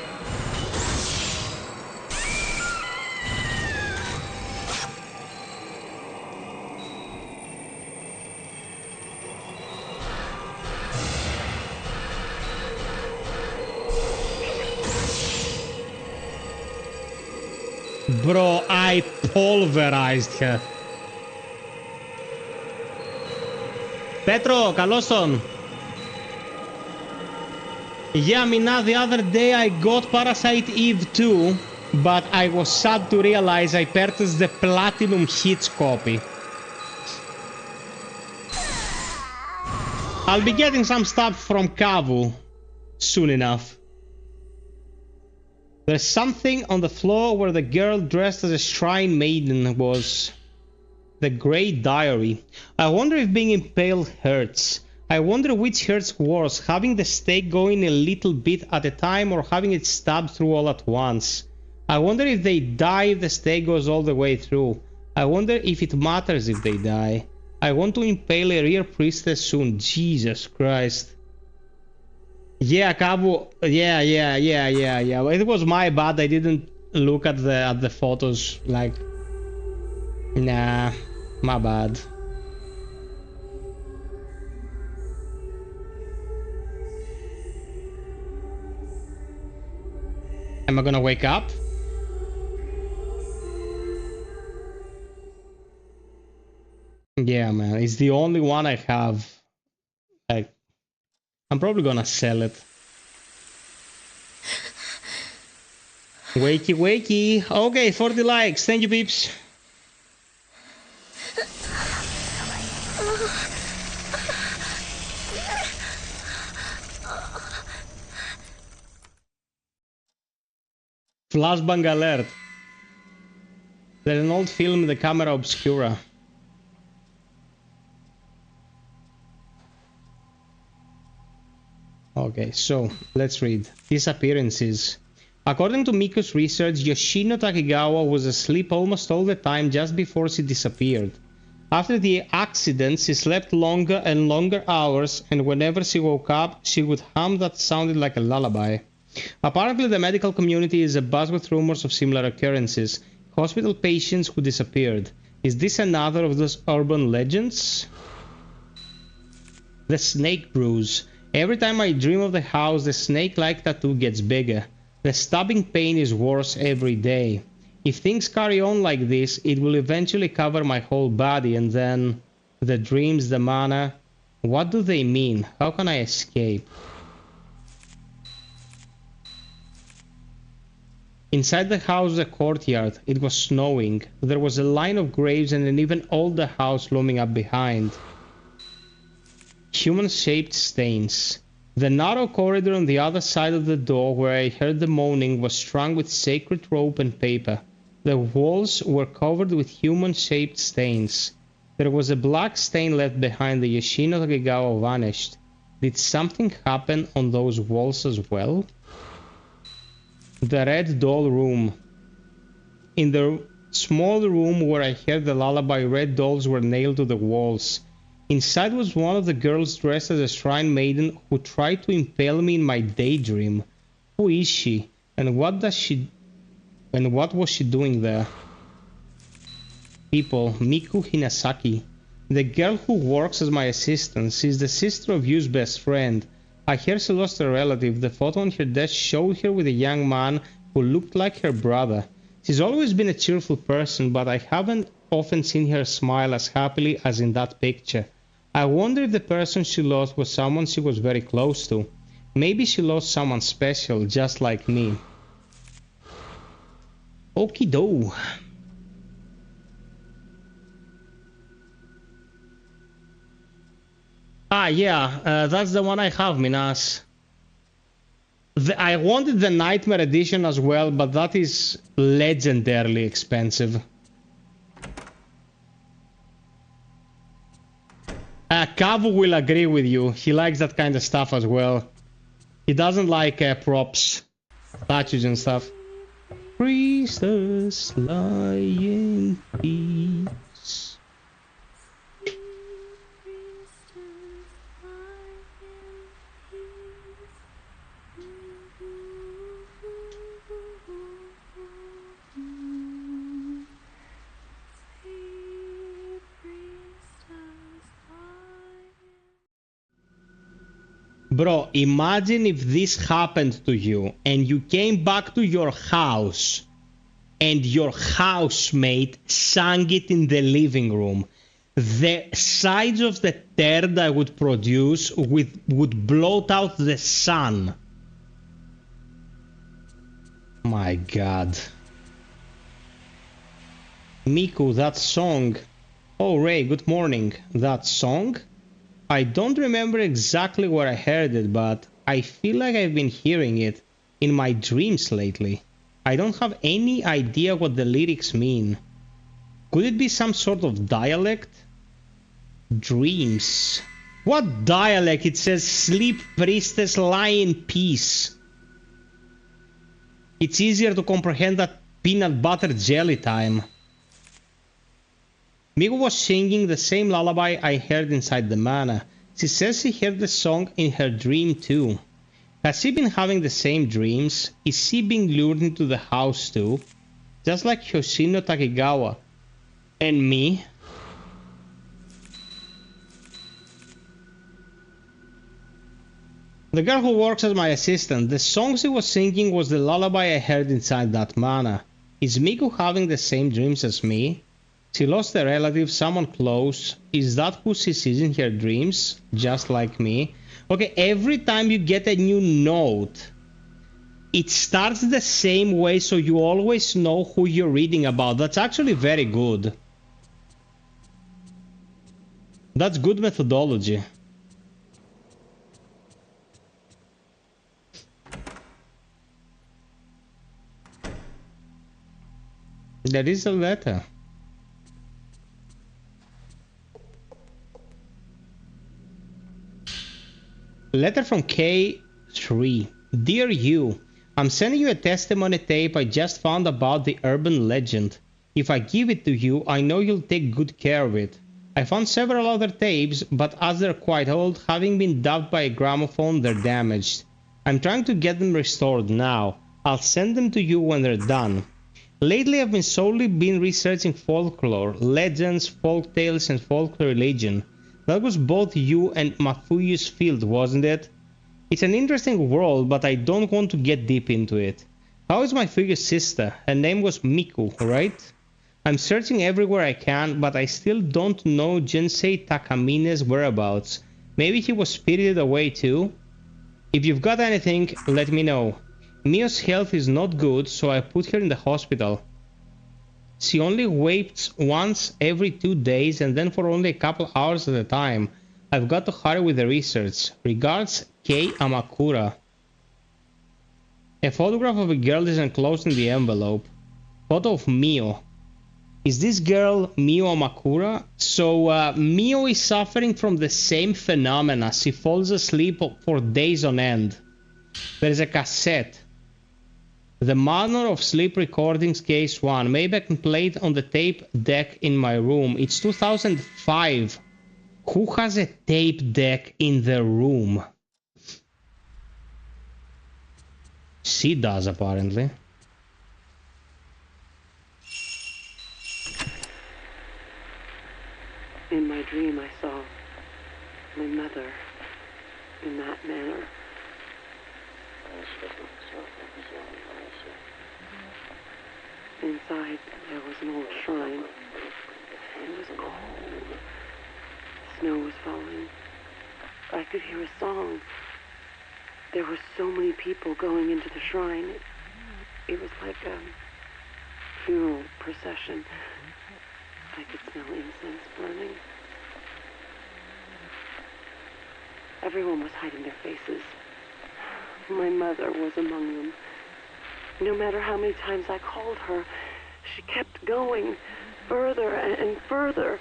Bro, I pulverized her. Petro, καλώς τον. Yeah, Mina, the other day I got Parasite Eve 2, but I was sad to realize I purchased the Platinum Hits copy. I'll be getting some stuff from Kavu soon enough. There's something on the floor where the girl dressed as a shrine maiden was. The Great Diary. I wonder if being impaled hurts. I wonder which hurts worse, having the stake going a little bit at a time or having it stabbed through all at once. I wonder if they die if the stake goes all the way through. I wonder if it matters if they die. I want to impale a rear priestess soon. Jesus Christ. Yeah, Kabu. Yeah. It was my bad. I didn't look at the photos. Like, nah, my bad. Am I gonna wake up? Yeah, man. It's the only one I have. Like, I'm probably gonna sell it. Wakey, wakey. Okay, 40 likes. Thank you, peeps. Flashbang alert. There's an old film, The Camera Obscura. Okay, so let's read. Disappearances. According to Miko's research, Yoshino Takegawa was asleep almost all the time just before she disappeared. After the accident, she slept longer and longer hours, and whenever she woke up, she would hum that sounded like a lullaby. Apparently, the medical community is abuzz with rumors of similar occurrences. Hospital patients who disappeared. Is this another of those urban legends? The snake bruise. Every time I dream of the house, the snake-like tattoo gets bigger. The stabbing pain is worse every day. If things carry on like this, it will eventually cover my whole body, and then... The dreams, the mana... What do they mean? How can I escape? Inside the house was a courtyard. It was snowing. There was a line of graves and an even older house looming up behind. Human-shaped stains. The narrow corridor on the other side of the door where I heard the moaning was strung with sacred rope and paper. The walls were covered with human-shaped stains. There was a black stain left behind. The Yoshino Takegawa vanished. Did something happen on those walls as well? The Red Doll Room. In the small room where I heard the lullaby, red dolls were nailed to the walls. Inside was one of the girls dressed as a shrine maiden who tried to impale me in my daydream. Who is she? And what was she doing there? People. Miku Hinasaki. The girl who works as my assistant. She's the sister of Yu's best friend. I hear she lost a relative. The photo on her desk showed her with a young man who looked like her brother. She's always been a cheerful person, but I haven't often seen her smile as happily as in that picture. I wonder if the person she lost was someone she was very close to. Maybe she lost someone special, just like me. Okie doke. Ah, yeah, that's the one I have, Minas. I wanted the Nightmare Edition as well, but that is legendarily expensive. Cavu will agree with you. He likes that kind of stuff as well. He doesn't like props, statues and stuff. Priestess, lie in peace. Bro, imagine if this happened to you and you came back to your house and your housemate sang it in the living room. The size of the turd I would produce would blot out the sun. My God. Miku, that song. Oh, Ray, good morning. That song? I don't remember exactly where I heard it, but I feel like I've been hearing it in my dreams lately. I don't have any idea what the lyrics mean. Could it be some sort of dialect? Dreams. What dialect? It says sleep, priestess, lie in peace. It's easier to comprehend that peanut butter jelly time. Miku was singing the same lullaby I heard inside the mana. She says she heard the song in her dream too. Has she been having the same dreams? Is she being lured into the house too? Just like Hoshino Takegawa. And me? The girl who works as my assistant. The song she was singing was the lullaby I heard inside that mana. Is Miku having the same dreams as me? She lost a relative, someone close. Is that who she sees in her dreams? Just like me. Okay, every time you get a new note, it starts the same way, so you always know who you're reading about. That's actually very good. That's good methodology. There is a letter. Letter from K3. Dear you, I'm sending you a testimony tape I just found about the urban legend. If I give it to you, I know you'll take good care of it. I found several other tapes, but as they're quite old, having been dubbed by a gramophone, they're damaged. I'm trying to get them restored now. I'll send them to you when they're done. Lately I've solely been researching folklore, legends, folk tales and folk religion. That was both you and Mafuyu's field, wasn't it? It's an interesting world, but I don't want to get deep into it. How is Mafuyu's sister? Her name was Miku, right? I'm searching everywhere I can, but I still don't know Jinsei Takamine's whereabouts. Maybe he was spirited away too? If you've got anything, let me know. Mio's health is not good, so I put her in the hospital. She only wakes once every 2 days and then for only a couple hours at a time. I've got to hurry with the research. Regards, Kei Amakura. A photograph of a girl is enclosed in the envelope. Photo of Mio. Is this girl Mio Amakura? So Mio is suffering from the same phenomena. She falls asleep for days on end. There is a cassette. The manner of sleep recordings case 1. Maybe I can play it on the tape deck in my room. It's 2005. Who has a tape deck in the room? She does, apparently. In my dream, I saw my mother in that manner. Inside, there was an old shrine. It was cold. Snow was falling. I could hear a song. There were so many people going into the shrine. It was like a funeral procession. I could smell incense burning. Everyone was hiding their faces. My mother was among them. No matter how many times I called her, she kept going further and further.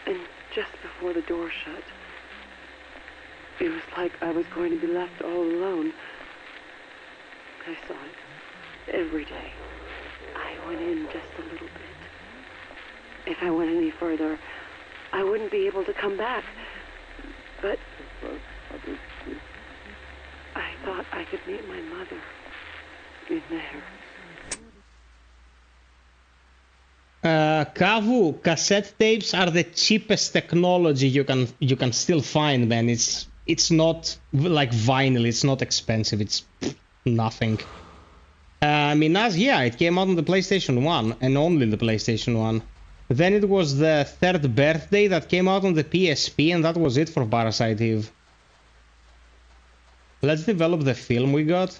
And just before the door shut, it was like I was going to be left all alone. I saw it every day. I went in just a little bit. If I went any further, I wouldn't be able to come back. But I thought I could meet my mother in there. Kavu, cassette tapes are the cheapest technology you can still find, man. It's not like vinyl. It's not expensive. It's nothing. Minaz, yeah, it came out on the PlayStation 1 and only the PlayStation 1. Then it was the third birthday that came out on the PSP, and that was it for Parasite Eve. Let's develop the film we got.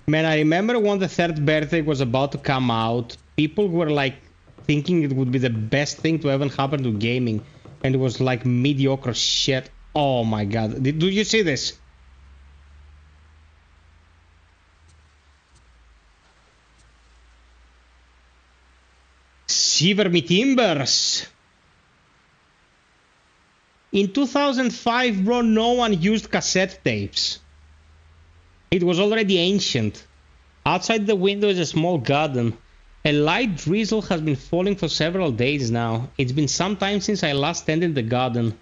Man, I remember when the third birthday was about to come out, people were like thinking it would be the best thing to ever happen to gaming, and it was like mediocre shit. Oh my god, do you see this? Shiver me timbers. In 2005, bro, no one used cassette tapes. It was already ancient. Outside the window is a small garden. A light drizzle has been falling for several days now. It's been some time since I last tended the garden.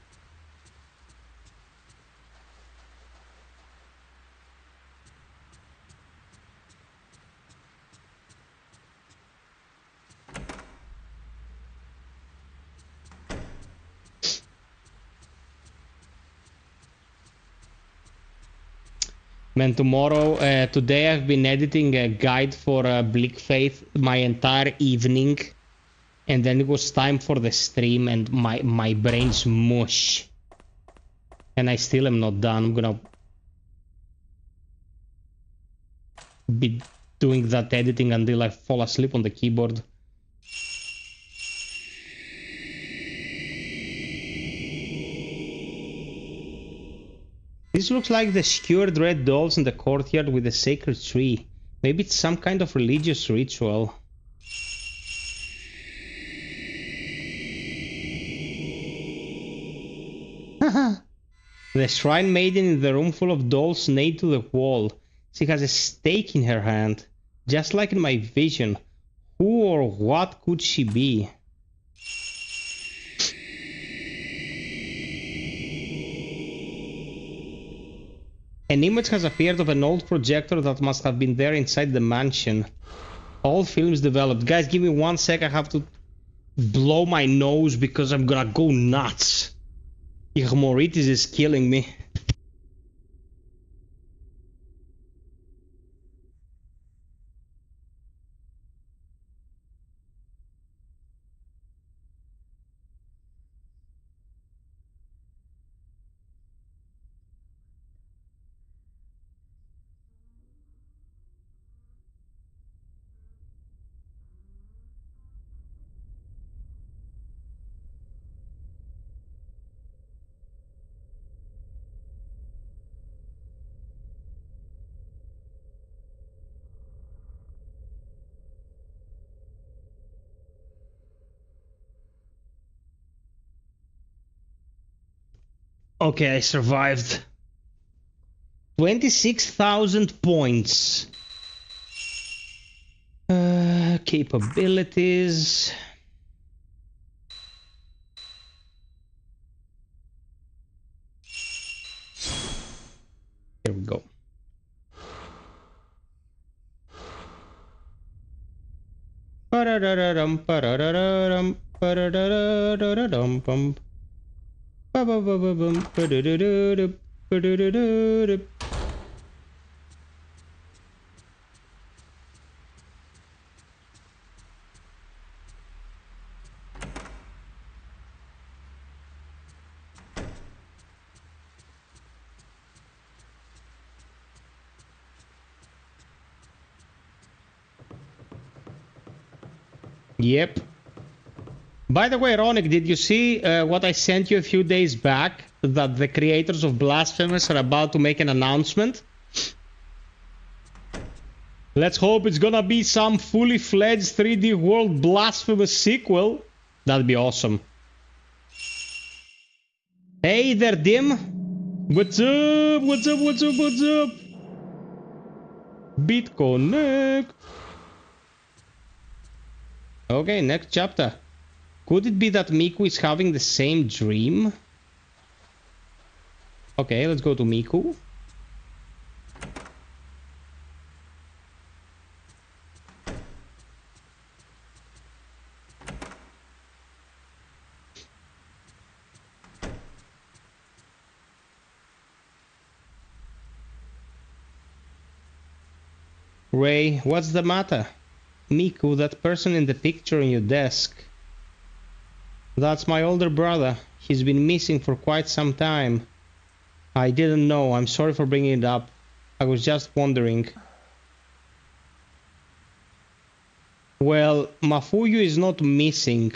Man, today I've been editing a guide for Bleak Faith my entire evening, and then it was time for the stream, and my brain's mush, and I still am not done. I'm gonna be doing that editing until I fall asleep on the keyboard. This looks like the skewered red dolls in the courtyard with the sacred tree. Maybe it's some kind of religious ritual. The shrine maiden in the room full of dolls nailed to the wall. She has a stake in her hand, just like in my vision. Who or what could she be? An image has appeared of an old projector that must have been there inside the mansion. All films developed. Guys, give me 1 sec. I have to blow my nose because I'm gonna go nuts. Igmoritis is killing me. Okay, I survived. 26,000 points. Capabilities. Parararam, parararam, parararam, pum. Ba-ba-ba-ba-bum, ba-da-da-da-da, ba-da-da-da-da. Yep. By the way, Ronik, did you see what I sent you a few days back? That the creators of Blasphemous are about to make an announcement? Let's hope it's gonna be some fully fledged 3D World Blasphemous sequel. That'd be awesome. Hey there, Dim. What's up? What's up? What's up? What's up? BitConnect. Okay, next chapter. Could it be that Miku is having the same dream? Okay, let's go to Miku. Ray, what's the matter? Miku, that person in the picture on your desk. That's my older brother. He's been missing for quite some time. I didn't know. I'm sorry for bringing it up. I was just wondering. Well, Mafuyu is not missing.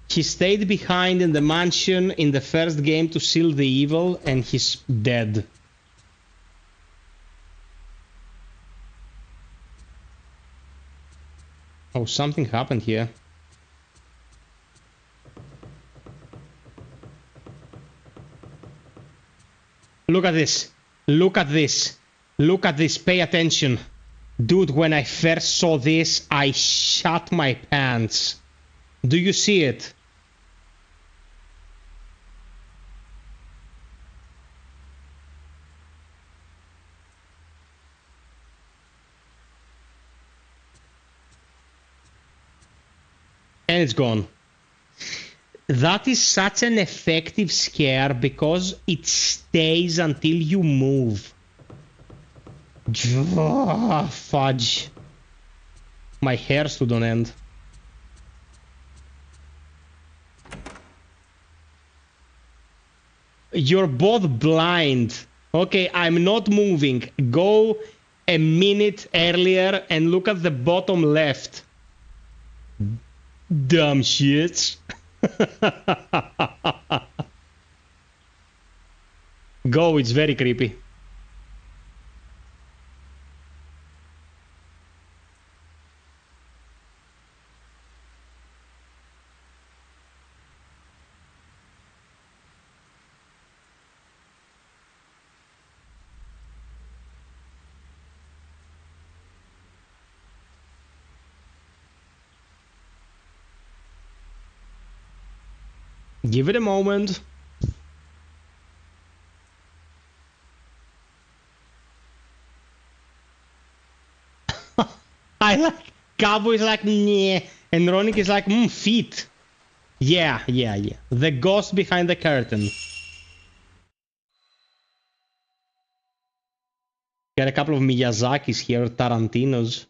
He stayed behind in the mansion in the first game to seal the evil, and he's dead. Oh, something happened here. Look at this. Look at this. Look at this. Pay attention. Dude, when I first saw this, I shat my pants. Do you see it? And it's gone. That is such an effective scare because it stays until you move. Oh, fudge. My hair stood on end. You're both blind. Okay, I'm not moving. Go a minute earlier and look at the bottom left. Dumb shits. Go, it's very creepy. Give it a moment. I like Cowboy is like nah, and Ronik is like feet. Yeah. The ghost behind the curtain. Got a couple of Miyazakis here, Tarantinos.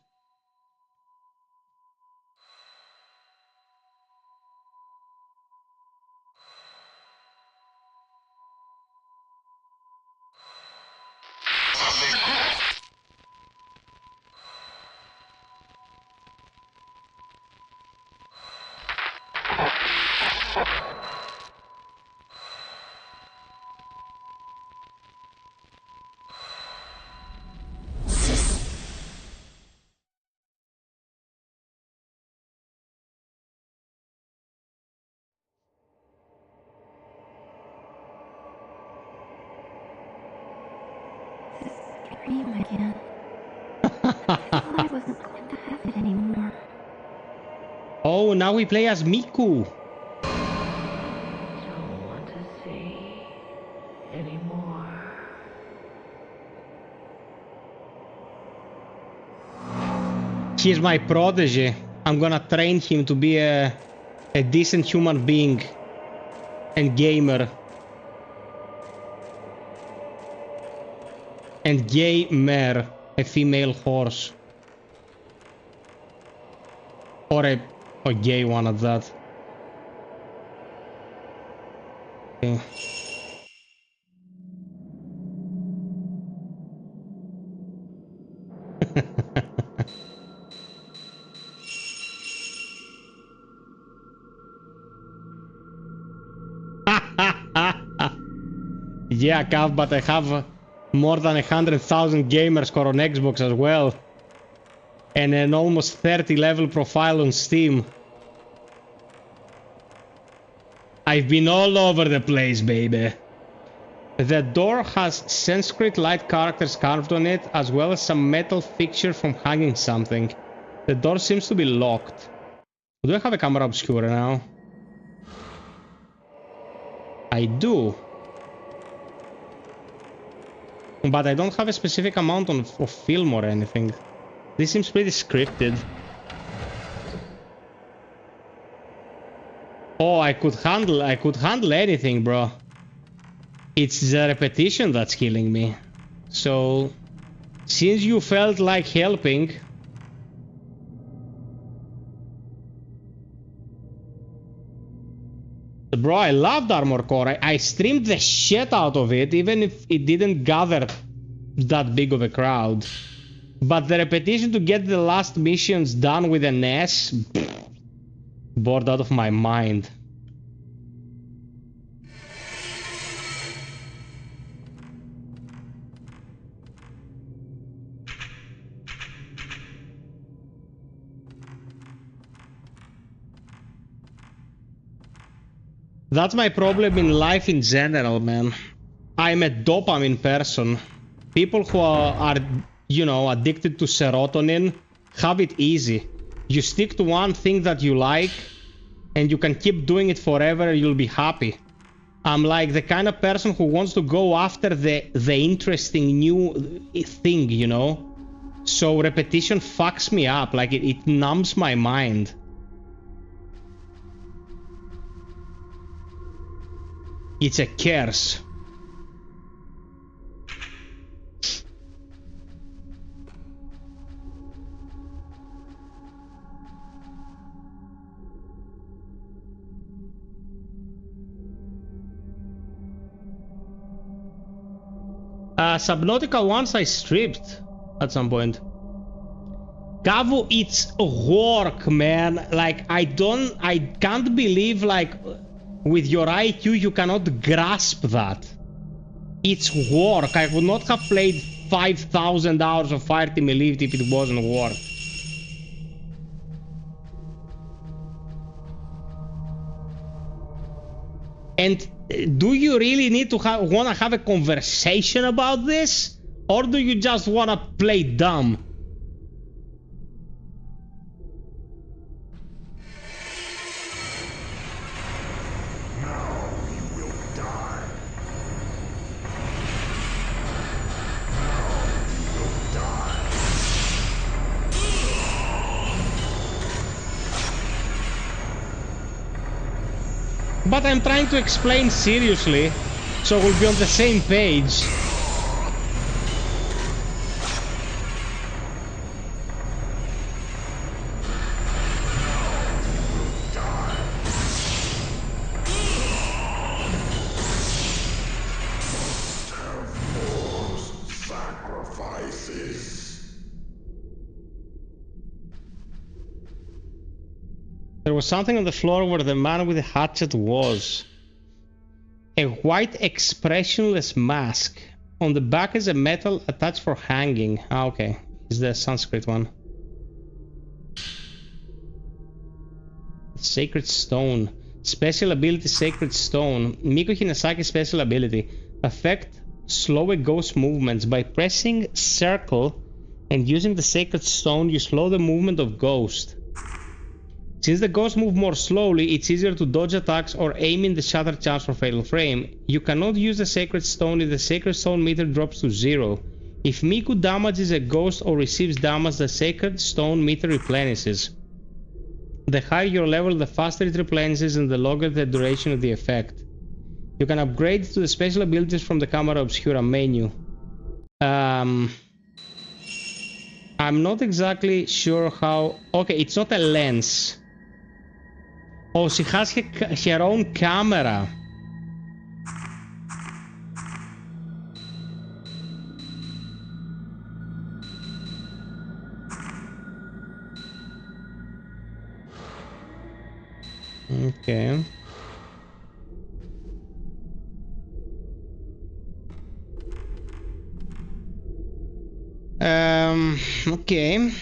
Dream again. I thought I wasn't going to have it anymore. Oh, now we play as Miku. Don't want to see anymore. He's my protege. I'm gonna train him to be a decent human being and gamer. And gay mare, a female horse. Or a gay one at that. Okay. Yeah, Cav, but I have more than 100,000 gamer score on Xbox as well. And an almost 30 level profile on Steam. I've been all over the place, baby. The door has Sanskrit light characters carved on it, as well as some metal fixture from hanging something. The door seems to be locked. Do I have a camera obscura now? I do. But I don't have a specific amount of film or anything. This seems pretty scripted. Oh, I could handle anything, bro. It's the repetition that's killing me. So, since you felt like helping... Bro, I loved Armor Core. I streamed the shit out of it, even if it didn't gather that big of a crowd. But the repetition to get the last missions done with an S... bored out of my mind. That's my problem in life in general, man. I'm a dopamine person. People who are, you know, addicted to serotonin have it easy. You stick to one thing that you like, and you can keep doing it forever, you'll be happy. I'm like the kind of person who wants to go after the interesting new thing, you know? So repetition fucks me up, like it numbs my mind. It's a curse. Subnautica once I stripped at some point. Gavu, it's work, man. Like, I can't believe, like, with your IQ, you cannot grasp that. It's work. I would not have played 5,000 hours of Fireteam Elite if it wasn't work. And do you really need to want to have a conversation about this? Or do you just want to play dumb? But I'm trying to explain seriously, so we'll be on the same page. There was something on the floor where the man with the hatchet was. A white expressionless mask. On the back is a metal attached for hanging. Ah, okay. It's the Sanskrit one. Sacred Stone. Special ability Sacred Stone. Miko Hinasaki special ability. Affect slow a ghost movements. By pressing circle and using the Sacred Stone, you slow the movement of ghost. Since the ghosts move more slowly, it's easier to dodge attacks or aim in the shattered chance for fatal frame. You cannot use the Sacred Stone if the Sacred Stone meter drops to 0. If Miku damages a ghost or receives damage, the Sacred Stone meter replenishes. The higher your level, the faster it replenishes and the longer the duration of the effect. You can upgrade to the special abilities from the Camera Obscura menu. I'm not exactly sure how... Okay, it's not a lens. Oh, she has her own camera. Okay. Okay.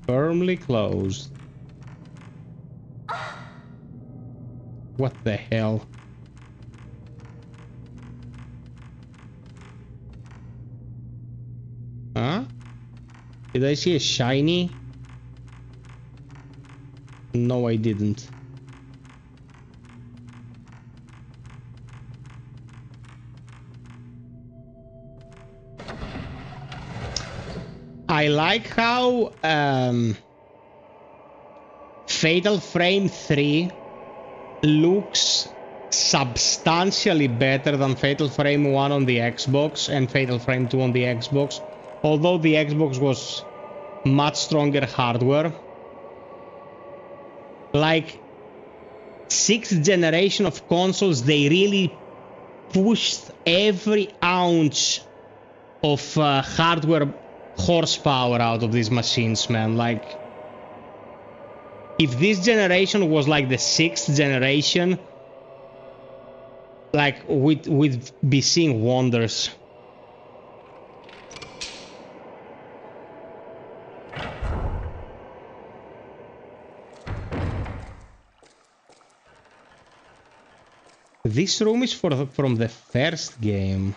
Firmly closed. What the hell? Huh? Did I see a shiny? No, I didn't. I like how Fatal Frame 3 looks substantially better than Fatal Frame 1 on the Xbox and Fatal Frame 2 on the Xbox, although the Xbox was much stronger hardware. Like, 6th generation of consoles, they really pushed every ounce of hardware horsepower out of these machines, man. Like, if this generation was like the 6th generation, like, we'd be seeing wonders. This room is from the first game.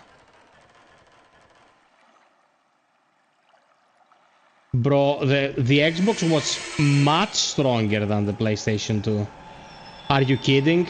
Bro, the Xbox was much stronger than the PlayStation 2. Are you kidding?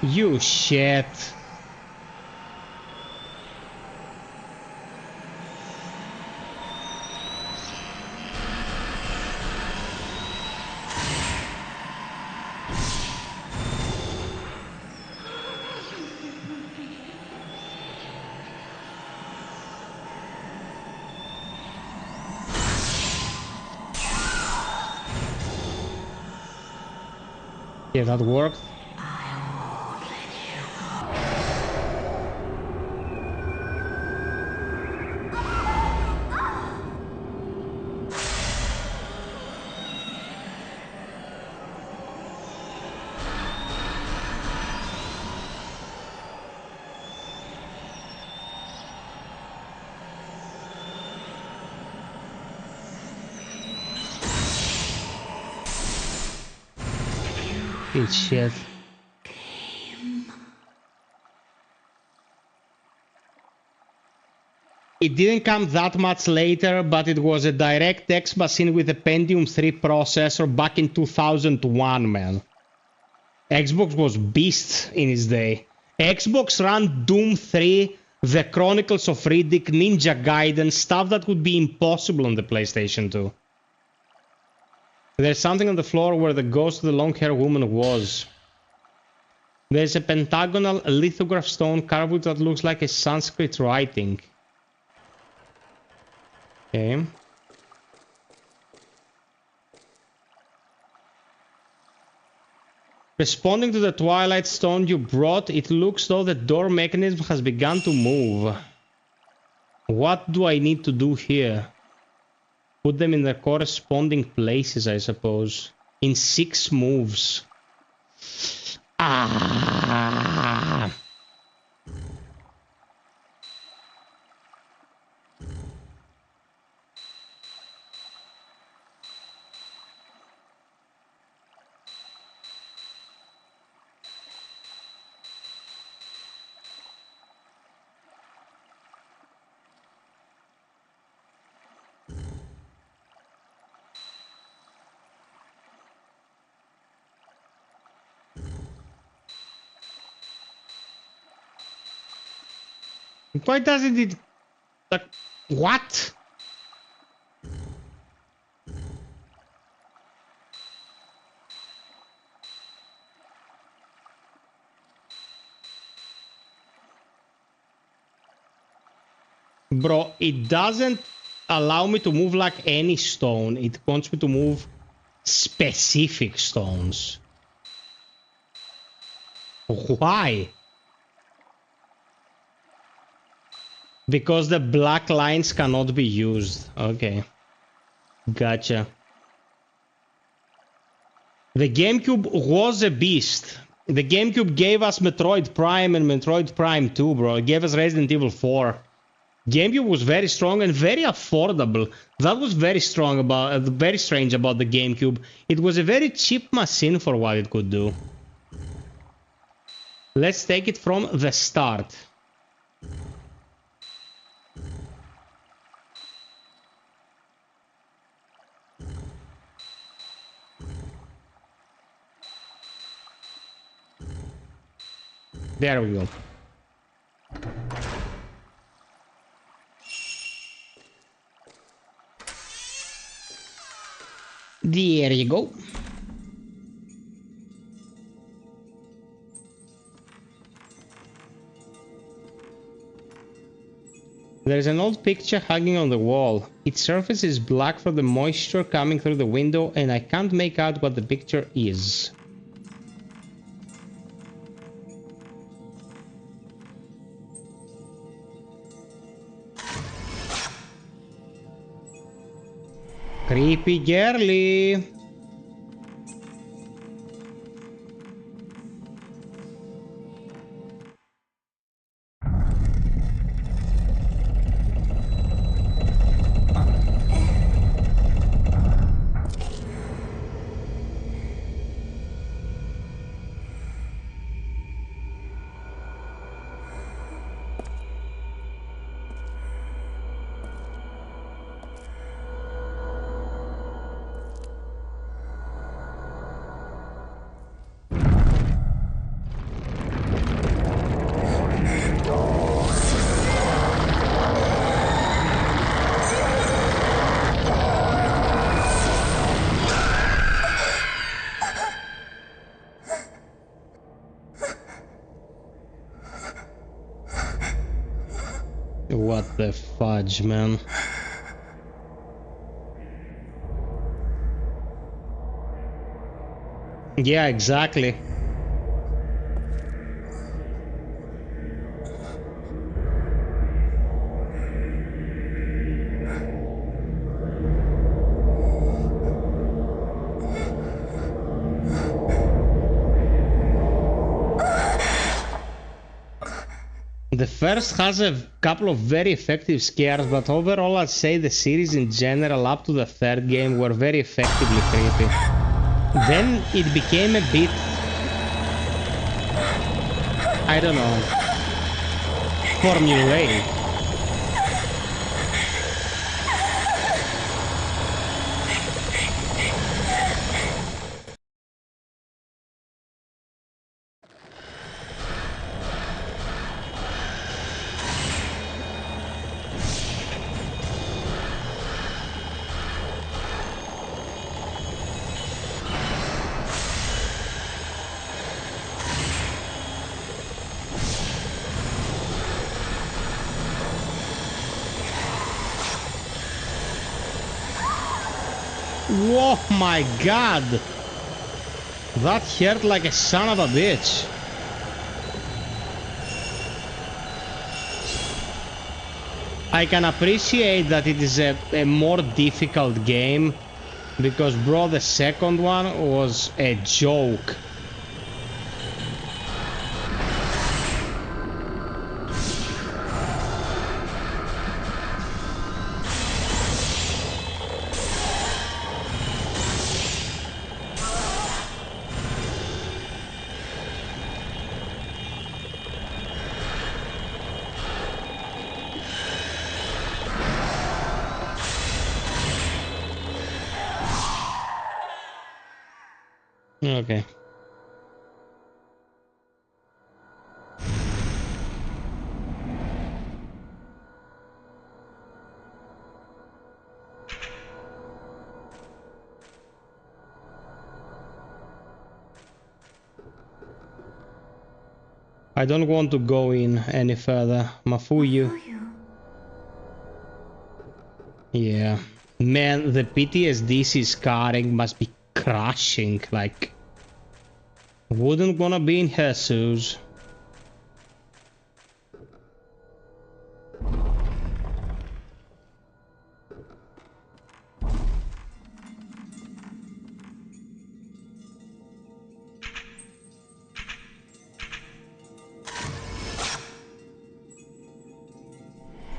You shit. Yeah, that worked. Shit. It didn't come that much later, but it was a DirectX machine with a Pentium 3 processor back in 2001, man. Xbox was beast in its day. Xbox ran Doom 3, The Chronicles of Riddick, Ninja Gaiden, stuff that would be impossible on the PlayStation 2. There's something on the floor where the ghost of the long-haired woman was. There's a pentagonal lithograph stone carved with what looks like a Sanskrit writing. Okay. Responding to the Twilight Stone you brought, it looks though the door mechanism has begun to move. What do I need to do here? Put them in their corresponding places, I suppose. in 6 moves. Ah. Why doesn't it... like, what? Bro, it doesn't allow me to move like any stone. It wants me to move specific stones. Why? Because the black lines cannot be used. Okay. Gotcha. The GameCube was a beast. The GameCube gave us Metroid Prime and Metroid Prime 2, bro. It gave us Resident Evil 4. GameCube was very strong and very affordable. That was very strong about, very strange about the GameCube. It was a very cheap machine for what it could do. Let's take it from the start. There we go. There you go. There's an old picture hanging on the wall. Its surface is black from the moisture coming through the window, and I can't make out what the picture is. Creepy girly. What the fudge, man? Yeah, exactly. The first has a couple of very effective scares, but overall I'd say the series in general up to the third game were very effectively creepy. Then it became a bit... I don't know... formulaic. Oh my god! That hurt like a son of a bitch. I can appreciate that it is a more difficult game Because, bro, the second one was a joke. Okay. I don't want to go in any further. Mafuyu. Yeah. Man, the PTSD she's scarring must be crushing. Like, wouldn't wanna be in her shoes.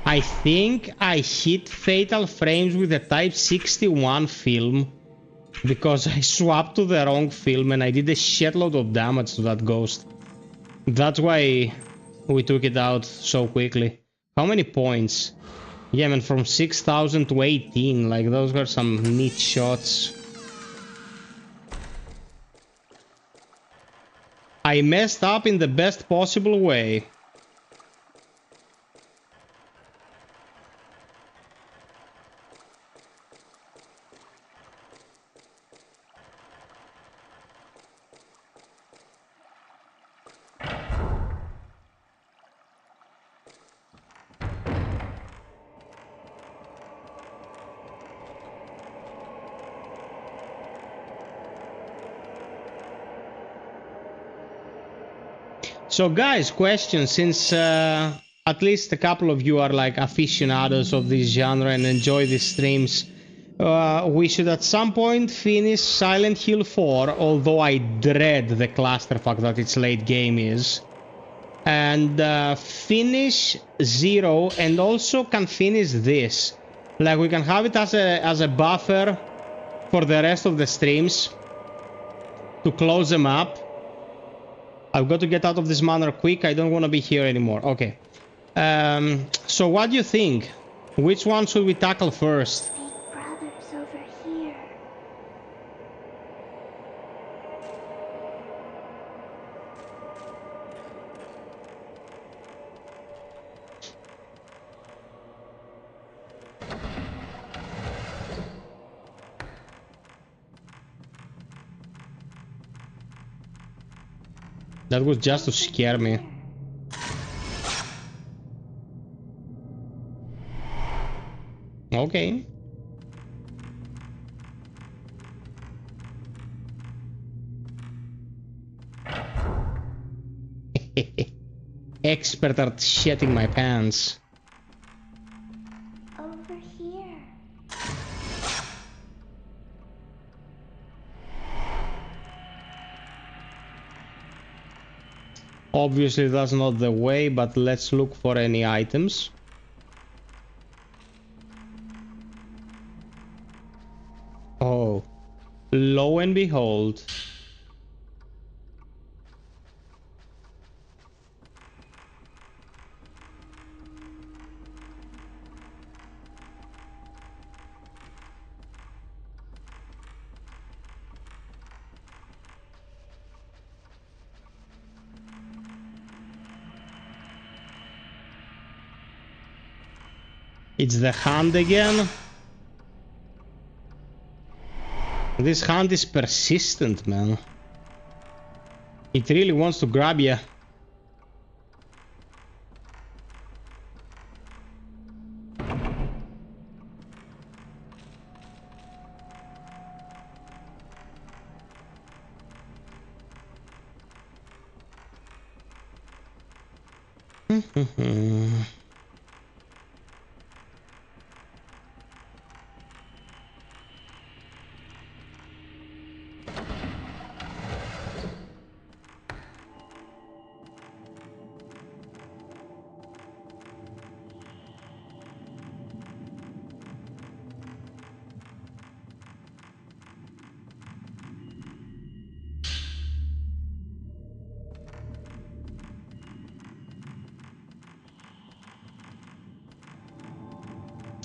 I think I hit fatal frames with the Type 61 film because I swapped to the wrong film and I did a shitload of damage to that ghost. That's why we took it out so quickly. How many points? Yeah, man, from 6,000 to 18. Like, those were some neat shots. I messed up in the best possible way. So guys, question, since at least a couple of you are like aficionados of this genre and enjoy these streams, we should at some point finish Silent Hill 4, although I dread the clusterfuck that its late game is. And finish 0 and also can finish this. Like, we can have it as a buffer for the rest of the streams to close them up. I've got to get out of this manor quick. I don't want to be here anymore. Okay. So what do you think? Which one should we tackle first? Big brother's over here. That was just to scare me. Okay. Expert at shitting my pants. Over here. Obviously that's not the way, but let's look for any items. Oh, lo and behold. It's the hand again. This hand is persistent, man. It really wants to grab you.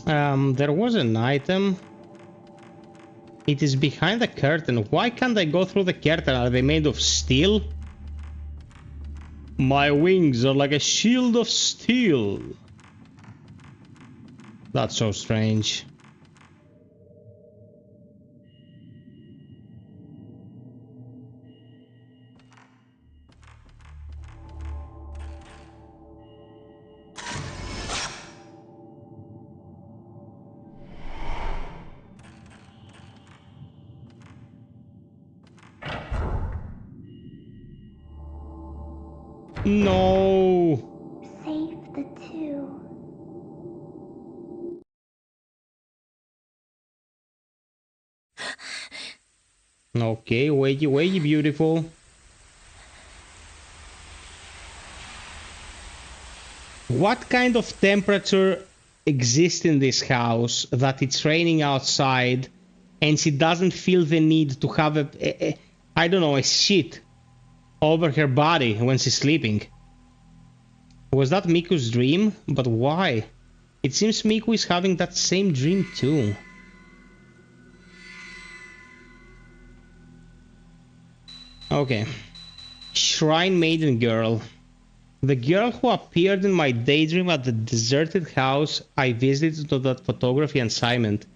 There was an item. It is behind the curtain. Why can't I go through the curtain? Are they made of steel? My wings are like a shield of steel. That's so strange. No. Save the two. Okay, wakey, wakey, beautiful. What kind of temperature exists in this house that it's raining outside and she doesn't feel the need to have I don't know, a sheet over her body when she's sleeping? Was that Miku's dream? But why? It seems Miku is having that same dream too. Okay. Shrine Maiden Girl. The girl who appeared in my daydream at the deserted house I visited to that photography assignment.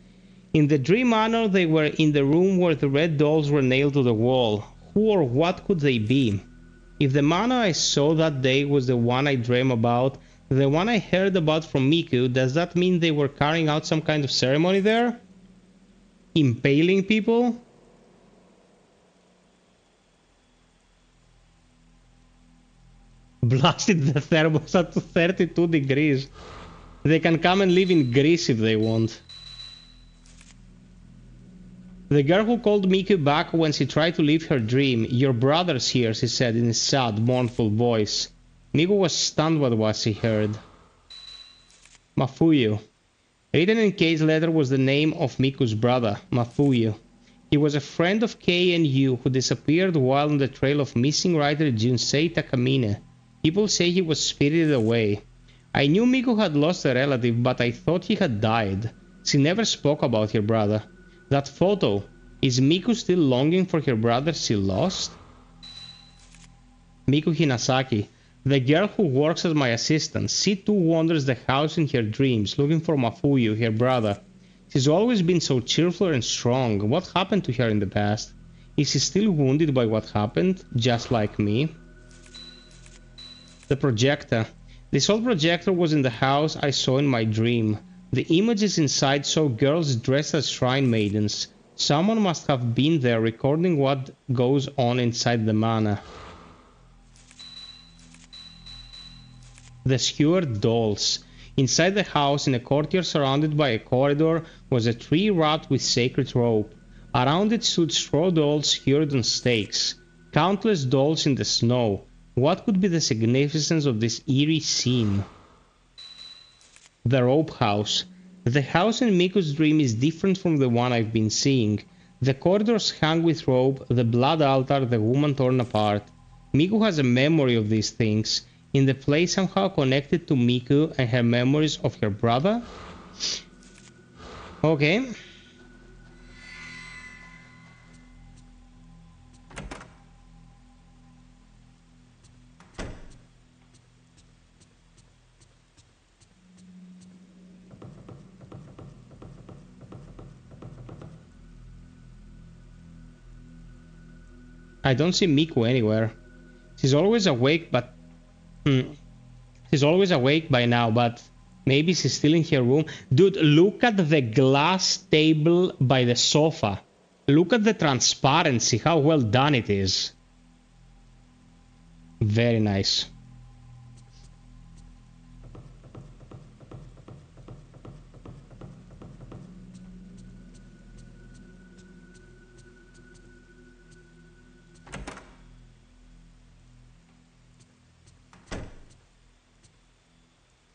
In the dream manner, they were in the room where the red dolls were nailed to the wall. Who or what could they be? If the manner I saw that day was the one I dreamed about, the one I heard about from Miku, does that mean they were carrying out some kind of ceremony there? Impaling people? Blasted the thermos at 32 degrees. They can come and live in Greece if they want. The girl who called Miku back when she tried to live her dream. Your brother's here, she said in a sad, mournful voice. Miku was stunned by what she heard. Mafuyu. Written in Kei's letter was the name of Miku's brother, Mafuyu. He was a friend of Kei and Yu who disappeared while on the trail of missing writer Junsei Takamine. People say he was spirited away. I knew Miku had lost a relative, but I thought he had died. She never spoke about her brother. That photo. Is Miku still longing for her brother she lost? Miku Hinasaki. The girl who works as my assistant. She too wanders the house in her dreams, looking for Mafuyu, her brother. She's always been so cheerful and strong. What happened to her in the past? Is she still wounded by what happened, just like me? The projector. This old projector was in the house I saw in my dream. The images inside show girls dressed as shrine maidens. Someone must have been there recording what goes on inside the mana. The skewered dolls. Inside the house, in a courtyard surrounded by a corridor, was a tree wrapped with sacred rope. Around it stood straw dolls skewered on stakes. Countless dolls in the snow. What could be the significance of this eerie scene? The rope house. The house in Miku's dream is different from the one I've been seeing. The corridors hung with rope, the blood altar, the woman torn apart. Miku has a memory of these things. In the place somehow connected to Miku and her memories of her brother? Okay. I don't see Miku anywhere. She's always awake, but... She's always awake by now, but... Maybe she's still in her room. Dude, look at the glass table by the sofa. Look at the transparency, how well done it is. Very nice.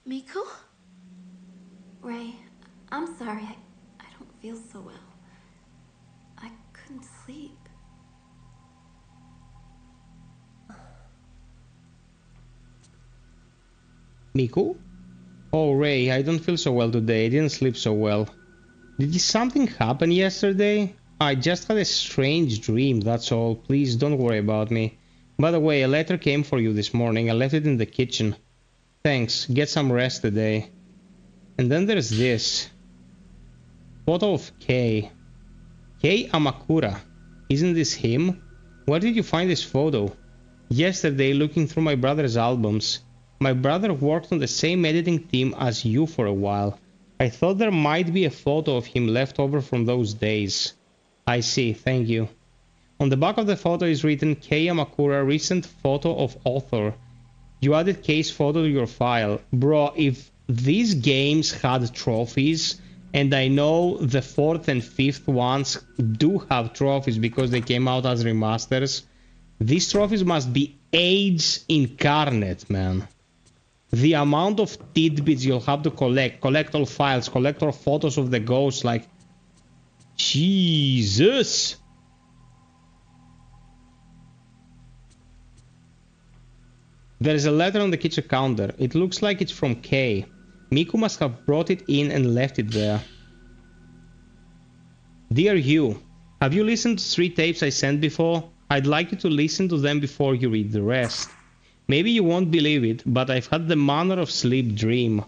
Miku? Ray, I'm sorry. I don't feel so well. I couldn't sleep. Miku? Oh, Ray, I don't feel so well today. I didn't sleep so well. Did something happen yesterday? I just had a strange dream, that's all. Please don't worry about me. By the way, a letter came for you this morning. I left it in the kitchen. Thanks. Get some rest today. And then there's this. Photo of Kei. Kei Amakura. Isn't this him? Where did you find this photo? Yesterday, looking through my brother's albums. My brother worked on the same editing team as you for a while. I thought there might be a photo of him left over from those days. I see, thank you. On the back of the photo is written Kei Amakura, recent photo of author. You added Kei's photo to your file. Bro, if these games had trophies, and I know the 4th and 5th ones do have trophies because they came out as remasters, these trophies must be age incarnate, man. The amount of tidbits you'll have to collect all files, collect all photos of the ghosts, like... Jesus! There's a letter on the kitchen counter. It looks like it's from Kei. Miku must have brought it in and left it there. Dear you, have you listened to 3 tapes I sent before? I'd like you to listen to them before you read the rest. Maybe you won't believe it, but I've had the manner of sleep dream.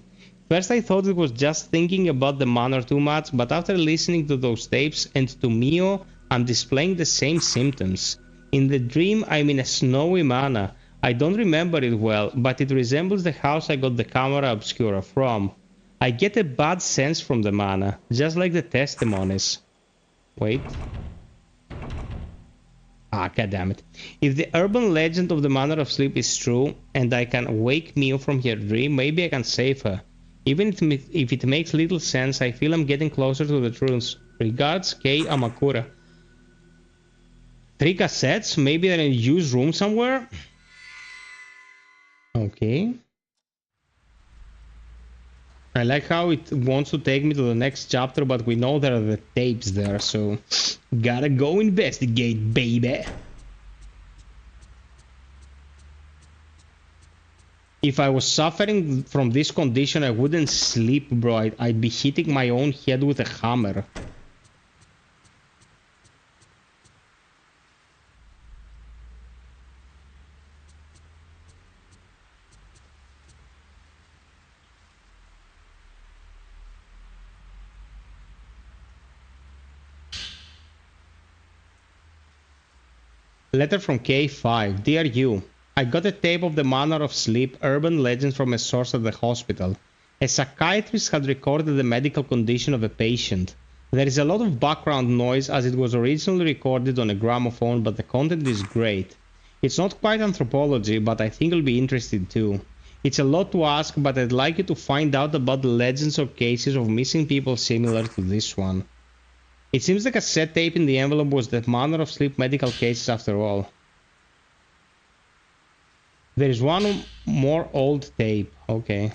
First I thought it was just thinking about the manner too much, but after listening to those tapes and to Mio, I'm displaying the same symptoms. In the dream I'm in a snowy manor. I don't remember it well, but it resembles the house I got the camera obscura from. I get a bad sense from the manor, just like the testimonies. Wait. Ah, goddammit. If the urban legend of the manner of sleep is true, and I can wake Mio from her dream, maybe I can save her. Even if it makes little sense, I feel I'm getting closer to the truth. Regards, Kei Amakura. 3 cassettes? Maybe they're in a used room somewhere? Okay. I like how it wants to take me to the next chapter, but we know there are the tapes there, so... Gotta go investigate, baby! If I was suffering from this condition, I wouldn't sleep, bro. I'd be hitting my own head with a hammer. Letter from K5. Dear you, I got a tape of the manner of sleep, urban legends from a source at the hospital. A psychiatrist had recorded the medical condition of a patient. There is a lot of background noise as it was originally recorded on a gramophone, but the content is great. It's not quite anthropology, but I think you'll be interested too. It's a lot to ask, but I'd like you to find out about the legends or cases of missing people similar to this one. It seems the cassette tape in the envelope was the manner of sleep medical cases after all. There is one more old tape. Okay.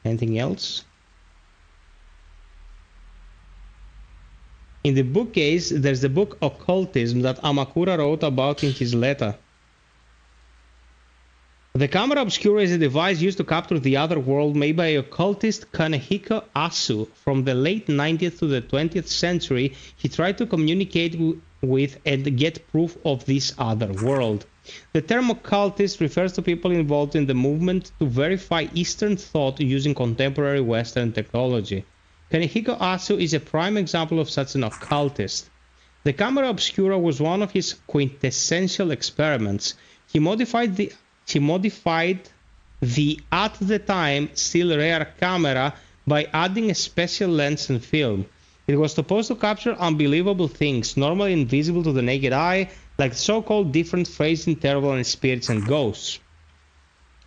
Anything else? In the bookcase, there's the book Occultism that Amakura wrote about in his letter. The camera obscura is a device used to capture the other world made by occultist Kanehiko Asu. From the late 19th to the 20th century, he tried to communicate with and get proof of this other world. The term occultist refers to people involved in the movement to verify Eastern thought using contemporary Western technology. Kanehiko Asu is a prime example of such an occultist. The camera obscura was one of his quintessential experiments. He modified the at the time still rare camera by adding a special lens and film. It was supposed to capture unbelievable things, normally invisible to the naked eye, like so-called different phase interval and spirits and ghosts.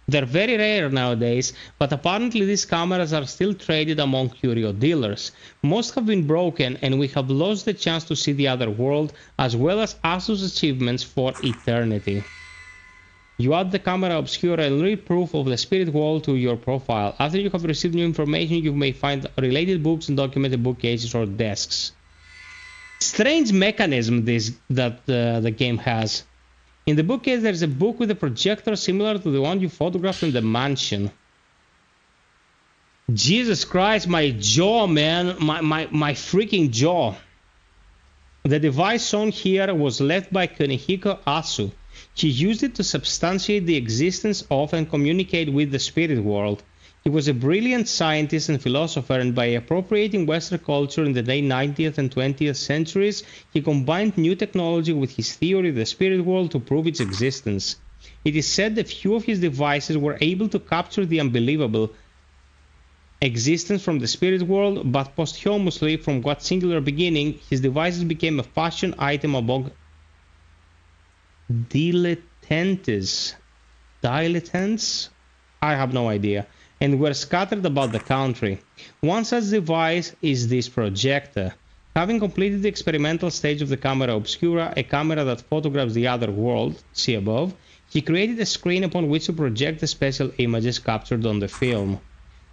They're very rare nowadays, but apparently these cameras are still traded among curio dealers. Most have been broken and we have lost the chance to see the other world, as well as Asu's achievements for eternity. You add the camera obscura and read proof of the spirit world to your profile. After you have received new information, you may find related books and documented bookcases or desks. Strange mechanism that the game has. In the bookcase, there's a book with a projector similar to the one you photographed in the mansion. Jesus Christ, my jaw, man. My freaking jaw. The device shown here was left by Kunihiko Asu. He used it to substantiate the existence of and communicate with the spirit world. He was a brilliant scientist and philosopher, and by appropriating Western culture in the late 19th and 20th centuries, he combined new technology with his theory of the spirit world to prove its existence. It is said that few of his devices were able to capture the unbelievable existence from the spirit world, but posthumously, from what singular beginning, his devices became a fashion item among dilettantes. Dilettantes? I have no idea. And were scattered about the country. One such device is this projector. Having completed the experimental stage of the camera obscura, a camera that photographs the other world, see above, he created a screen upon which to project the special images captured on the film.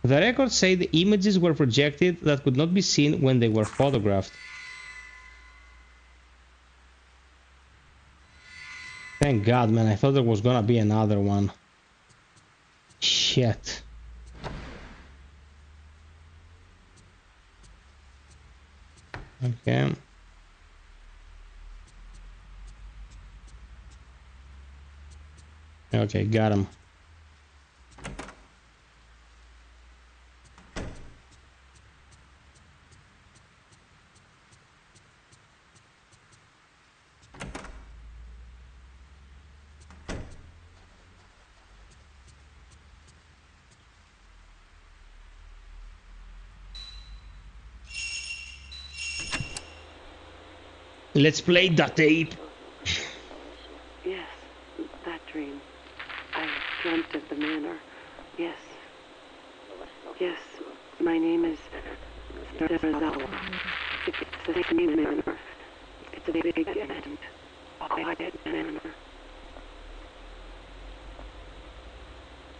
The records say the images were projected that could not be seen when they were photographed. Thank God, man. I thought there was gonna be another one. Shit. Okay. Okay, got him. Let's play the tape. Yes, that dream. I dreamt of the manor. Yes. Yes, my name is Sarazawa. It's the same manor. It's a big and quiet manor.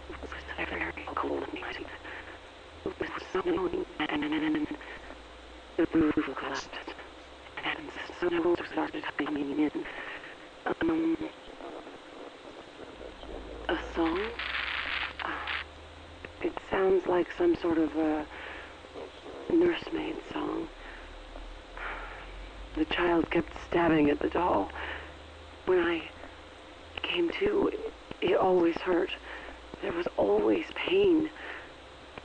It was very cold night. It was snowing and the roof collapsed. And the snow started coming in. A song? It sounds like some sort of a nursemaid song. The child kept stabbing at the doll. When I came to, it always hurt. There was always pain.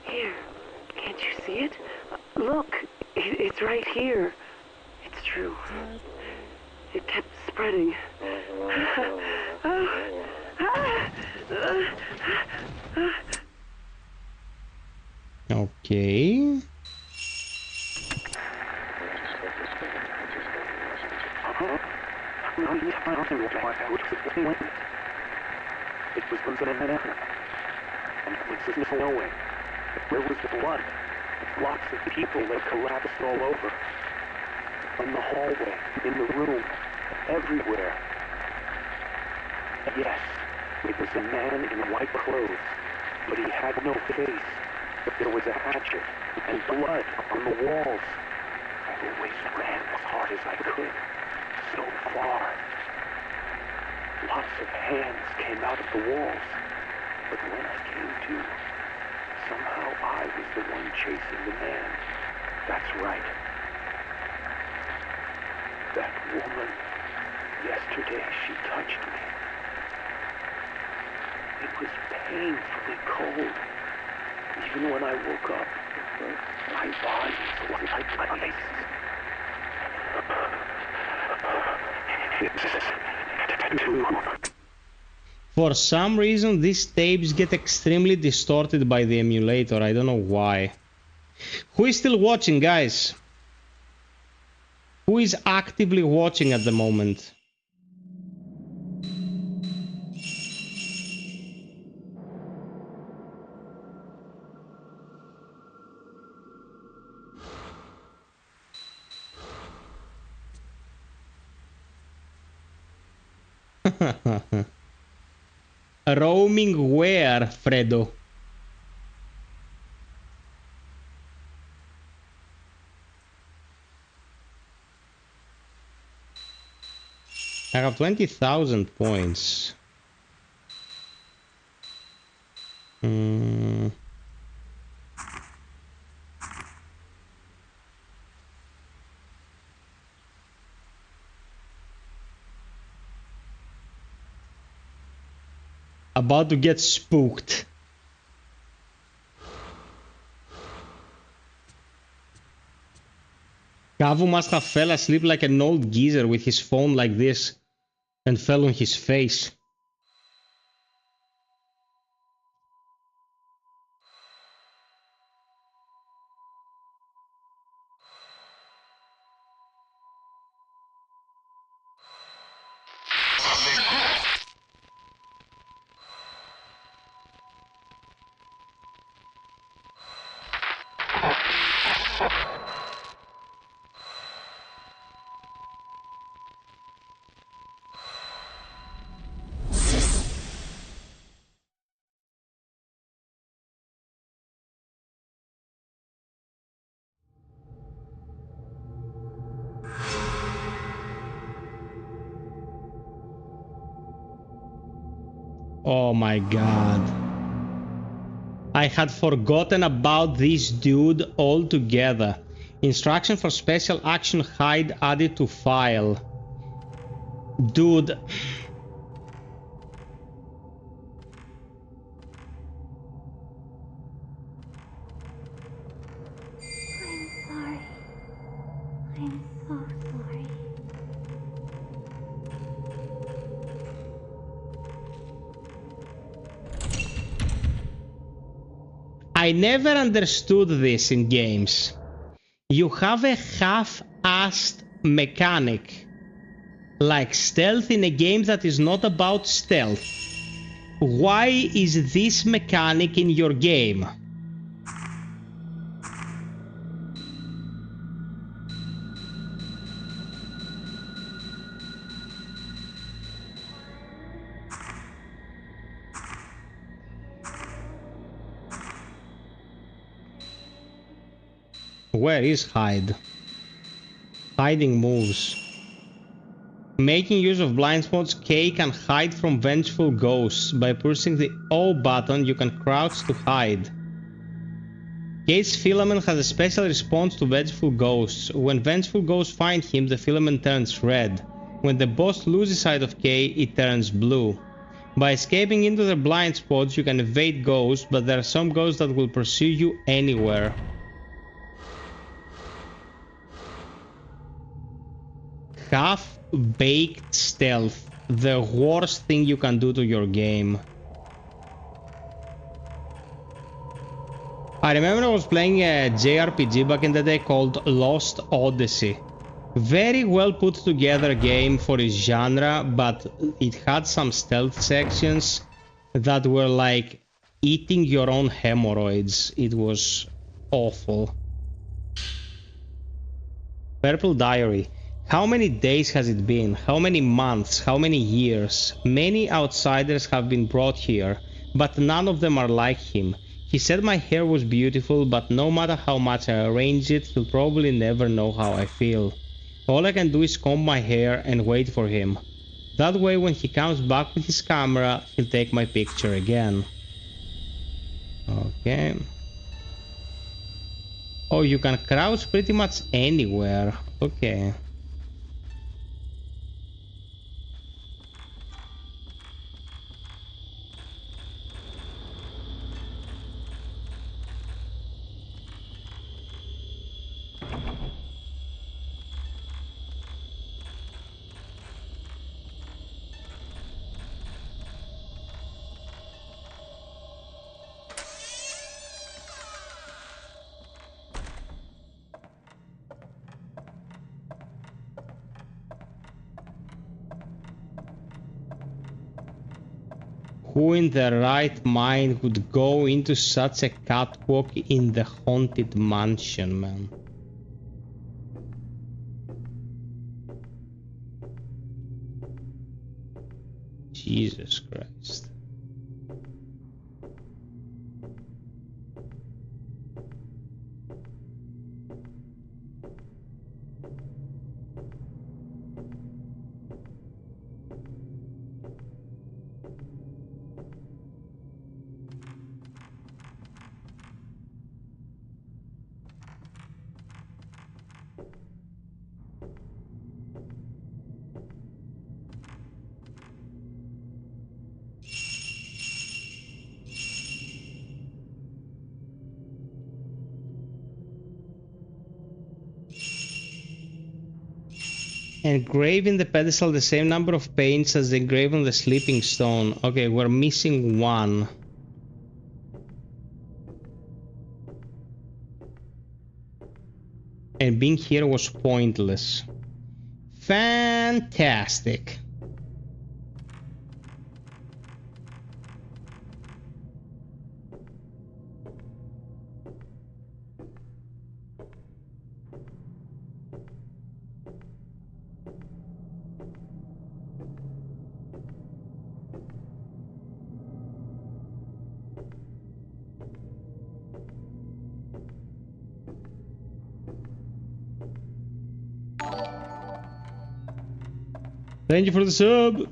Here, can't you see it? Look, it's right here. It's true. It kept spreading. Okay. It was going to happen. And it was snowing. Where was the blood? Lots of people that collapsed all over. In the hallway, in the room, everywhere. Yes, it was a man in white clothes, but he had no face. There was a hatchet and blood on the walls. I always ran as hard as I could, so far. Lots of hands came out of the walls, but when I came to, somehow I was the one chasing the man. That's right. That woman, yesterday she touched me. It was painfully cold. Even when I woke up, my body was like ice. For some reason, these tapes get extremely distorted by the emulator. I don't know why. Who is still watching, guys? Who is actively watching at the moment? Roaming where, Fredo? I have 20,000 points. About to get spooked. Kavu must have fell asleep like an old geezer with his phone like this and fell on his face. Oh my god. I had forgotten about this dude altogether. Instruction for special action hide added to file. Dude. I'm so sorry. I never understood this in games. You have a half-assed mechanic, like stealth in a game that is not about stealth. Why is this mechanic in your game? Where is hide? Hiding moves. Making use of blind spots, K can hide from vengeful ghosts. By pushing the O button, you can crouch to hide. K's filament has a special response to vengeful ghosts. When vengeful ghosts find him, the filament turns red. When the boss loses sight of K, it turns blue. By escaping into the blind spots, you can evade ghosts, but there are some ghosts that will pursue you anywhere. Half-baked stealth. The worst thing you can do to your game. I remember I was playing a JRPG back in the day called Lost Odyssey. Very well put together game for its genre, but it had some stealth sections that were like eating your own hemorrhoids. It was awful. Purple Diary. How many days has it been? How many months? How many years? Many outsiders have been brought here, but none of them are like him. He said my hair was beautiful, but no matter how much I arrange it, he'll probably never know how I feel. All I can do is comb my hair and wait for him. That way when he comes back with his camera, he'll take my picture again. Okay. Oh, you can crouch pretty much anywhere. Okay. Who in their right mind would go into such a catwalk in the haunted mansion, man? Jesus Christ. Engrave in the pedestal the same number of paints as the engrave on the sleeping stone. Okay, we're missing one. And being here was pointless. Fantastic. Thank you for the sub.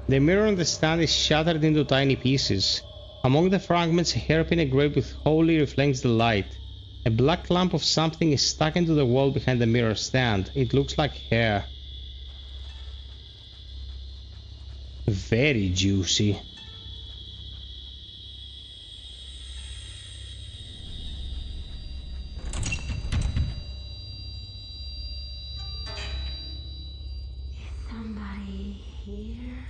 The mirror on the stand is shattered into tiny pieces. Among the fragments, a hairpin engraved with holy reflects the light. A black lump of something is stuck into the wall behind the mirror stand. It looks like hair. Very juicy. Somebody here?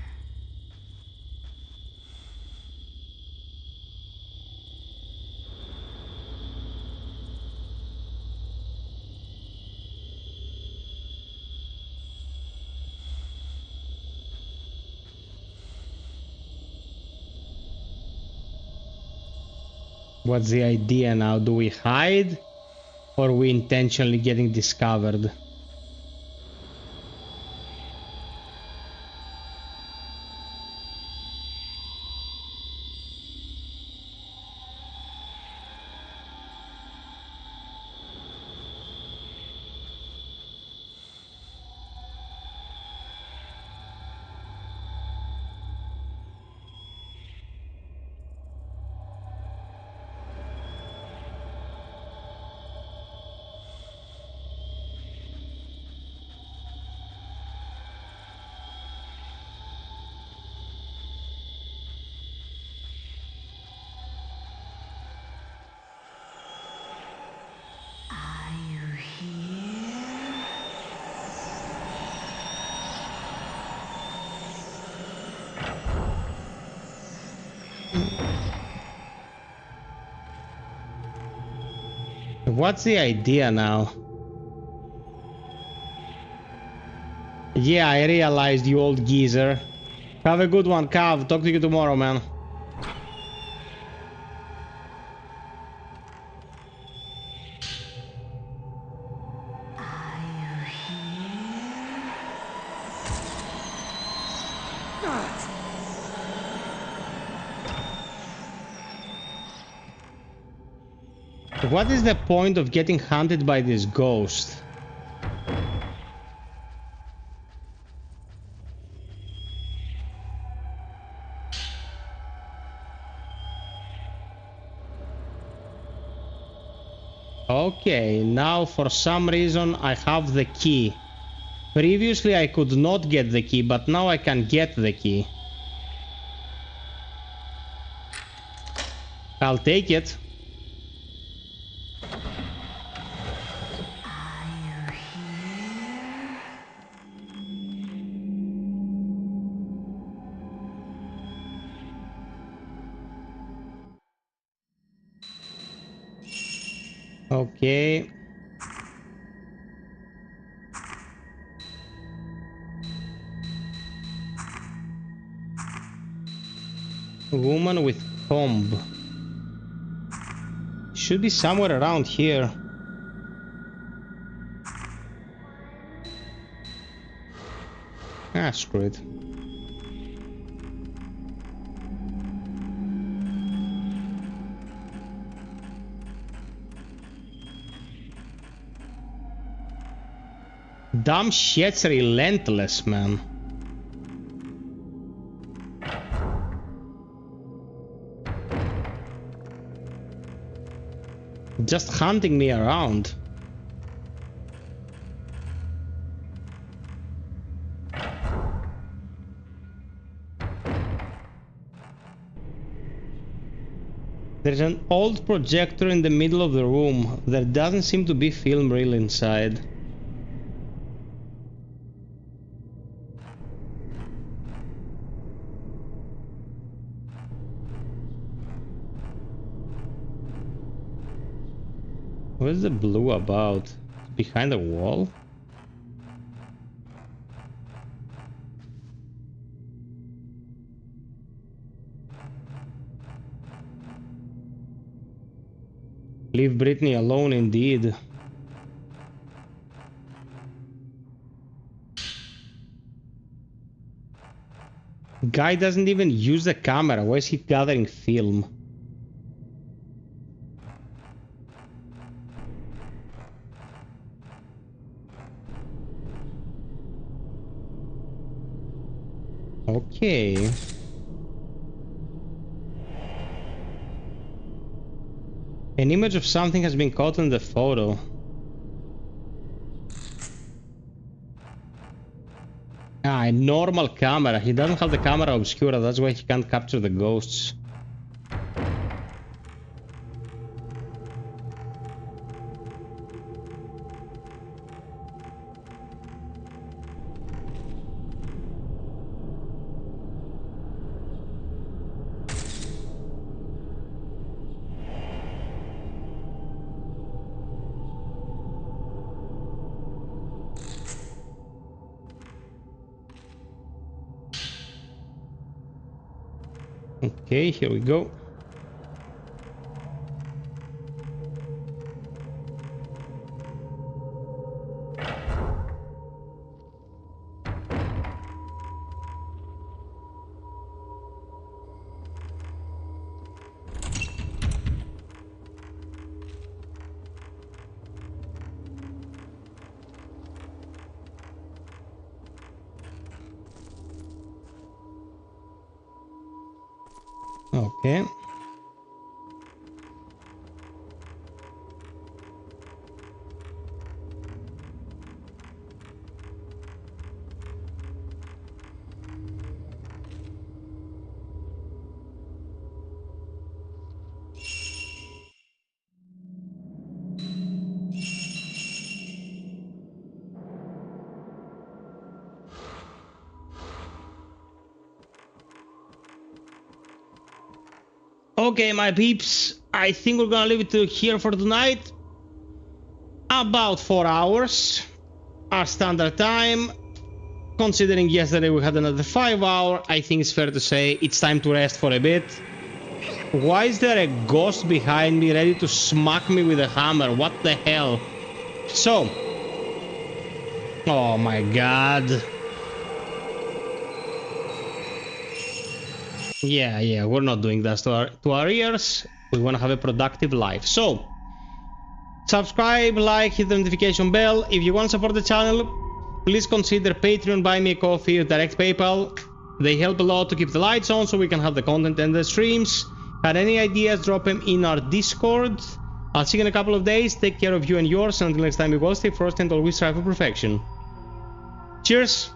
What's the idea now? Do we hide? Or are we intentionally getting discovered? What's the idea now? Yeah, I realized, you old geezer. Have a good one, Cav. Talk to you tomorrow, man. What is the point of getting hunted by this ghost? Okay, now for some reason I have the key. Previously I could not get the key, but now I can get the key. I'll take it. Okay. Woman with comb. Should be somewhere around here. Ah, screw it. Dumb shit's relentless, man. Just hunting me around. There's an old projector in the middle of the room. There doesn't seem to be film reel inside. What's the blue about? Behind the wall? Leave Brittany alone, indeed. Guy doesn't even use the camera. Why is he gathering film? Okay. An image of something has been caught in the photo. Ah, a normal camera. He doesn't have the camera obscura, that's why he can't capture the ghosts. Okay, here we go. Okay. Okay, my peeps, I think we're gonna leave it to here for tonight. About 4 hours, our standard time. Considering yesterday we had another 5 hour, I think it's fair to say it's time to rest for a bit. Why is there a ghost behind me ready to smack me with a hammer? What the hell? So, oh my god. Yeah, we're not doing that to our ears. We want to have a productive life. So, subscribe, like, hit the notification bell. If you want to support the channel, please consider Patreon, Buy Me a Coffee, or direct PayPal. They help a lot to keep the lights on so we can have the content and the streams. Had any ideas, drop them in our Discord. I'll see you in a couple of days. Take care of you and yours. And until next time, we will stay frosty and always strive for perfection. Cheers!